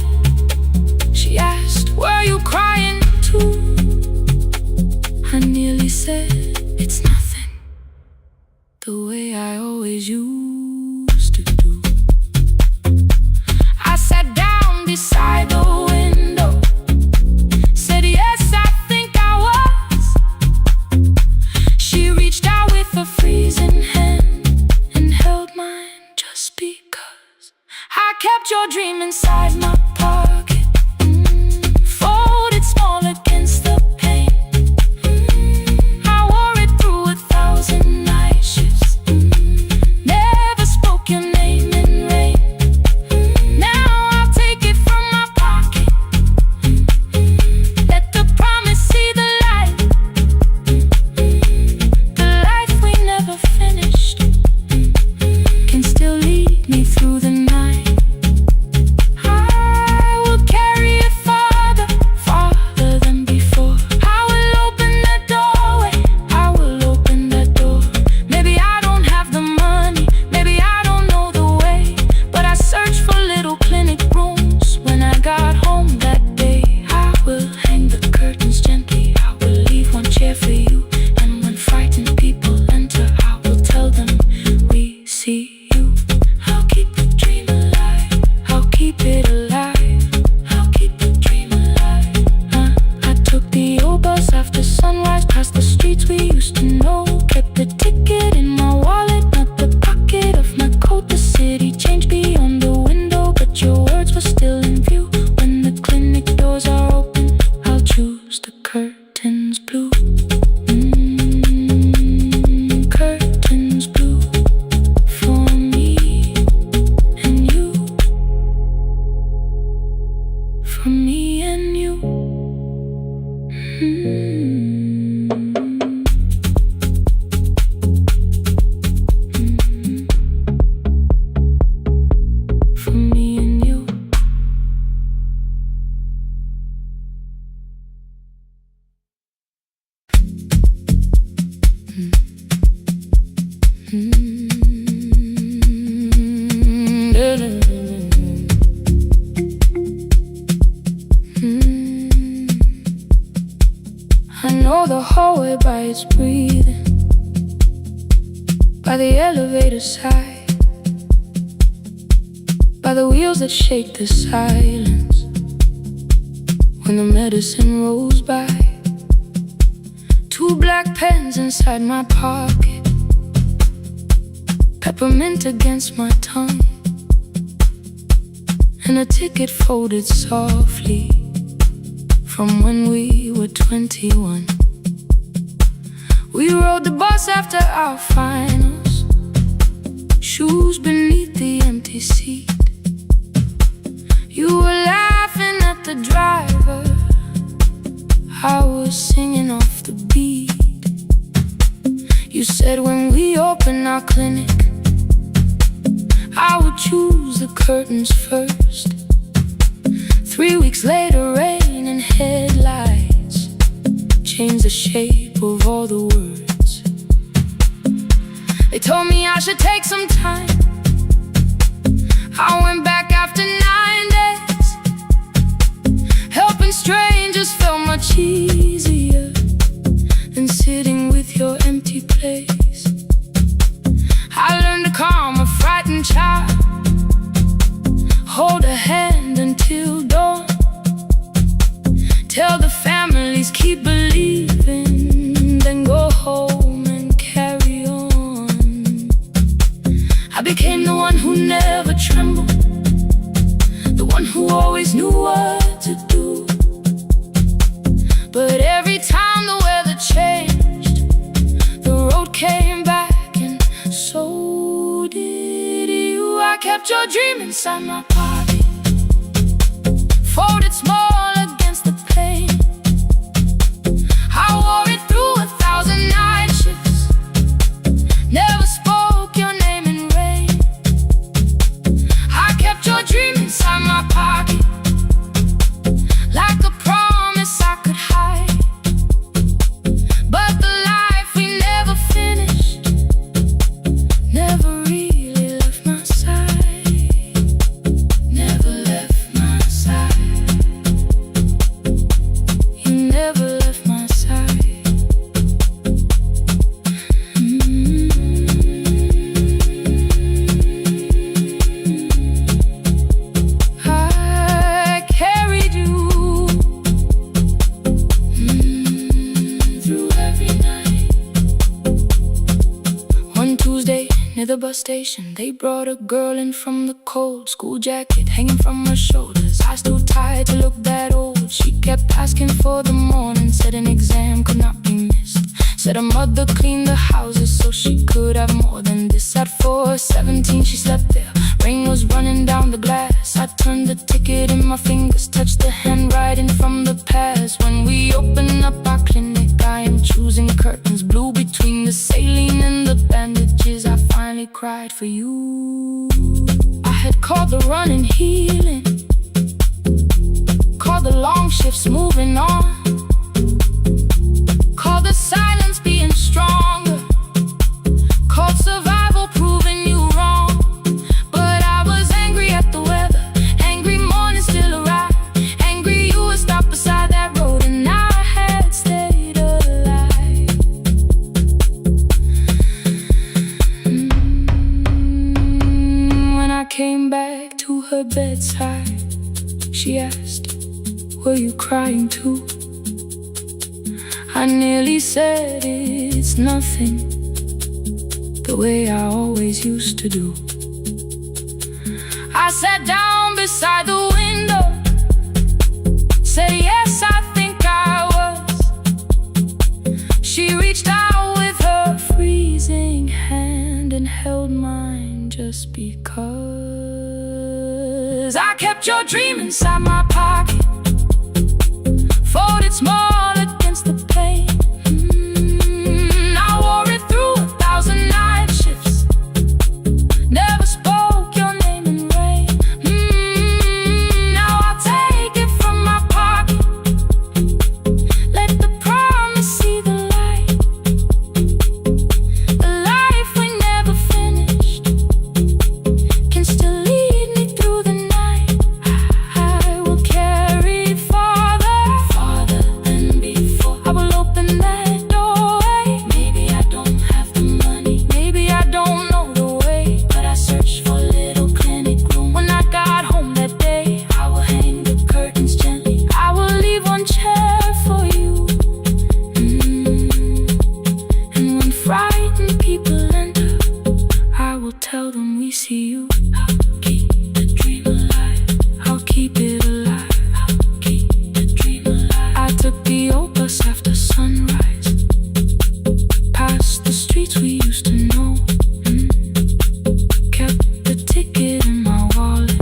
she asked, "Were you crying too?" I nearly said, "It's nothing," the way I always used to do. I sat down beside the window, said, "Yes, I think I was." She reached out with a freezing hand and held mine just because I kept your dream inside my pocket, folded small against the pain. I wore it through 1,000 night shifts, never spoke your name in rain. Now I'll take it from my pocket, let the promise see the light. The life we never finished can still lead me through the night. I will carry it farther, farther than before. I will open that doorway, I will open that door. Maybe I don't have the money, maybe I don't know the way, but I searched for little clinic rooms when I got home that day. I will hang the curtains gently, I will leave one chair for you. And when frightened people enter, I will tell them, "We see you." I'll keep the dream alive, I'll keep it alive, I'll keep the dream alive. I took the old bus after sunrise, past the streets we used to know. Kept the ticket in my wallet, not the pocket of my coat. The city changed beyond the window, but your words were still in view. When the clinic doors are open, I'll choose the curtains blue. Curtains blue for me and you, for me and you. For me and you. I know the hallway by its breathing, by the elevator side, by the wheels that shake the silence when the medicine rolls by. 2 black pens inside my pocket, peppermint against my tongue, and a ticket folded softly from when we were 21. We rode the bus after our finals, shoes beneath the empty seat. You were laughing at the driver, I was singing off the beat. You said when we open our clinic, I would choose the curtains first. 3 weeks later, rain and headlights changed the shape of all the words. They told me I should take some time. I went back after 9 days. Helping strangers felt much easier than sitting with your empty place. I learned to calm a frightened child, hold a hand until dawn, tell the families keep believing, then go home and carry on. I became the one who never trembled, the one who always knew what to do. But every time the weather changed, the road came back, and so did you. I kept your dream inside my pocket, folded small against the pain. I wore it through 1,000 night shifts, never spoke your name in rain. pocket, like a promise I could hide. But the life we never finished never really left my side. Never left my side. You never left my side. I carried you through every night. One Tuesday near the bus station, they brought a girl in from the cold. School jacket hanging from her shoulders, eyes too tired to look that old. She kept asking for the morning, said an exam could not be missed. Said her mother cleaned the houses so she could have more than this. At 4:17 she slept there, rain was running down the glass. I turned the ticket in my fingers, touched the handwriting from the past. When we open up our clinic, I am choosing curtains blue between the saline and the bandages. I finally cried for you. I had called the running healing, called the long shifts moving on, called the silence being stronger, called survival proving you wrong. But I was angry at the weather, angry morning still arrived, angry you would stop beside that road and I had stayed alive. When I came back to her bedside, she asked, were you crying too? I nearly said it's nothing, the way I always used to do. I sat down beside the window, said yes, I think I was. She reached out with her freezing hand and held mine just because. I kept your dream inside my pocket, folded small against the pain. I wore it through 1,000 night shifts, never spoke your name in rain. Now I'll take it from my pocket, let the promise see the light. The life we never finished can still lead me through the night. I will carry farther than before. I will open that doorway. Maybe I don't have the money, maybe I don't know the way, but I searched for a little clinic room. When I got home that day, I will hang the curtains gently, I will leave one chair for you. And when frightened people enter, I will tell them we see you. I'll keep the dream alive, I'll keep it alive, I'll keep the dream alive. I took the old bus after sunrise, past the streets we used to know. Kept the ticket in my wallet,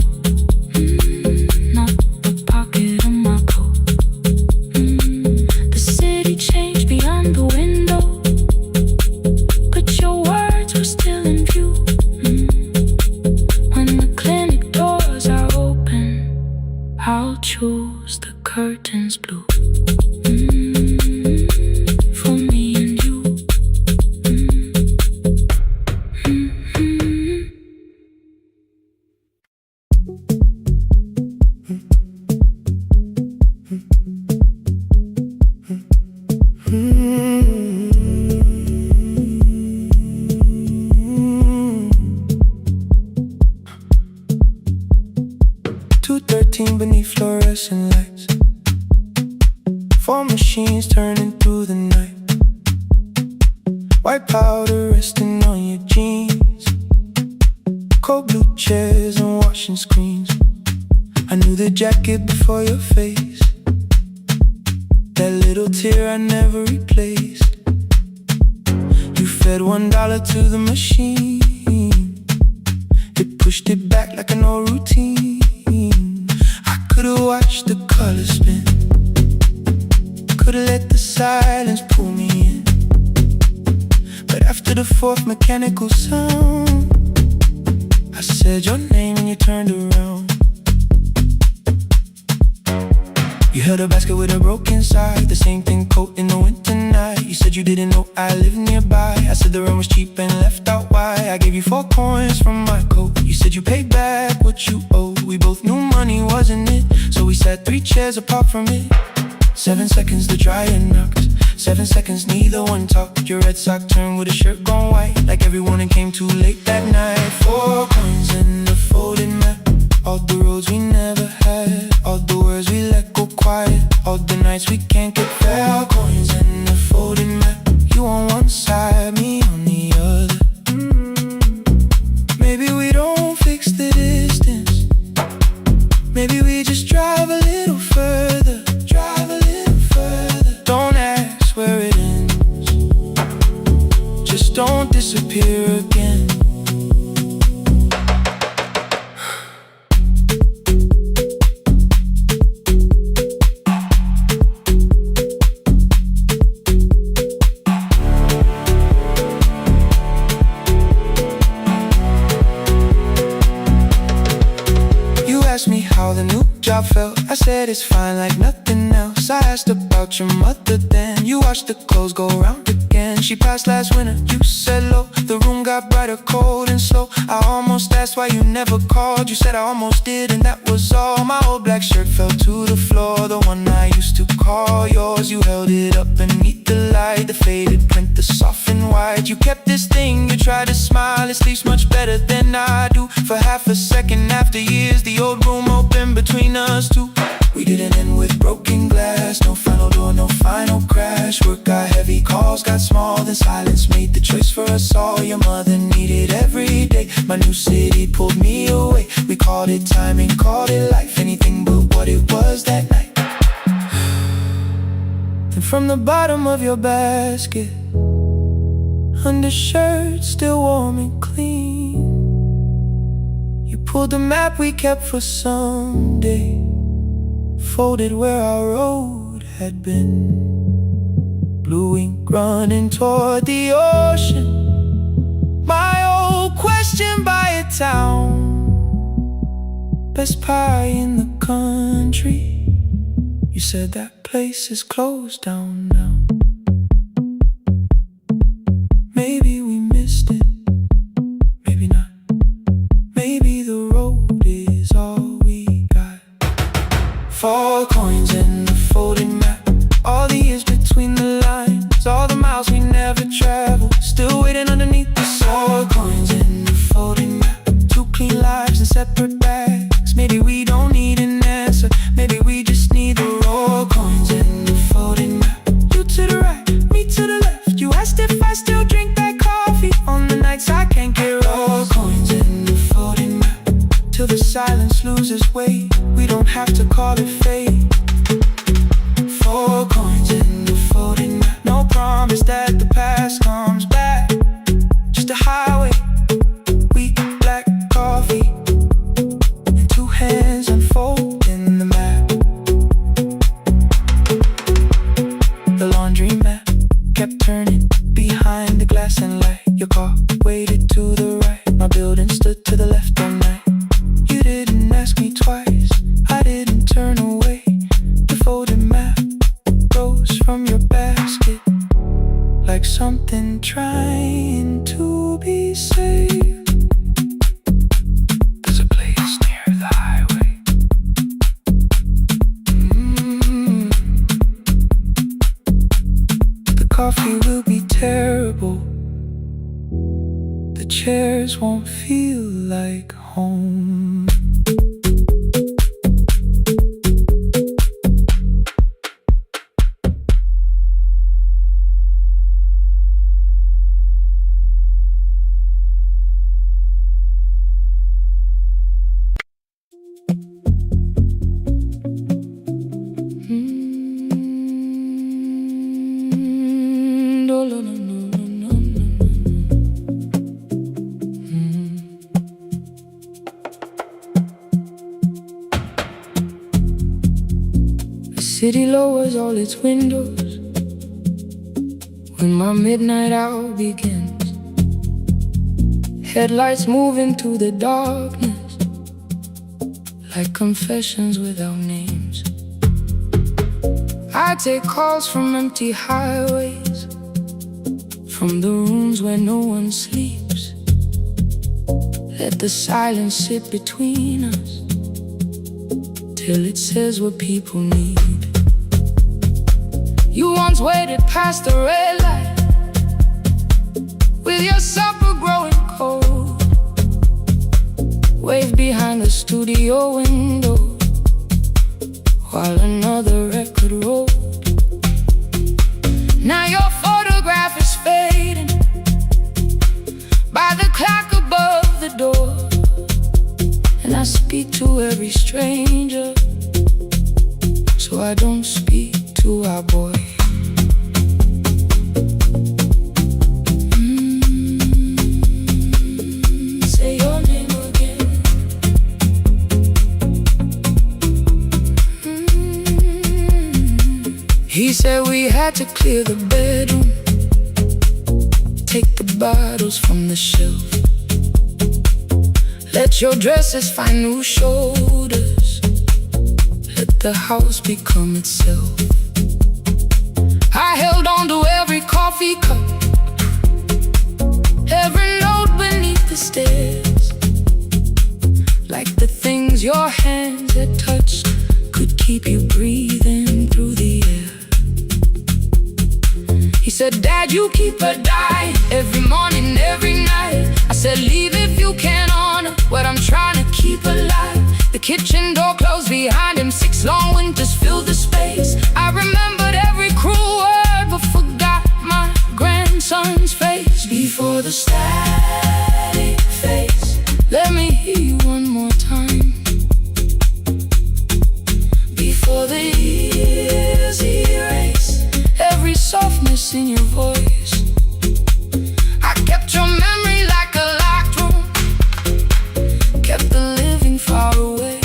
not the pocket of my coat. The city changed beyond the window, but your words were still in view. When the clinic doors are open, I'll choose the curtains blue. For me and you. 2:13 beneath fluorescent lights, 4 machines turning through the night. White powder resting on your jeans, cold blue chairs and washing screens. I knew the jacket before your face, that little tear I never replaced. You fed $1 to the machine, it pushed it back like an old routine. I could've watched the colors spin, could've let the silence pull me in. But after the 4th mechanical sound, I said your name and you turned around. You held a basket with a broken side, the same thing coat in the winter night. You said you didn't know I lived nearby. I said the rent was cheap and left out why. I gave you 4 coins from my coat. You said you paid back what you owed. We both knew money wasn't it, so we sat 3 chairs apart from it. 7 seconds the dryer knocked, 7 seconds neither one talked. Your red sock turned with a shirt gone white, like everyone and came too late that night. 4 coins in the folded map, all the roads we never had, all the words we let go quiet, all the nights we can't get fair. Coins in the folded map, you on one side, me on the other. Maybe we don't fix the distance, maybe we just drive a little further, drive a little further. Don't ask where it ends, just don't disappear again. How the new job felt, I said it's fine like nothing else. I asked about your mother then, you watched the clothes go round again. She passed last winter, you said low, the room got brighter, cold and slow. I almost asked why you never called, you said I almost did and that was all. My old black shirt fell to the floor, the one I used to call yours. You held it up beneath the light, the faded print, the soft and white. You kept this thing, you tried to smile, it sleeps much better than I do. For half a second after years, the old room opened between us two. We didn't end with broken glass, no final door, no final crash. Work got heavy, calls got small, then silence made the choice for us all. Your mother needed every day, my new city pulled me away. We called it timing, called it life, anything but what it was that night. Then from the bottom of your basket, undershirt still warm and clean, you pulled the map we kept for someday, folded where our road had been. Blue ink running toward the ocean, my old question by a town. Best pie in the country, you said that place is closed down now. Maybe we missed it, maybe not. Maybe the road is all we got. 4 coins in the folded map, all the years between the lines, all the miles we never traveled, still waiting underneath the 4 coins in the folded map, 2 clean lives in separate bags. Maybe we don't need an answer, maybe we just need the raw coins in the folded map. You to the right, me to the left, you asked if I still drink that coffee on the nights I can't get raw coins in the folded map, till the silence loses weight, we don't have to call it fate. 4 coins in the folded map, no promise that the past comes back, just a highway, weak black coffee, and 2 hands unfolding the map. The laundry mat kept turning behind the glass and light. Your car waited to the right, my building stood to the left all night. You didn't ask me twice, I didn't turn away. The folded map rose from your basket, like something trying to be saved. There's a place near the highway. The coffee will be terrible, the chairs won't feel like home. City lowers all its windows when my midnight hour begins. Headlights move into the darkness like confessions without names. I take calls from empty highways, from the rooms where no one sleeps. Let the silence sit between us till it says what people need. You once waited past the red light with your supper growing cold, waved behind the studio window while another record rolled. Now your photograph is fading by the clock above the door, and I speak to every stranger, so I don't speak to our boy. Say your name again. He said we had to clear the bedroom, take the bottles from the shelf, let your dresses find new shoulders, let the house become itself. I held on to every coffee cup, every note beneath the stairs, like the things your hands had touched could keep you breathing through the air. He said, Dad, you keep her dying every morning, every night. I said, leave if you can honor what I'm trying to keep alive. The kitchen door closed behind him, 6 long winters filled the space. I remembered every cruel word but forgot my grandson's face. Before the static fades, let me hear you one more time. Before the years erase every softness in your voice, I kept your memory like a locked room, kept the living far away.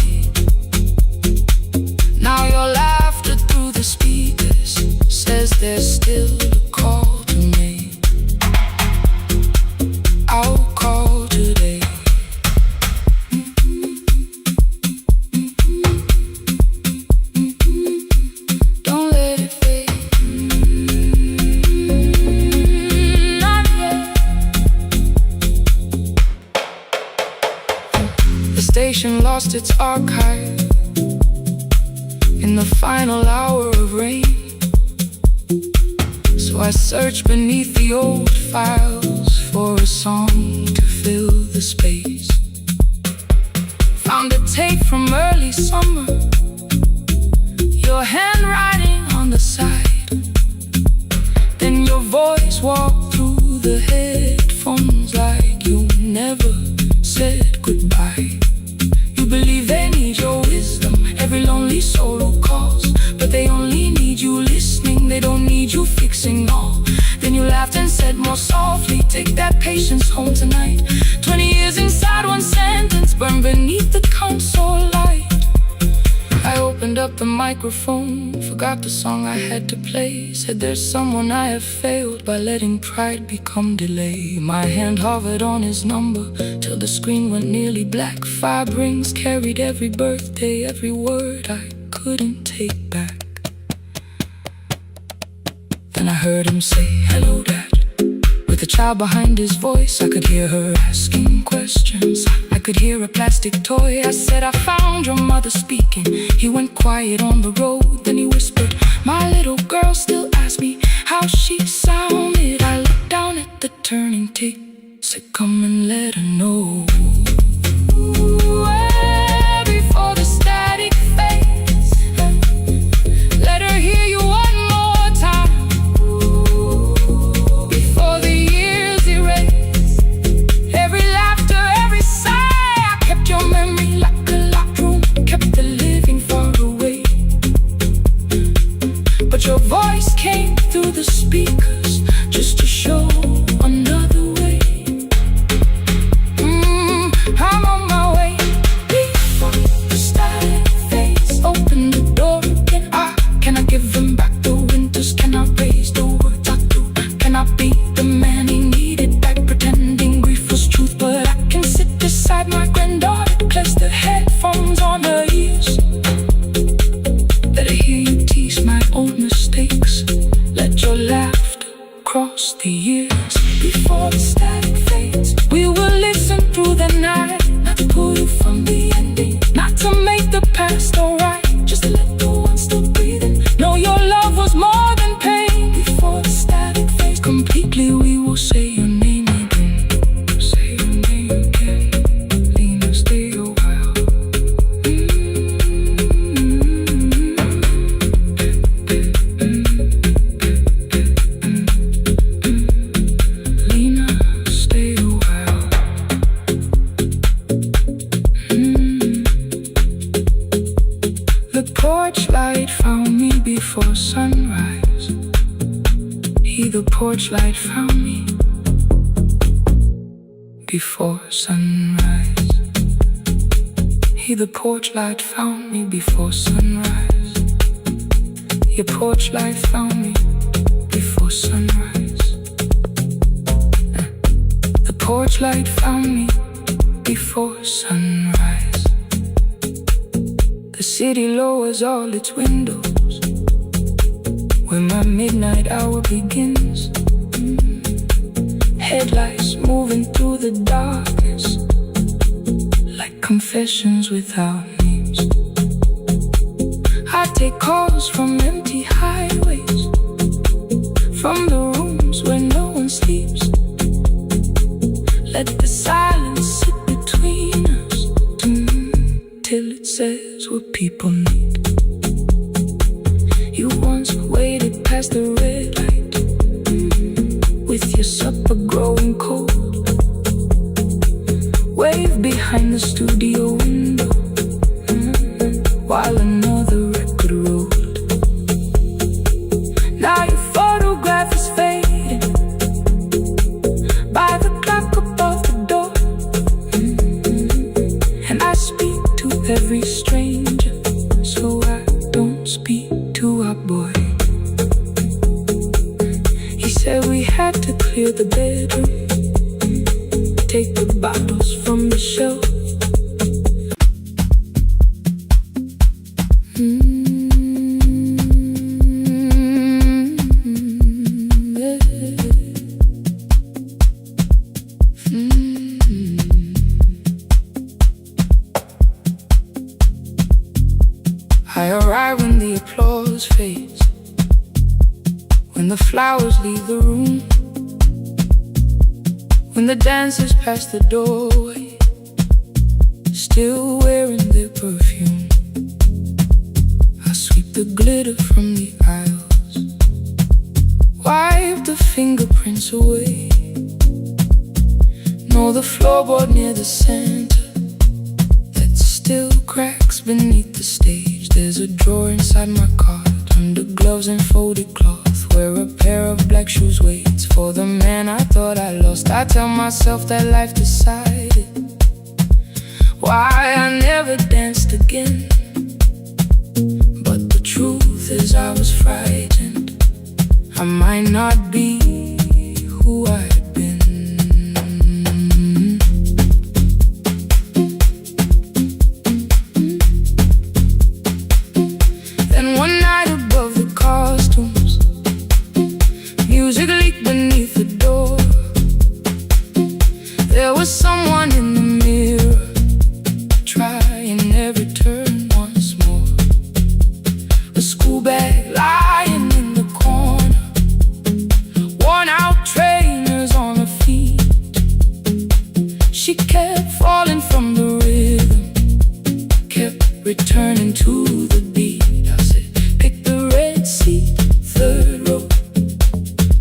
Now your laughter through the speakers says there's still a call to make. I'll call today. Don't let it fade. Not yet. The station lost its archive in the final hour of rain, so I searched beneath the old files for a song to fill the space. Found a tape from early summer, your handwriting on the side, then your voice walked through the headphones like you never said goodbye. You believe they need your wisdom, every lonely soul who calls, but they only need you listening, they don't need you fixing all. Then you laughed and said more softly, take that patience home tonight. 20 years inside one sentence, burned beneath the console light. I opened up the microphone, forgot the song I had to play. Said there's someone I have failed by letting pride become delay. My hand hovered on his number till the screen went nearly black. 5 rings carried every birthday, every word I couldn't take back. Then I heard him say, hello, Dad. With a child behind his voice, I could hear her asking questions. I could hear a plastic toy. I said, I found your mother speaking. He went quiet on the road, then he whispered, my little girl still asks me how she sounded. I looked down at the turning tick, said, come and let her know. Before the static fades, let her hear you one more time. Before the years erase every laughter, every sigh, I kept your memory like a locked room, kept the living far away. But your voice came through the speakers just to show another way. I'm on my way. porch light found me before sunrise. The porch light found me before sunrise. The porch light found me before sunrise. Your porch light found me before sunrise. The porch light found me before sunrise. The city lowers all its windows when my midnight hour begins. Headlights moving through the darkness like confessions without names. I take calls from empty highways, from the rooms where no one sleeps. Let the silence sit between us till it says what people need. You once waited past the red light with your supper growing cold. Wave behind the studio window while another record rolled. Now your photograph is fading by the clock above the door. And I speak to every stranger, so I don't speak to our boy. He said we had to clear the bedroom, take the bottles from the shelf. I arrive when the applause fades, when the flowers leave the room, when the dancers pass the doorway, still wearing their perfume. I sweep the glitter from the aisles, wipe the fingerprints away. Know the floorboard near the center that still cracks beneath the stage. There's a drawer inside my car, under gloves and folded cloth, where a pair of black shoes waits for the man I thought I lost. I tell myself that life decided why I never danced again. But the truth is I was frightened I might not be who I had been. Then one night above the costumes, music leaked beneath the door. There was someone in the mirror, trying every turn once more. A school bag lying in the corner, worn out trainers on her feet. She kept falling from the rhythm, kept returning to the beat. I said, pick the red seat, third row,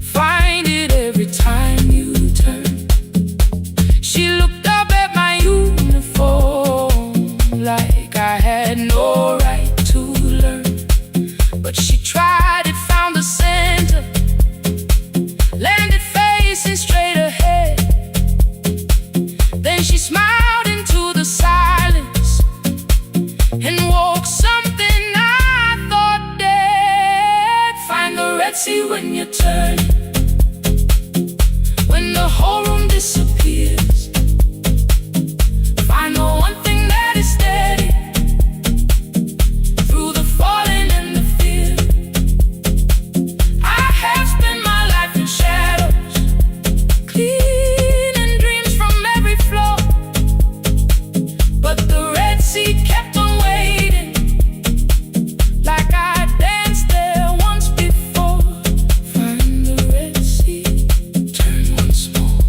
find it every time you turn. She looked up at my uniform like I had no right to learn. But she tried it, found the center, landed facing straight ahead. Then she smiled into the silence and woke something I thought dead. Find the red sea when you turn, when the whole room disappears. Find the one thing that is steady through the falling and the fear. I have spent my life in shadows, cleaning dreams from every floor. But the red sea kept on waiting, like I danced there once before. Find the red sea, turn once more.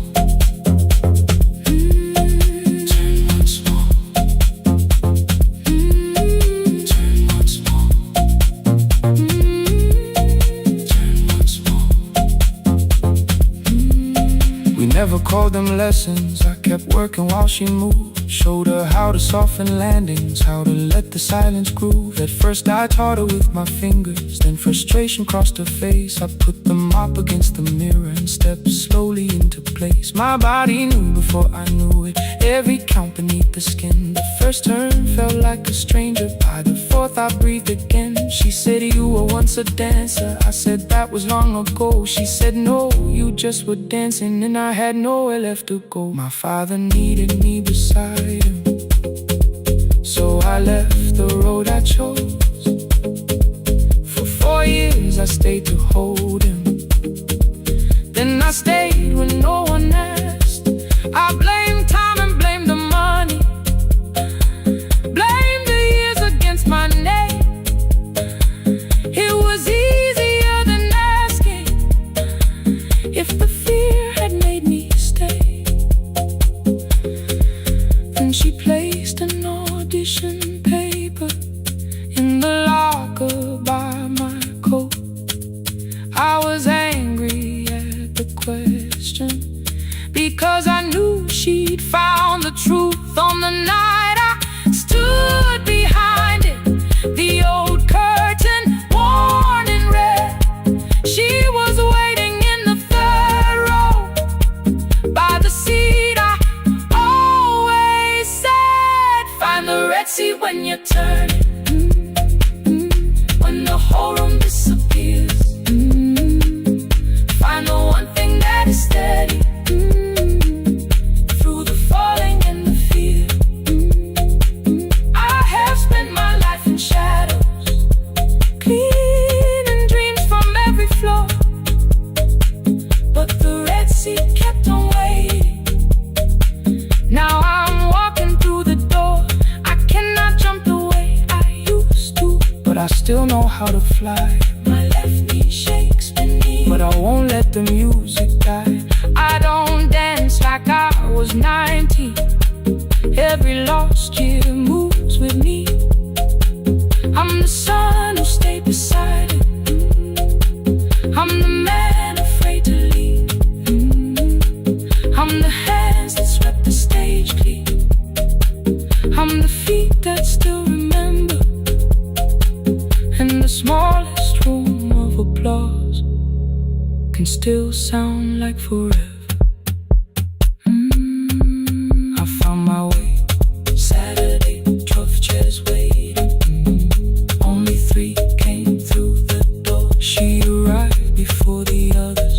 Turn once more. Turn once more. Turn once more. We never called them lessons. I kept working while she moved, Showed her how to soften landings, how to let the silence groove. At first I taught her with my fingers, then frustration crossed her face. I put the mop against the mirror and stepped slowly into place. My body knew before I knew it, every count beneath the skin. The first turn felt like a stranger, by the fourth I breathed again. She said, you were once a dancer. I said, that was long ago. She said, no, you just were dancing, and I had nowhere left to go. My father needed me beside him, so I left the road I chose. For 4 years I stayed to hold him, then I stayed when no one asked. I blamed time and blamed the money, blamed the years against my name. It was easier than asking if the fear had made me stay. Then she placed an audition paper in the locker by my coat. I was angry at the question, because I knew she'd found the truth on the night I stood behind it. The old curtain, worn in red. She was waiting in the third row by the seat I always said, find the red seat when you turn it. When the whole room disappears, find the one thing that is steady through the falling and the fear. I have spent my life in shadows, cleaning dreams from every floor, but the red seat kept on waiting. Now I'm walking through the door. I cannot jump the way I used to, but I still know how to fly. My left knee shakes beneath, but I won't let the music die. I don't dance like I was 19. Every lost year moves with me. I'm the son who stayed beside it. I'm the man afraid to leave. I'm the hands that swept the stage clean. I'm the feet that still remember, and the smallest room of applause can still sound like forever. I found my way. Saturday, 12 chairs waiting. Only 3 came through the door. She arrived before the others,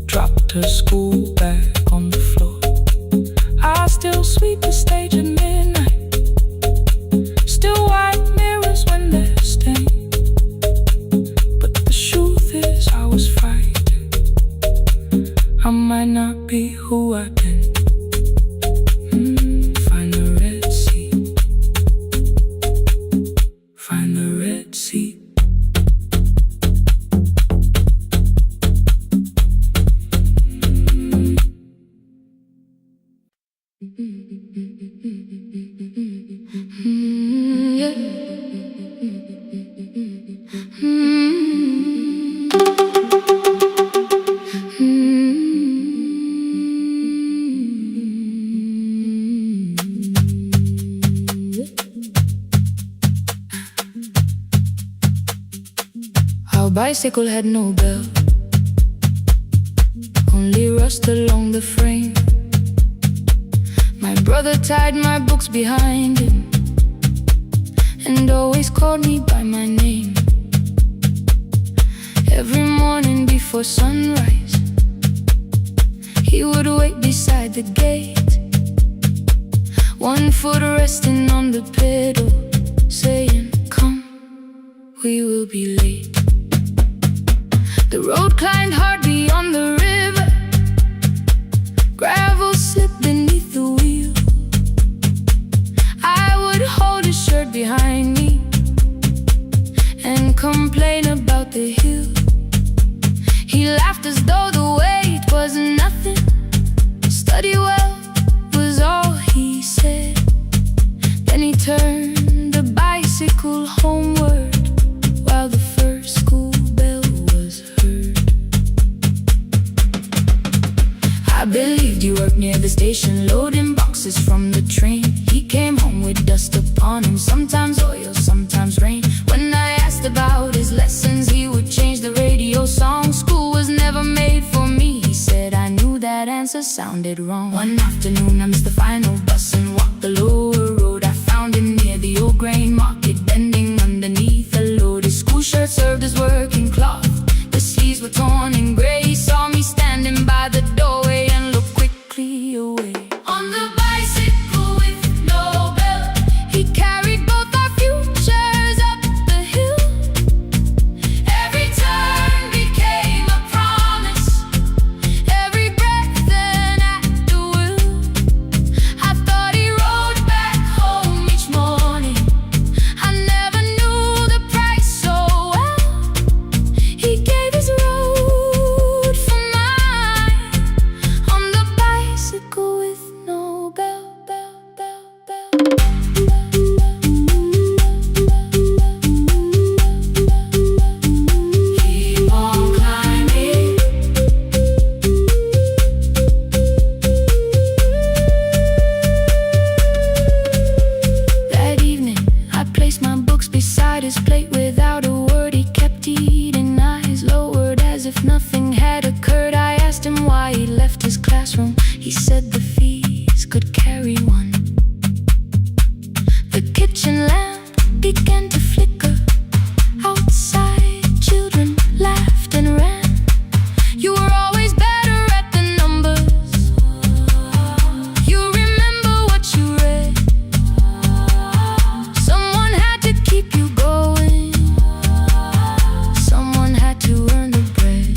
dropped her school bag on the floor. I still sweep the stage at midnight, still wipe mirrors when they're stained. But the truth is I was frightened. I might not be who I've been. Find the red seat. Find the red seat. Our bicycle had no bell, only rust along the frame. My brother tied my books behind him and always called me by my name. Every morning before sunrise, he would wait beside the gate, one foot resting on the pedal, saying, come, we will be late. The road climbed hard beyond the river, gravel slipped beneath the wheel. I would hold his shirt behind me and complain about the hill. He laughed as though the weight was nothing. Study well was all he said. Then he turned the bicycle homeward while the first school bell was heard. I believed you worked near the station, loading boxes from the sounded wrong. One afternoon I missed the final bus and walked the lower road. I found him near the old grain market, bending underneath a load. His school shirt served as working cloth, the sleeves were torn and gray. He saw me standing by the doorway and looked quickly away. On the bicycle with no belt, he carried both our futures up the hill. Every turn became a promise, every breath an act of will. I thought he rode back home each morning, I never knew the price so well. He gave his road for mine, on the bicycle with no bell. Keep on climbing. That evening, I placed my books beside his plate. Without a word, he kept eating, eyes lowered as if nothing had occurred. I asked him why he left his classroom. He said the fees could carry one. The kitchen lamp began to flicker. Outside, children laughed and ran. You were always better at the numbers. You remember what you read. Someone had to keep you going, someone had to earn the bread.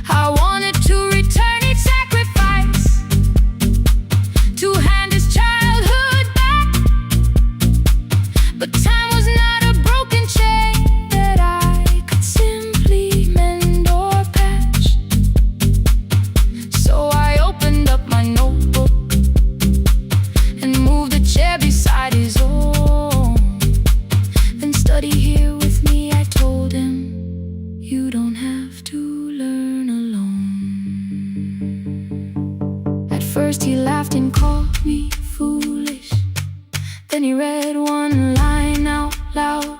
I wanted to return each sacrifice, to hand his childhood back. But time was not a broken chain that I could simply mend or patch. So I opened up my notebook and moved a chair beside his own. Then study here with me, I told him. You don't have to learn alone. At first he laughed and called me foolish. Then he read one line out loud.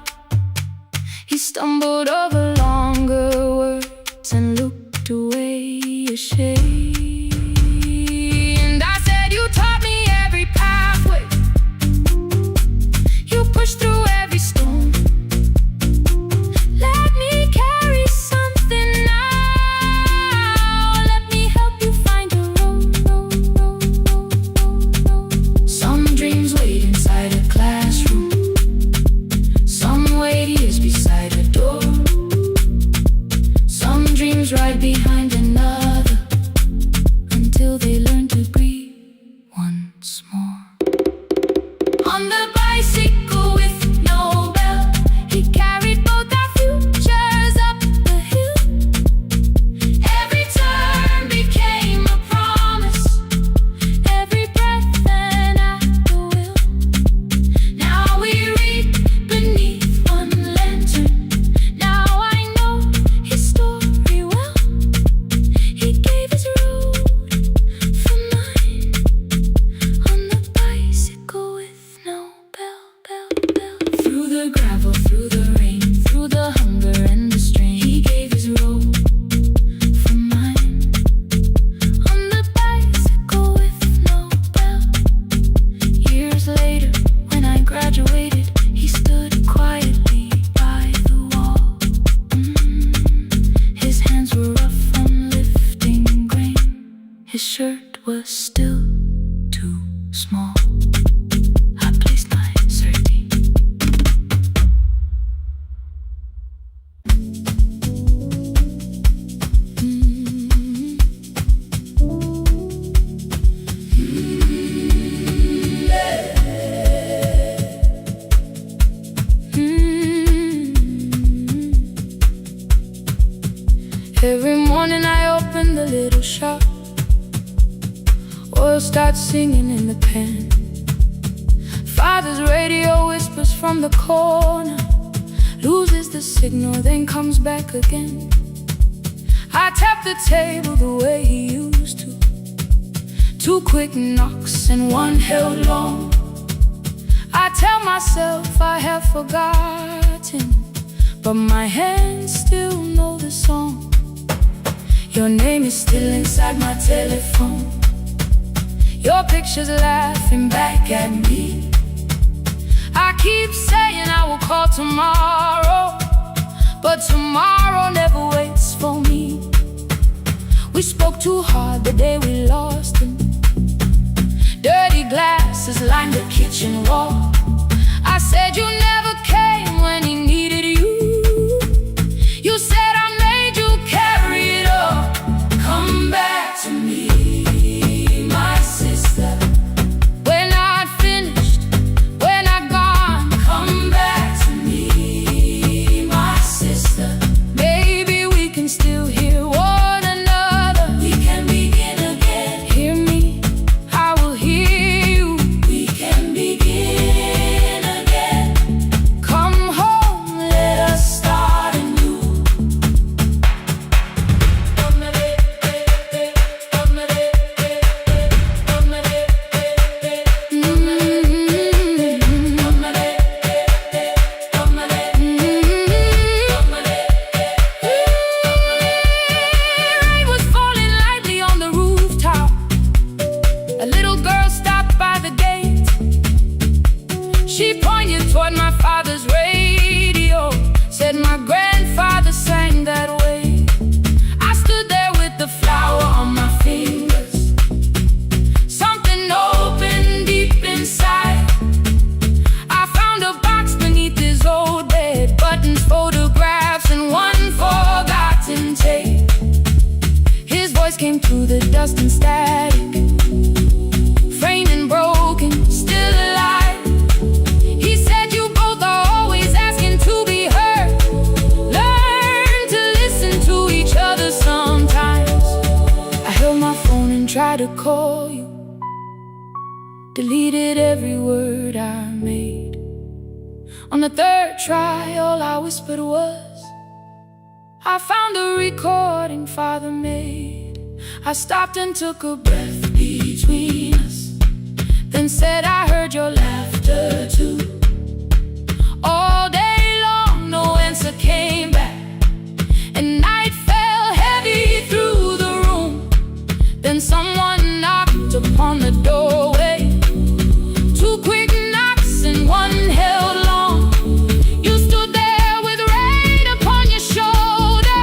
He stumbled over longer words and looked away ashamed. And I said, you taught me every pathway, you pushed through every stone. Let me carry something now, let me help you find a road. Some dreams wait inside a classroom, some wait years beside a door. Some dreams right behind another, until they learn to breathe once more. On the bicycle with no bell, he carried both our futures up the hill. Every turn became a promise, every breath an act of will. Now we read beneath one lantern, now I know his story well. He gave his road for mine, on the bicycle with no bell. Through the gravel, through the rain, through the hunger and the strain, he gave his road for mine, on the bicycle with no bell. Years later, when I graduated, he stood quietly by the wall. His hands were rough from lifting grain, his shirt was still too small. I placed my sardine. Every morning I open the little shop, oil starts singing in the pan. Father's radio whispers from the corner, loses the signal, then comes back again. I tap the table the way he used to, 2 quick knocks and 1 held long. I tell myself I have forgotten, but my hands still know the song. Your name is still inside my telephone. Your picture's laughing back at me. I keep saying I will call tomorrow, but tomorrow never waits for me. We spoke too hard the day we lost him. Dirty glasses lined the kitchen wall. I said you never came when he needed you. You said I made you carry it all. Come back to me, my sister. We're not finished, we're not gone. Come back to me, my sister. Maybe we can still hear one another. We can begin again. Hear me, I will hear you. We can begin again. Come home, let us start anew. Rain was falling lightly on the rooftop. A little girl stopped by the gate. She pointed toward my father's radio, said my grandfather sang that way. I stood there with the flower on my fingers. Something opened deep inside. I found a box beneath his old bed, buttons, photographs, and one forgotten tape. His voice came through the dust and static, framed and broken, still alive. He said you both are always asking to be heard. Learn to listen to each other sometimes. I held my phone and tried to call you, deleted every word I made. On the third try, all I whispered was, I found the recording Father made. I stopped and took a breath between us, then said I heard your laughter too. All day long, no answer came back, and night fell heavy through the room. Then someone knocked upon the doorway. Two quick knocks and one held long. You stood there with rain upon your shoulder,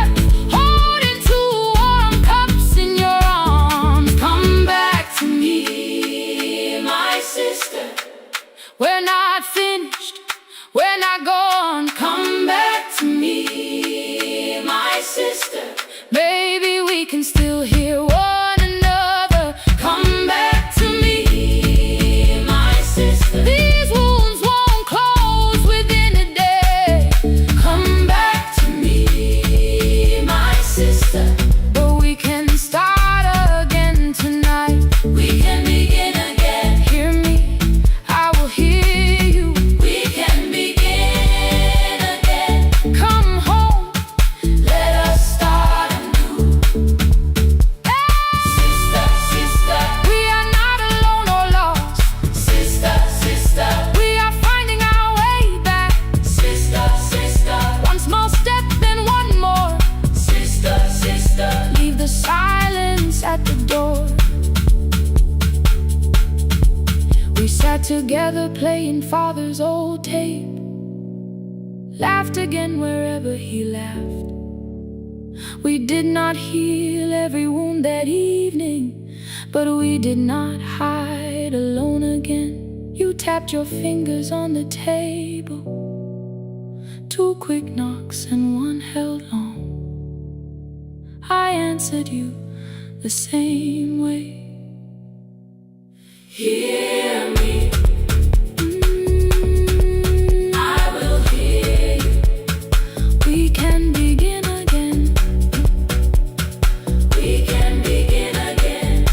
holding two warm cups in your arms. Come back to me, my sister. We're not finished, we're not gone. Come back to me, my sister. Maybe we can still hear one another. Come back to me, my sister. These wounds won't close within a day. Come back to me, my sister. But we can start again tonight. We can begin again. Hear me, I will hear you. We can begin again. Come home, let us start anew. Sister, sister, we are not alone or lost. Sister, sister, we are finding our way back. Sister, sister, one small step, then one more. Sister, sister, leave the silence at the door. We sat together playing Father's old tape, laughed again wherever he laughed. We did not heal every wound that evening, but we did not hide alone again. You tapped your fingers on the table, two quick knocks and one held long. I answered you the same way. Hear me, I will hear you. We can begin again. We can begin again.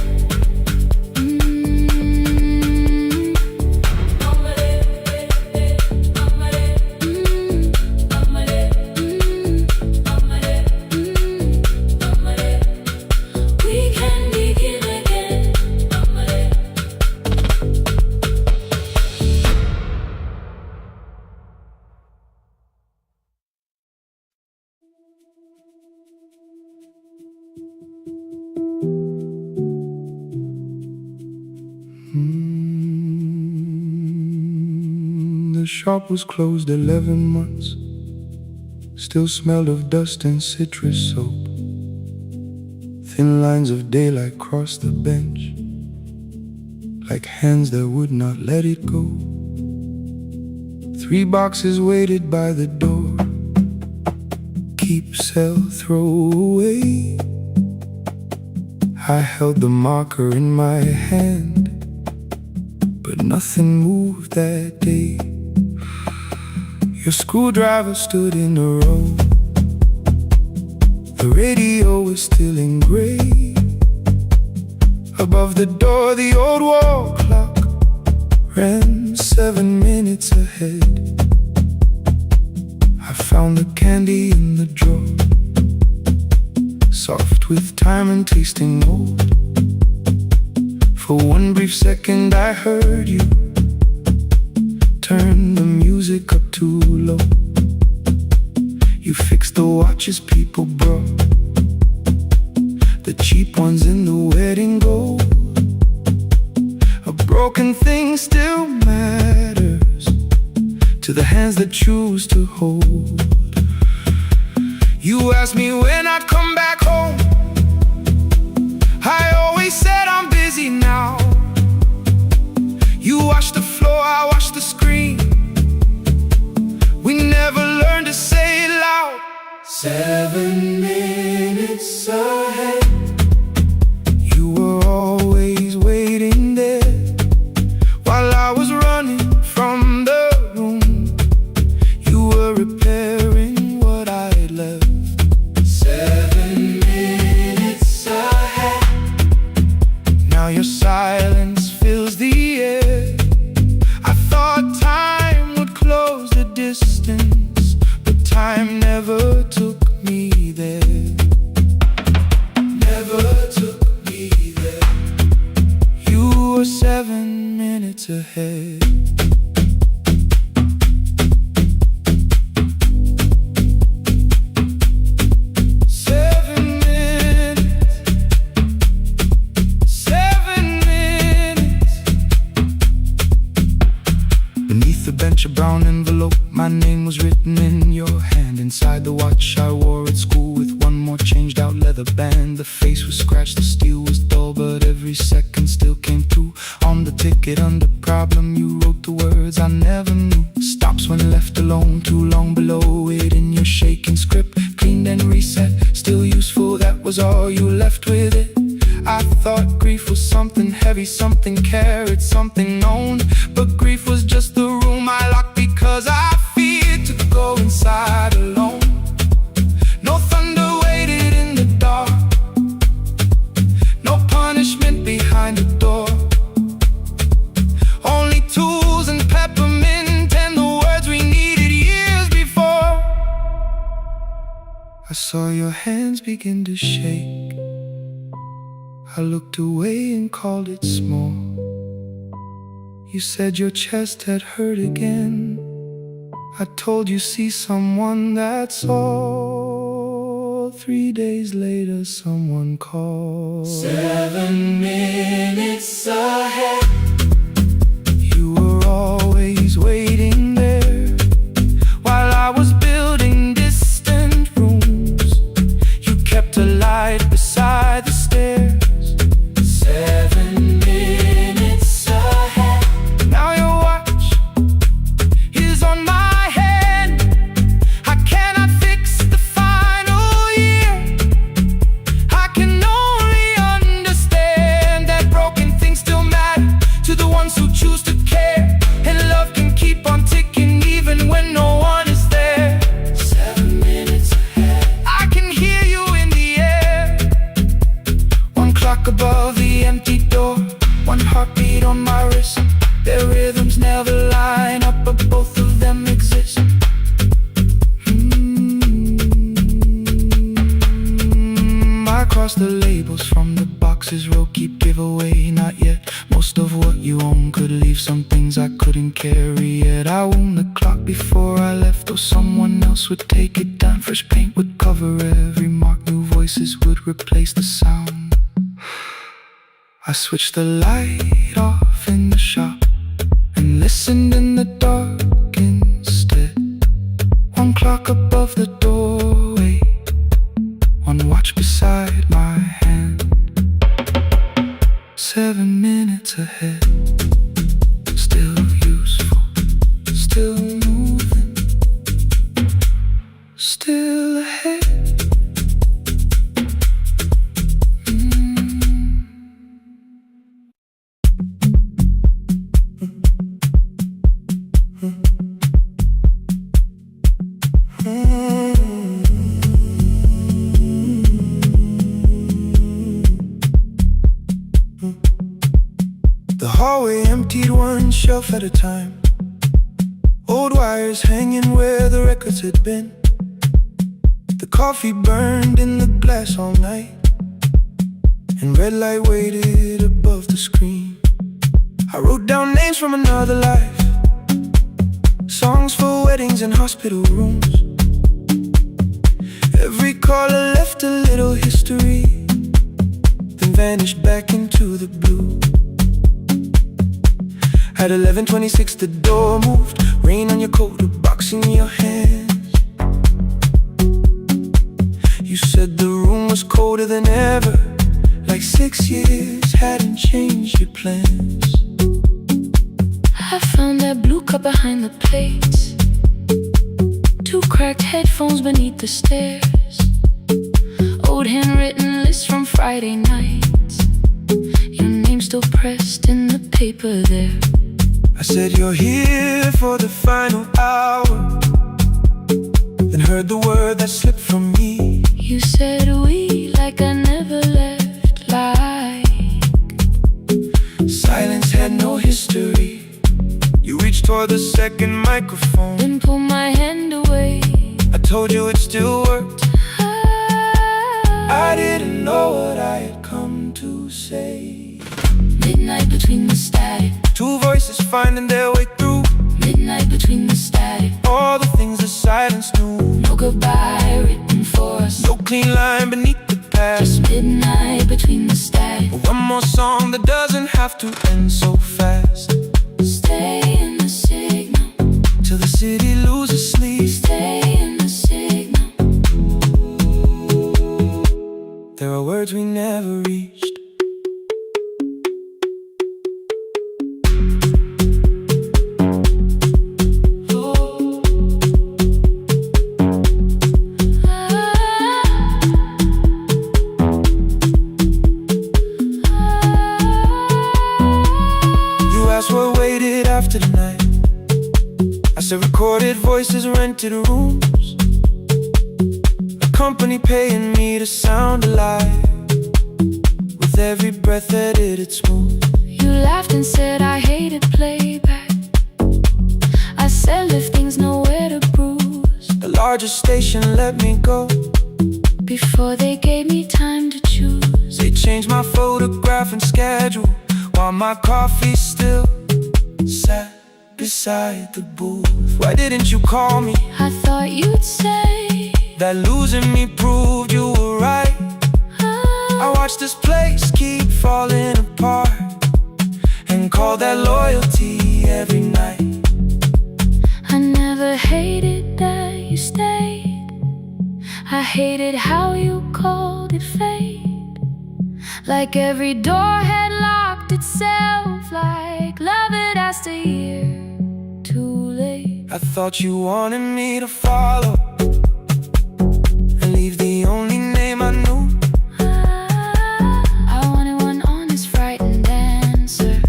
We can begin again. shop was closed 11 months. Still smelled of dust and citrus soap. Thin lines of daylight crossed the bench, like hands that would not let it go. 3 boxes waited by the door. Keep, sell, throw away. I held the marker in my hand, but nothing moved that day. Your screwdriver stood in a row. The radio was still in gray. Above the door, the old wall clock ran 7 minutes ahead. I found the candy in the drawer, soft with time and tasting old. For one brief second I heard you turn the music up too low. You fixed the watches people brought, the cheap ones in the wedding gold. A broken thing still matters to the hands that choose to hold. You asked me when I'd come back home. I always said I'm busy now. You washed the floor, I washed the screen. We never learned to say it loud. 7 minutes ahead. You were always waiting there while I was running from the room. You were repairing what I had left. 7 minutes ahead. Now your silence fills the air. I thought time would close the distance, but time never took me there. Never took me there. You were 7 minutes ahead. A brown envelope, my name was written in your hand. Inside the watch I wore at school with one more changed out leather band. The face was scratched, the steel was dull, but every second still came through. On the ticket under problem you wrote the words I never knew. Stops when left alone, too long below it in your shaking script. Cleaned and reset, still useful, that was all you left with it. I thought grief was something heavy, something carried, something known. But grief was just the room I locked because I feared to go inside alone. No thunder waited in the dark, no punishment behind the door. Only tools and peppermint and the words we needed years before. I saw your hands begin to shake. I looked away and called it small. You said your chest had hurt again. I told you see someone, that's all. 3 days later someone called. 7 minutes ahead. You were always waiting there while I was building distant rooms. You kept a light beside the stairs. 7 minutes ahead. Now your watch is on my hand. I cannot fix the final year. I can only understand that broken things still matter to the ones who choose to care. And love can keep on ticking even when no one is there. 7 minutes ahead. I can hear you in the air. One clock above the empty door, one heartbeat on my wrist. Their rhythms never line up, but both of them exist. I cross the labels from the boxes, row keep giveaway, not yet. Most of what you own could leave, some things I couldn't carry yet. I wound the clock before I left, or someone else would take it down. Fresh paint would cover every mark, new voices would replace the sound. I switched the light off in the shop and listened in the dark shelf at a time. Old wires hanging where the records had been. The coffee burned in the glass all night, and red light waited above the screen. I wrote down names from another life, songs for weddings and hospital rooms. Every caller left a little history, then vanished back into the blue. At 11:26 the door moved, rain on your coat, a box in your hands. You said the room was colder than ever, like 6 years hadn't changed your plans. I found that blue cup behind the plates, 2 cracked headphones beneath the stairs, old handwritten lists from Friday nights, your name still pressed in the paper there. I said you're here for the final hour, then heard the word that slipped from me. You said we like I never left, like silence had no history. You reached toward the second microphone, then pulled my hand away. I told you it still worked. I didn't know what I had come to say. Midnight between the static, 2 voices finding their way through. midnight between the static, All the things the silence knew. no goodbye written for us, No clean line beneath the past. just midnight between the static. One more song that doesn't have to end so fast. Stay in the signal, Till the city loses sleep. stay in the signal. There are words we never reached. What waited after the night? I said recorded voices, rented rooms, a company paying me to sound alive, with every breath edited smooth. You laughed and said I hated playback. I said if things nowhere to bruise, The largest station let me go before they gave me time to choose. They changed my photograph and schedule, while my coffee still sat beside the booth. Why didn't you call me? I thought you'd say that losing me proved you were right. I watched this place keep falling apart, and call that loyalty every night. I never hated that you stayed, I hated how you called it fate. Like every door had locked itself, like love had asked a year too late. I thought you wanted me to follow and leave the only name I knew. I wanted one honest, frightened answer,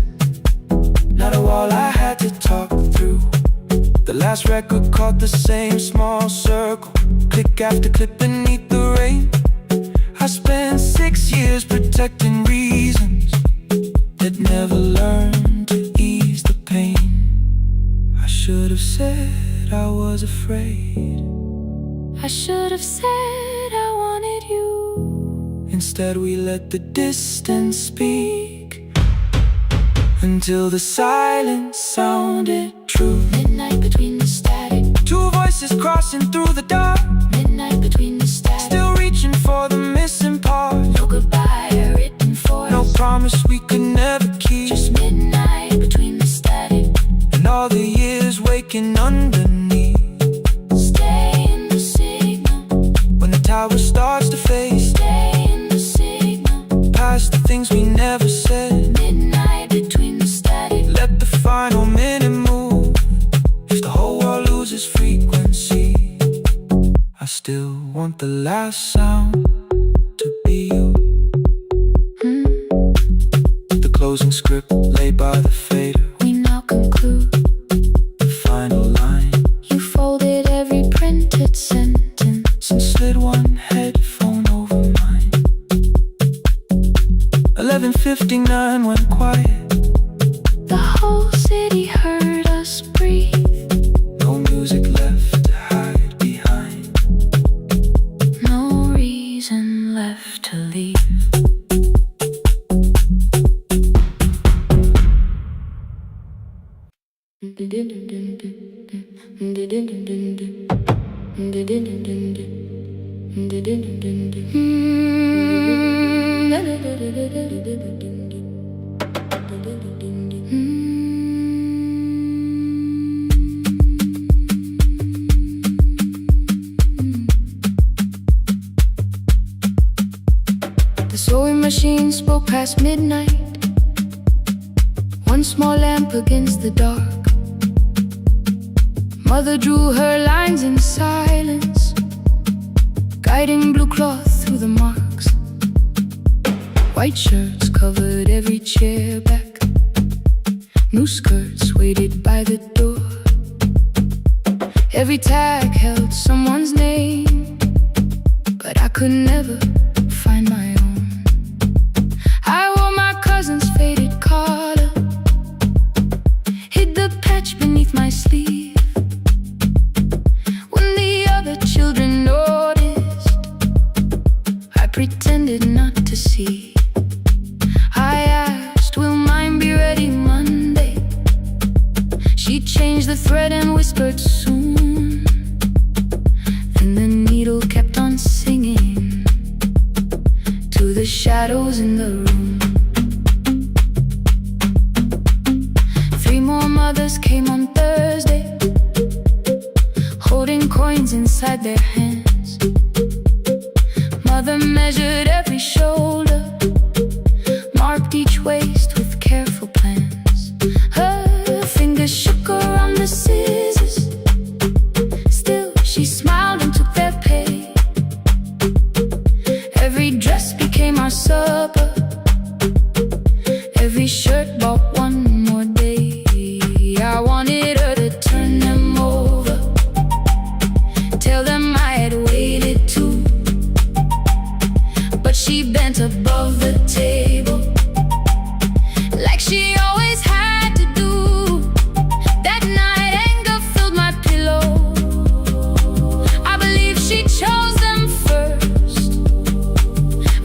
not a wall I had to talk through. The last record caught the same small circle, click after click beneath the rain. I spent 6 years protecting reasons that never learned to ease the pain. I should have said I was afraid, I should have said I wanted you. instead we let the distance speak, until the silence sounded true. Midnight between the static, 2 voices crossing through the dark, midnight between the static, still reaching for the missing part. no goodbye written for No us, promise we could never keep. just midnight between the static, And all the years waking underneath. stay in the signal, When the tower starts to fade, stay in the signal, past the things we never said. midnight between the static. Let the final minute move. If the whole world loses frequency, I still want the last sound to be you. The closing script laid by the fader, We now conclude, the final line. you folded every printed sentence, And slid one headphone over mine. 11:59 went quiet. the whole city The sewing machine spoke past midnight, one small lamp against the dark. Mother drew her lines in silence, guiding blue cloth through the marks. White shirts covered every chair back, new skirts waited by the door. Every tag held someone's name, but I could never find my own. I wore my cousin's faded collar, hid the patch beneath my sleeve. When the other children noticed, I pretended not to see. I asked, will mine be ready Monday? She changed the thread and whispered soon. And the needle kept on singing to the shadows in the room. 3 more mothers came on Thursday, holding coins inside their hands. Mother measured every shoulder, marked each waist with careful plans. Her fingers shook around the scissors, still she smiled and took their pay. Every dress became our supper, every shirt bought one more day. I wanted her to turn them over, tell them I had waited too. But she bent above the table, like she always had to do. That night anger filled my pillow, I believe she chose them first.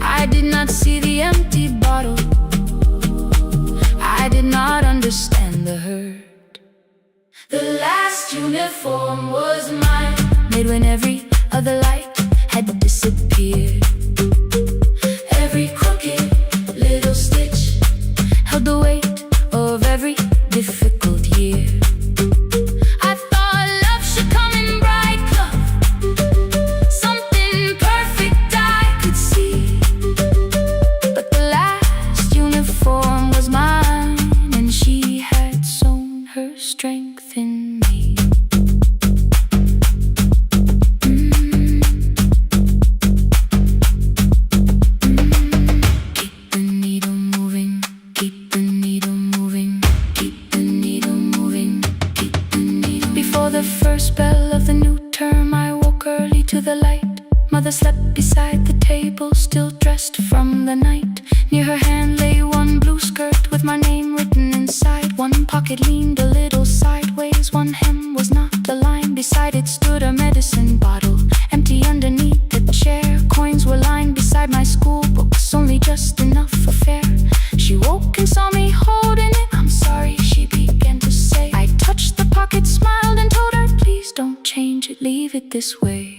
I did not see the empty bottle, I did not understand the hurt. The last uniform was mine, made when every other light had disappeared. Every crooked little stitch held the weight of every difficult year. I thought love should come in bright cloth, something perfect I could see. But the last uniform was mine, and she had sewn her strength in me. Keep the needle moving, keep the needle moving, keep the needle moving, keep the needle. Before the first bell of the new term, I woke early to the light. Mother slept beside the table, still dressed from the night. Near her hand lay one blue skirt with my name written inside. One pocket leaned a little sideways, one hem was not aligned. Beside it stood a medicine bottle, empty underneath the chair. Coins were lined beside my school books, only just enough for fare. She woke and saw me holding it. I'm sorry, she began to say. I touched the pocket, smiled and told her, please don't change it, leave it this way.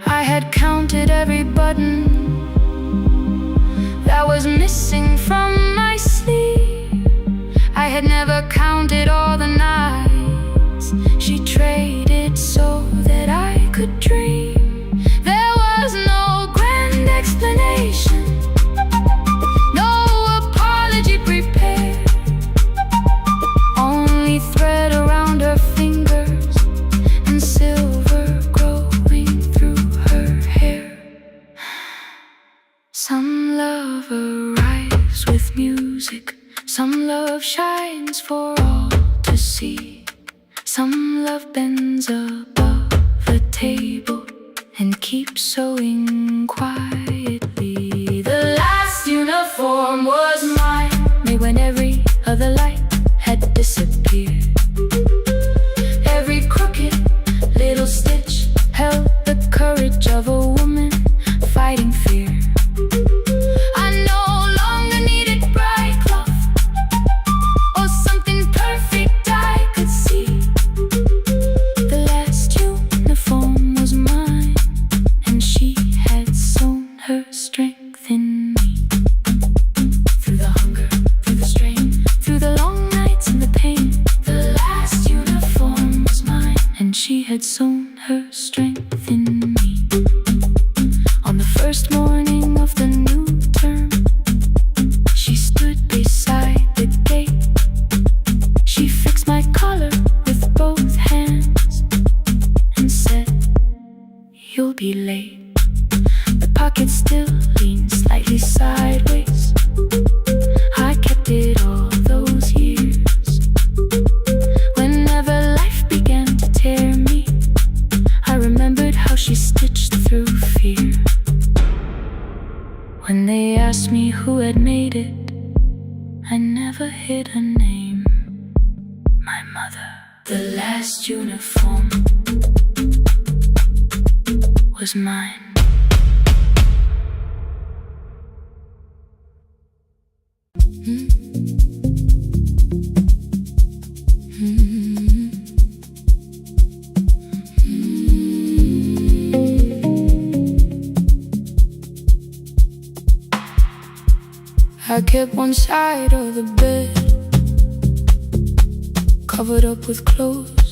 I had counted every button that was missing from my sleeve. I had never counted all the nights she traded so that I could dream. There was no grand explanation, no apology prepared, only thread around her fingers and silver growing through her hair. Some love arrives with music, some love shines for all to see. Some love bends above the table and keeps sewing quietly. The last uniform was mine, made when every other light had disappeared. Every crooked little stitch held the courage of a woman fighting fear. I no longer needed bright cloth or something had sown her strength in me. On the first morning of the new term, she stood beside the gate. She fixed my collar with both hands and said, "You'll be late." The pocket still leaned slightly sideways. I kept it all those years. Whenever life began to tear me, I remembered how she stitched through fear. When they asked me who had made it, I never hid her name. My mother. The last uniform was mine. I kept one side of the bed covered up with clothes.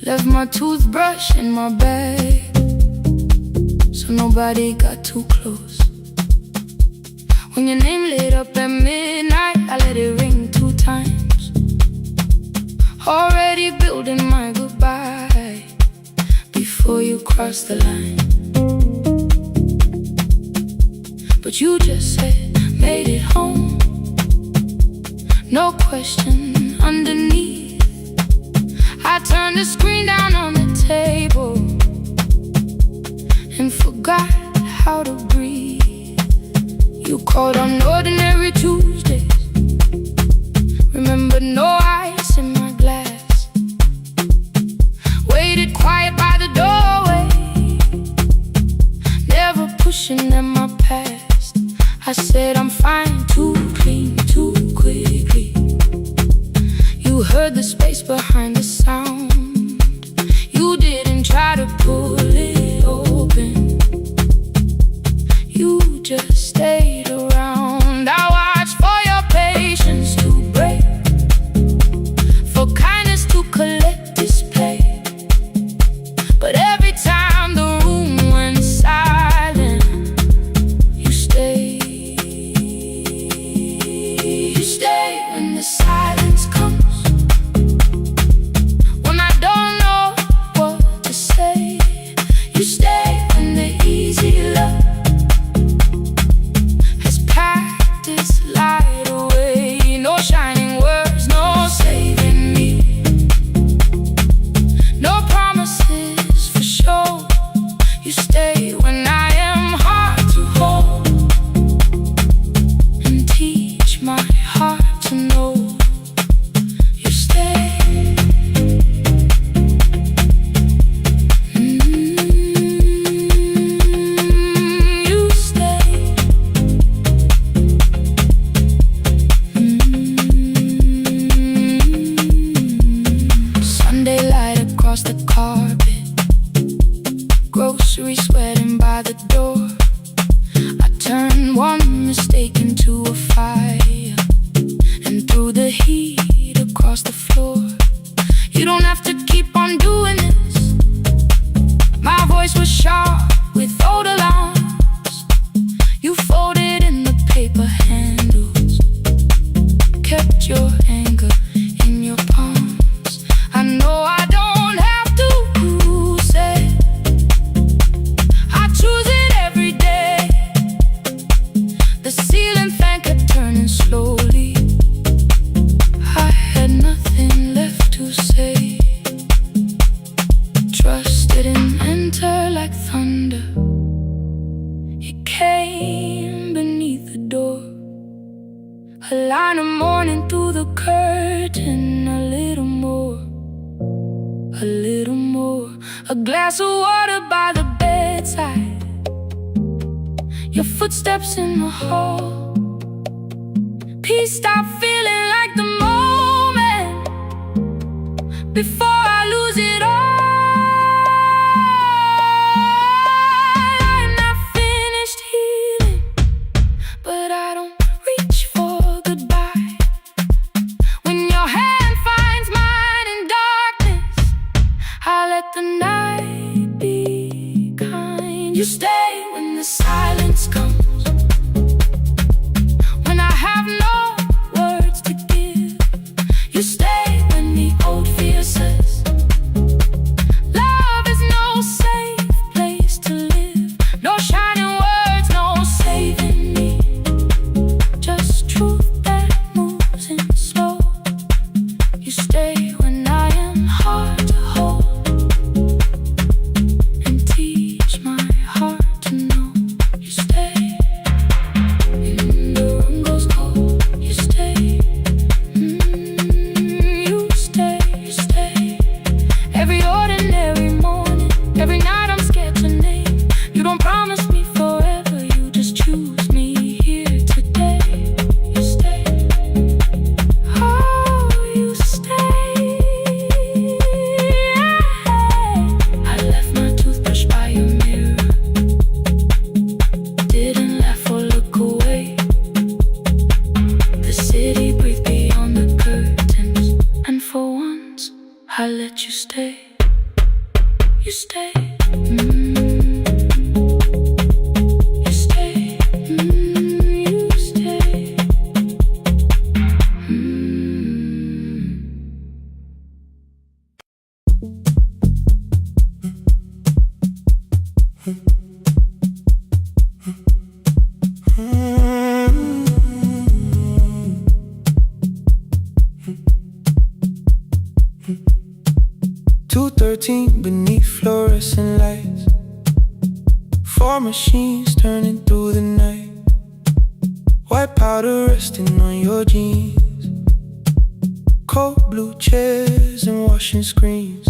Left my toothbrush in my bag so nobody got too close. When your name lit up at midnight, I let it ring 2 times. Already building my goodbye before you cross the line. But you just said, made it home. No question underneath. I turned the screen down on the table and forgot how to breathe. You called on ordinary Tuesdays. Remember, no ice in my glass. Waited quiet by the doorway, never pushing at my past. I said I'm fine, too clean, too quickly. You heard the space behind the sound. You didn't try to pull it open. You just stayed around. I watched for your patience to break, for kindness to collect display. But every time the room went silent, you stayed. You stay when the silence comes, when I don't know what to say. You stay when the easy love has packed its light away. No shining words, no saving me, no promises for sure. You stay when I am hard to hold and teach my heart to know. You stay. You stay. Sunday light across the carpet, groceries sweating by the door. I turned one mistake into a fire and threw the heat across the floor. You don't have to keep on doing this. My voice was sharp with old alarms. You folded in the paper handles, kept your anger in your palms. I know I don't have to say, I choose it every day. The ceiling fan kept turning slowly. I had nothing left to say. Trust didn't enter like thunder. It came beneath the door. A line of morning through the curtain. A little more, a little more. A glass of water by the bedside. Your footsteps in the hall. Peace stopped feeling like the moment before I lose it all. I'm not finished healing, but I don't reach for goodbye. When your hand finds mine in darkness, You stay when I am hard to hold, and teach my heart to know. You stay when the room goes cold. You stay, you stay, you stay. Every ordinary morning, every night I'm scared to name. You don't promise me forever, you just choose me here today. You stay, oh, you stay. I left my toothbrush by your mirror, didn't laugh or look away. The city breathed beyond the curtains, and for once I let you stay. You stay, you stay, you stay. 2:13 beneath fluorescent lights, 4 machines turning through the night. White powder resting on your jeans, cold blue chairs and washing screens.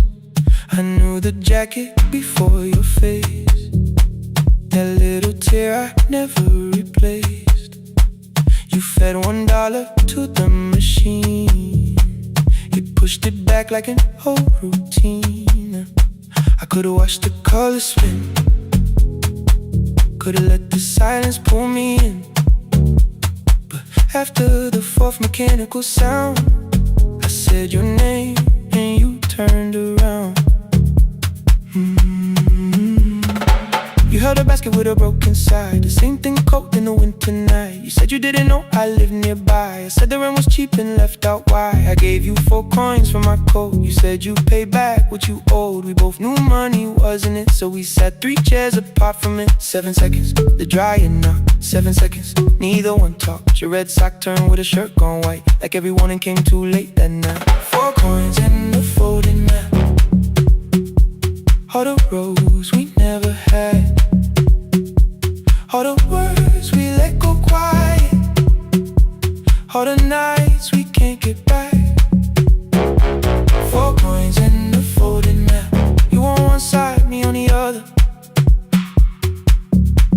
I knew the jacket before your face, that little tear I never replaced. You fed $1 to the machine, you pushed it back like an old routine. I could've watched the colors spin, could've let the silence pull me in. But after the 4th mechanical sound, I said your name and you turned around. You held a basket with a broken side, the same thing cold in the winter night. You said you didn't know I lived nearby. I said the rent was cheap and left out why. I gave you 4 coins for my coat. You said you'd pay back what you owed. We both knew money wasn't it, so we sat 3 chairs apart from it. 7 seconds, the dryer knocked. 7 seconds, neither one talked. Your red sock turned with a shirt gone white, like everyone came too late that night. 4 coins and a folding map, all the roads we never had, all the words we let go quiet, all the nights we can't get back. 4 coins and a folding map, you on one side, me on the other.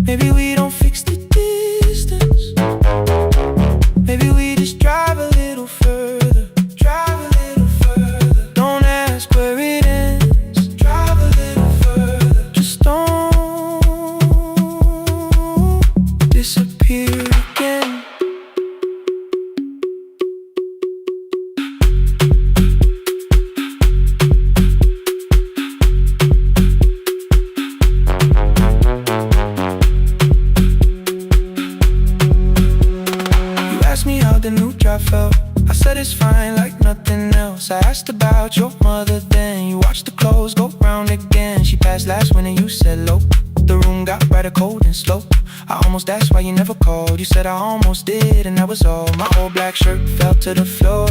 Maybe we don't fix the distance, maybe we just drive a little further. Drive a little further, don't ask where it ends. Drive a little further, just don't disappear again. You asked me how the new job felt, I said it's fine like nothing else. I asked about your mother then, you watched the clothes go round again. She passed last winter, you said low. The room got brighter, cold and slow. I almost asked why you never called. You said I almost did and that was all. My old black shirt fell to the floor,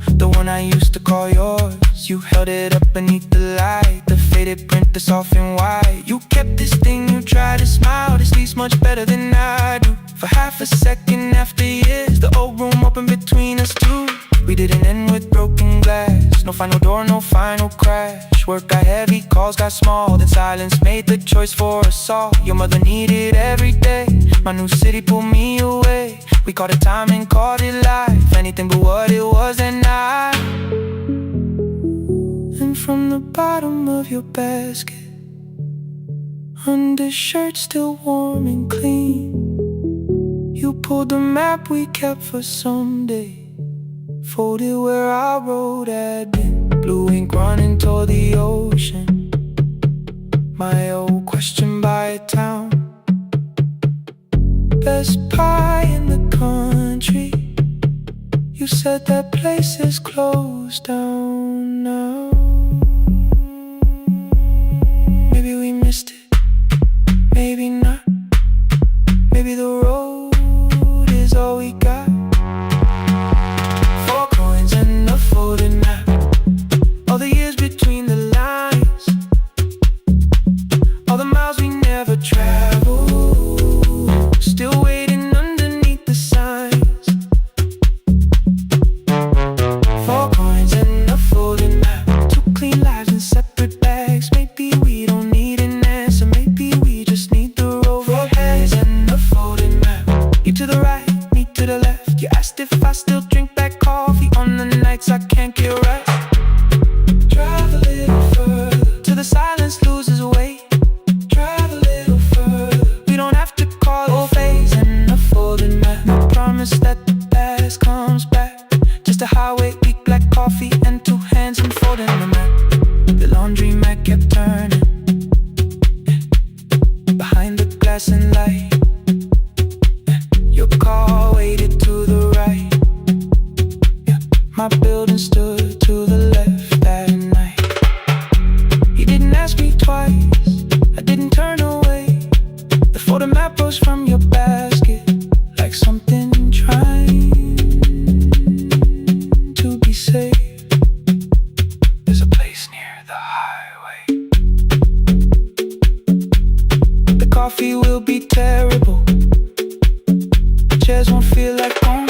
the one I used to call yours. You held it up beneath the light, the faded print, the soft and white. You kept this thing, you tried to smile, this sleeps much better than I do. For half a second after years, the old room opened between us two. We didn't end with broken glass, no final door, no final crash. Work got heavy, calls got small, then silence made the choice for us all. Your mother needed every day, my new city pulled me away. We called it time and called it life, anything but what it was that night. And from the bottom of your basket, undershirt still warm and clean, you pulled the map we kept for someday, folded where our road had been. Blue ink running toward the ocean, my old question by a town. Best pie in the country, you said that place is closed down now. Maybe we missed it, maybe not. Maybe the road is all we got. 4 coins and a folding map, nights I can't get rest. Drive a little further till the silence loses weight. Drive a little further, we don't have to call it phase and a folding map. I promise that the past comes back. Just a highway, weak black coffee and two hands unfolding the map. The laundry mat kept turning behind the glass and light. Your car waited to the right. My building stood to the left that night. You didn't ask me twice, I didn't turn away. The photo map rose from your basket like something trying to be safe. There's a place near the highway. The coffee will be terrible, the chairs won't feel like home.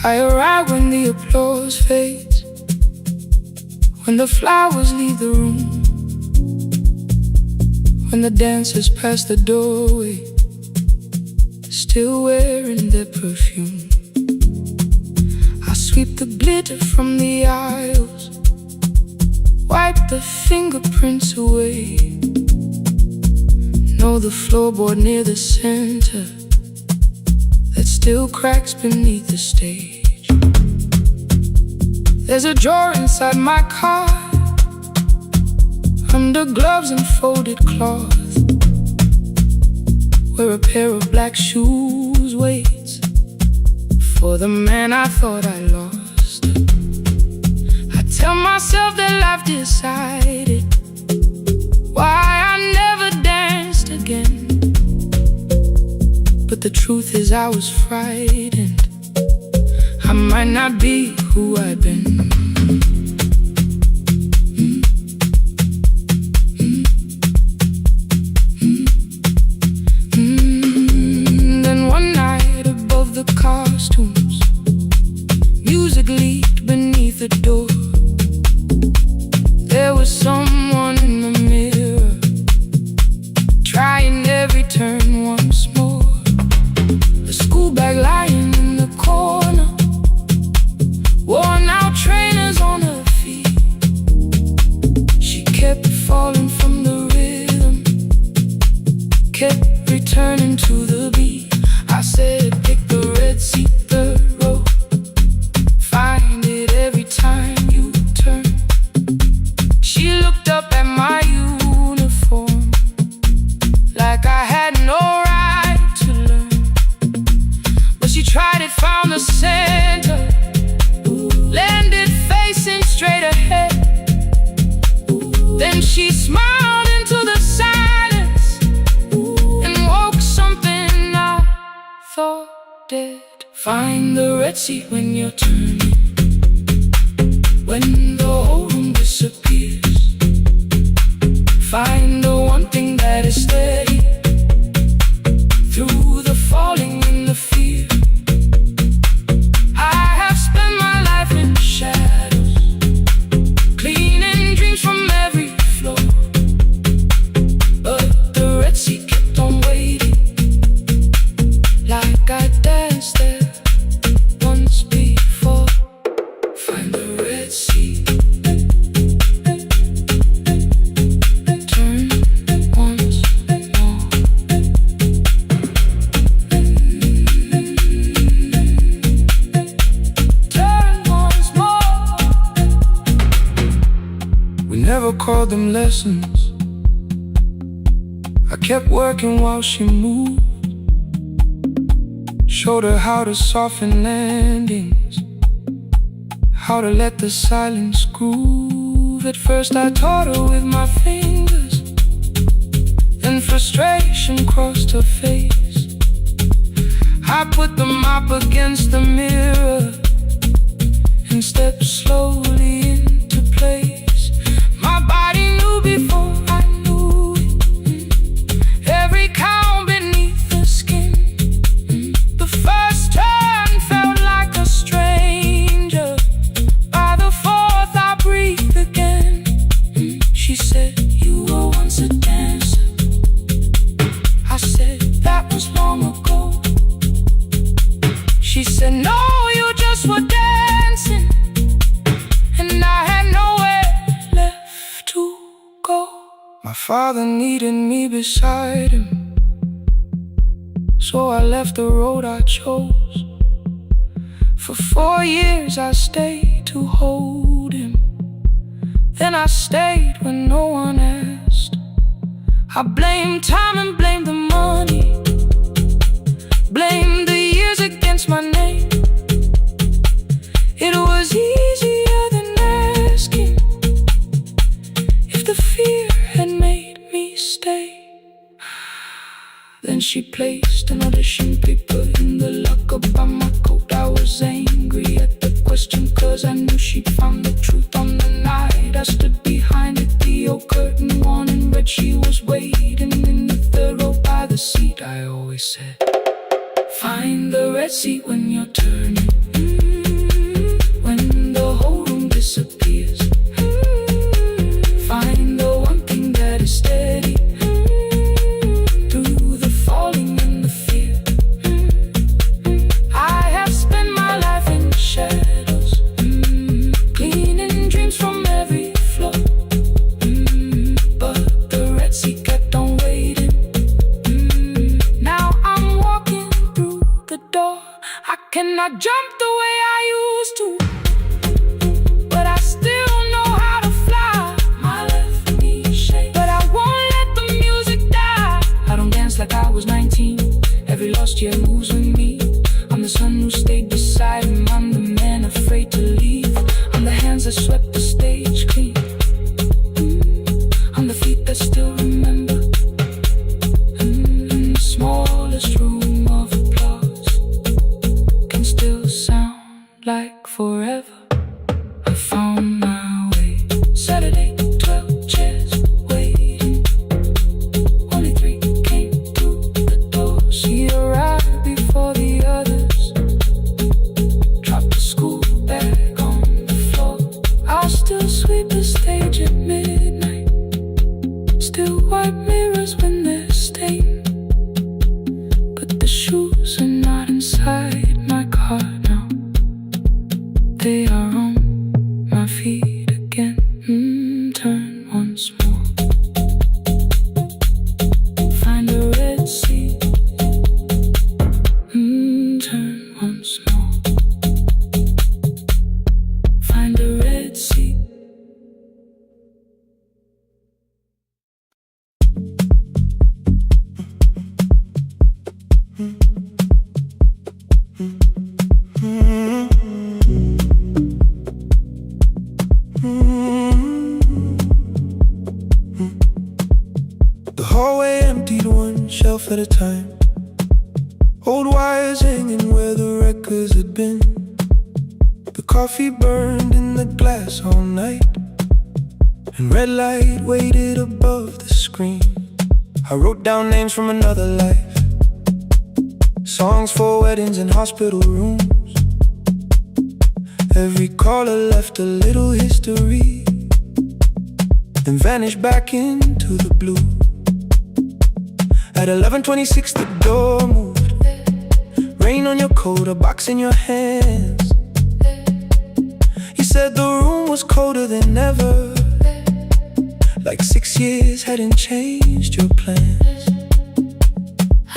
I arrive when the applause fades, when the flowers leave the room, when the dancers pass the doorway, still wearing their perfume. I sweep the glitter from the aisles, wipe the fingerprints away. Know the floorboard near the center that still cracks beneath the stage. There's a drawer inside my car, under gloves and folded cloth, where a pair of black shoes waits for the man I thought I lost. I tell myself that life decided why I never danced again. But the truth is I was frightened. I might not be who I've been. Then one night above the costumes, music leaked beneath the door. There was someone in the mirror, trying every turn once more. A school bag lying in the corner, worn out trainers on her feet. She kept falling from the rhythm, kept returning to the beat. I said, pick the red seat, third row, find it every time you turn. She looked up at my uniform like I had no right to learn. But she tried it, found the center, landed facing straight ahead. Then she smiled into the silence and woke something I thought dead. Find the red seat when you're turning, when the whole room disappears. Find the one thing that is steady through the falling and the fear. I have spent my life in shadows, cleaning dreams from every floor. But the red seat kept on waiting, like I danced there once before. Find the red seat, turn once more. Turn once more. We never called them lessons. I kept working while she moved, showed her how to soften landings, how to let the silence groove. At first I taught her with my fingers, then frustration crossed her face. I put the mop against the mirror and stepped slowly into place. My body knew before I knew it, needed me beside him. So I left the road I chose. For 4 years I stayed to hold him. Then I stayed when no one asked. I blamed time and blamed the money, blamed the years against my name. It was easier than asking if the fear had made me stay. Then she placed an audition paper in the locker by my coat. I was angry at the question, cause I knew she'd found the truth on the night I stood behind it. The old curtain worn in red, she was waiting in the third row by the seat. I always said, find the red seat when you're turning, when the whole room disappears. Find the one thing that is steady through the falling and the fear. I have spent my life in shadows, cleaning dreams from every floor. But the red seat kept on waiting. Now I'm walking through the door. I cannot jump the way I used to, but I still know how to fly. My left knee shakes, but I won't let the music die. I don't dance like I was 19. Every lost year moves with me. I'm the son who stayed beside him. I'm the man afraid to leave. I'm the hands that swept the stage clean. I'm the feet that still remember. In the smallest room of applause can still sound like forever. I found my way. Saturday, 12 chairs waiting. Only 3 came through the door. She arrived before the others, dropped the school bag on the floor. I'll still sweep the stage at midnight, still wipe mirrors when they're stained. But the shoes are not inside my car now. They are on my feet again. Turn once more. Find a red seat. Turn once more. Find a red seat. The hallway emptied one shelf at a time. Old wires hanging where the records had been. The coffee burned in the glass all night, and red light waited above the screen. I wrote down names from another life, songs for weddings and hospital rooms. Every caller left a little history, then vanished back into the blue. At 11:26 the door moved. Rain on your coat, a box in your hands. You said the room was colder than ever, like 6 years hadn't changed your plans.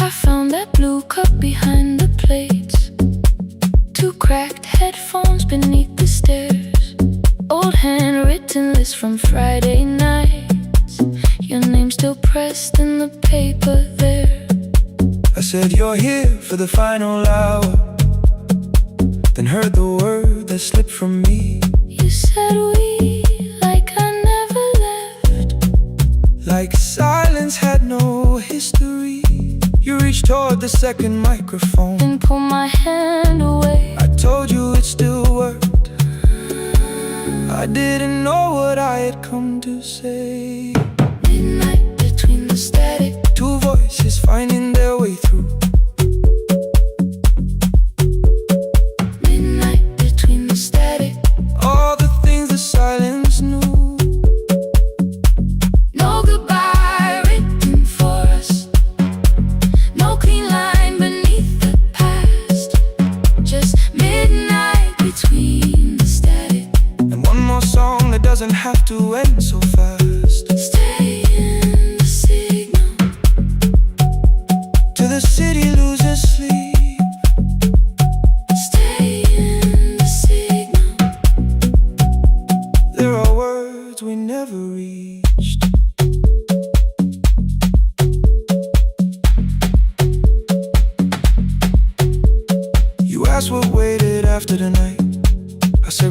I found that blue cup behind the plates, 2 cracked headphones beneath the stairs, old handwritten list from Friday nights, your name still pressed in the paper there. I said you're here for the final hour, then heard the word that slipped from me. You said we, like I never left, like silence had no history. You reached toward the second microphone, then pulled my hand away. I told you it still worked. I didn't know what I had come to say. Midnight between the static, 2 voices finding their way through. midnight between the static. All the things the silence knew. No goodbye written for us, no clean line beneath the past, just midnight between the static. And one more song that doesn't have to end so fast. Stay in the city.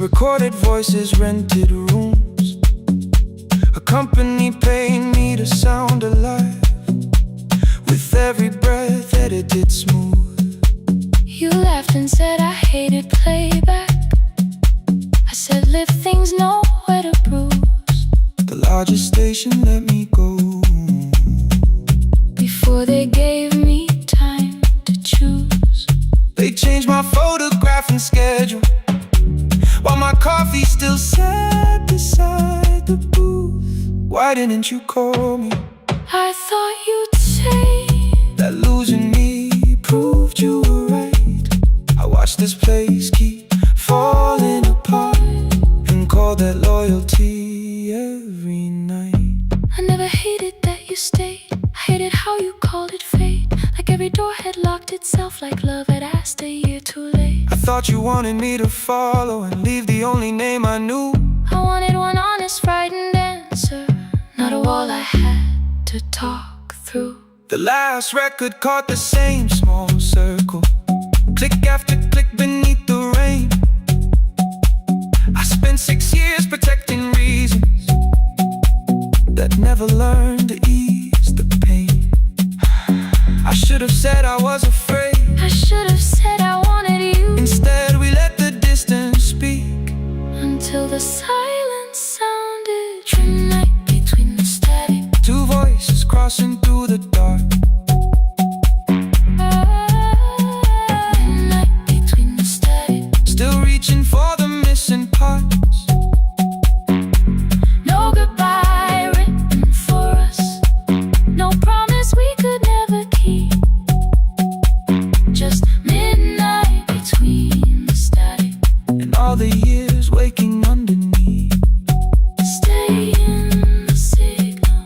recorded voices, rented rooms, a company paying me to sound alive, with every breath edited smooth. You laughed and said I hated playback. I said live things nowhere to bruise. The largest station let me go before they gave me time to choose. They changed my photograph and schedule, while my coffee still sat beside the booth. Why didn't you call me? I thought you'd say that losing me proved you were right. I watched this place keep falling apart and called that loyalty every night. I never hated that you stayed. I hated how you called it fate, like every door had locked itself, like love had asked a year too late. I thought you wanted me to follow and leave the only name I knew. I wanted one honest, frightened answer, not a wall I had to talk through. The last record caught the same small circle, click after click beneath the rain. I spent 6 years protecting reasons that never learned to ease the pain. I should have said I was afraid. I should have said I wanted you. Instead we let the distance speak, until the silence sounded midnight between the static. Two voices crossing through the dark. Midnight between the static. Still reaching for the missing parts. No goodbye written for us, no promise we could never keep. Just midnight between the static And all the years waking underneath. Stay in the signal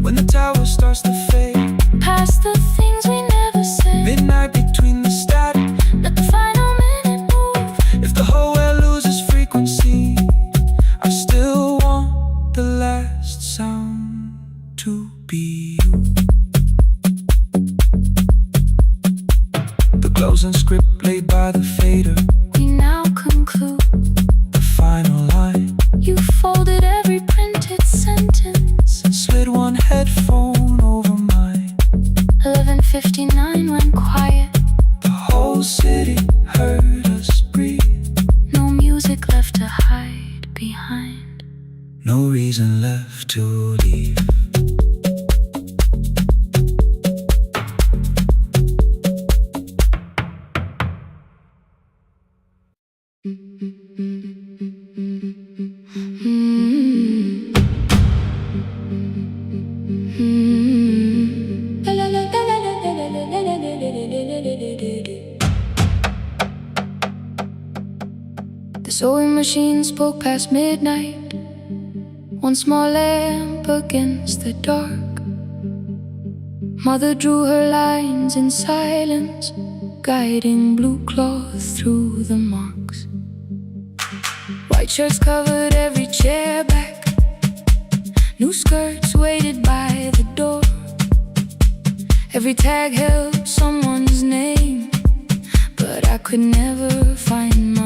When the tower starts to fade, past the things we never said. midnight between the static. Let the final minute move. If the whole world loses frequency, I still want the last sound to be you. The closing script played by the fader, We now conclude. the final line. You folded every printed sentence. And slid one headphone over mine. 11:59 went quiet. The whole city heard us breathe. No music left to hide behind. No reason left to leave. The sewing machine spoke past midnight, one small lamp against the dark. Mother drew her lines in silence, guiding blue cloth through the marks. White shirts covered every chair back, new skirts waited by the door. Every tag held someone's name, but I could never find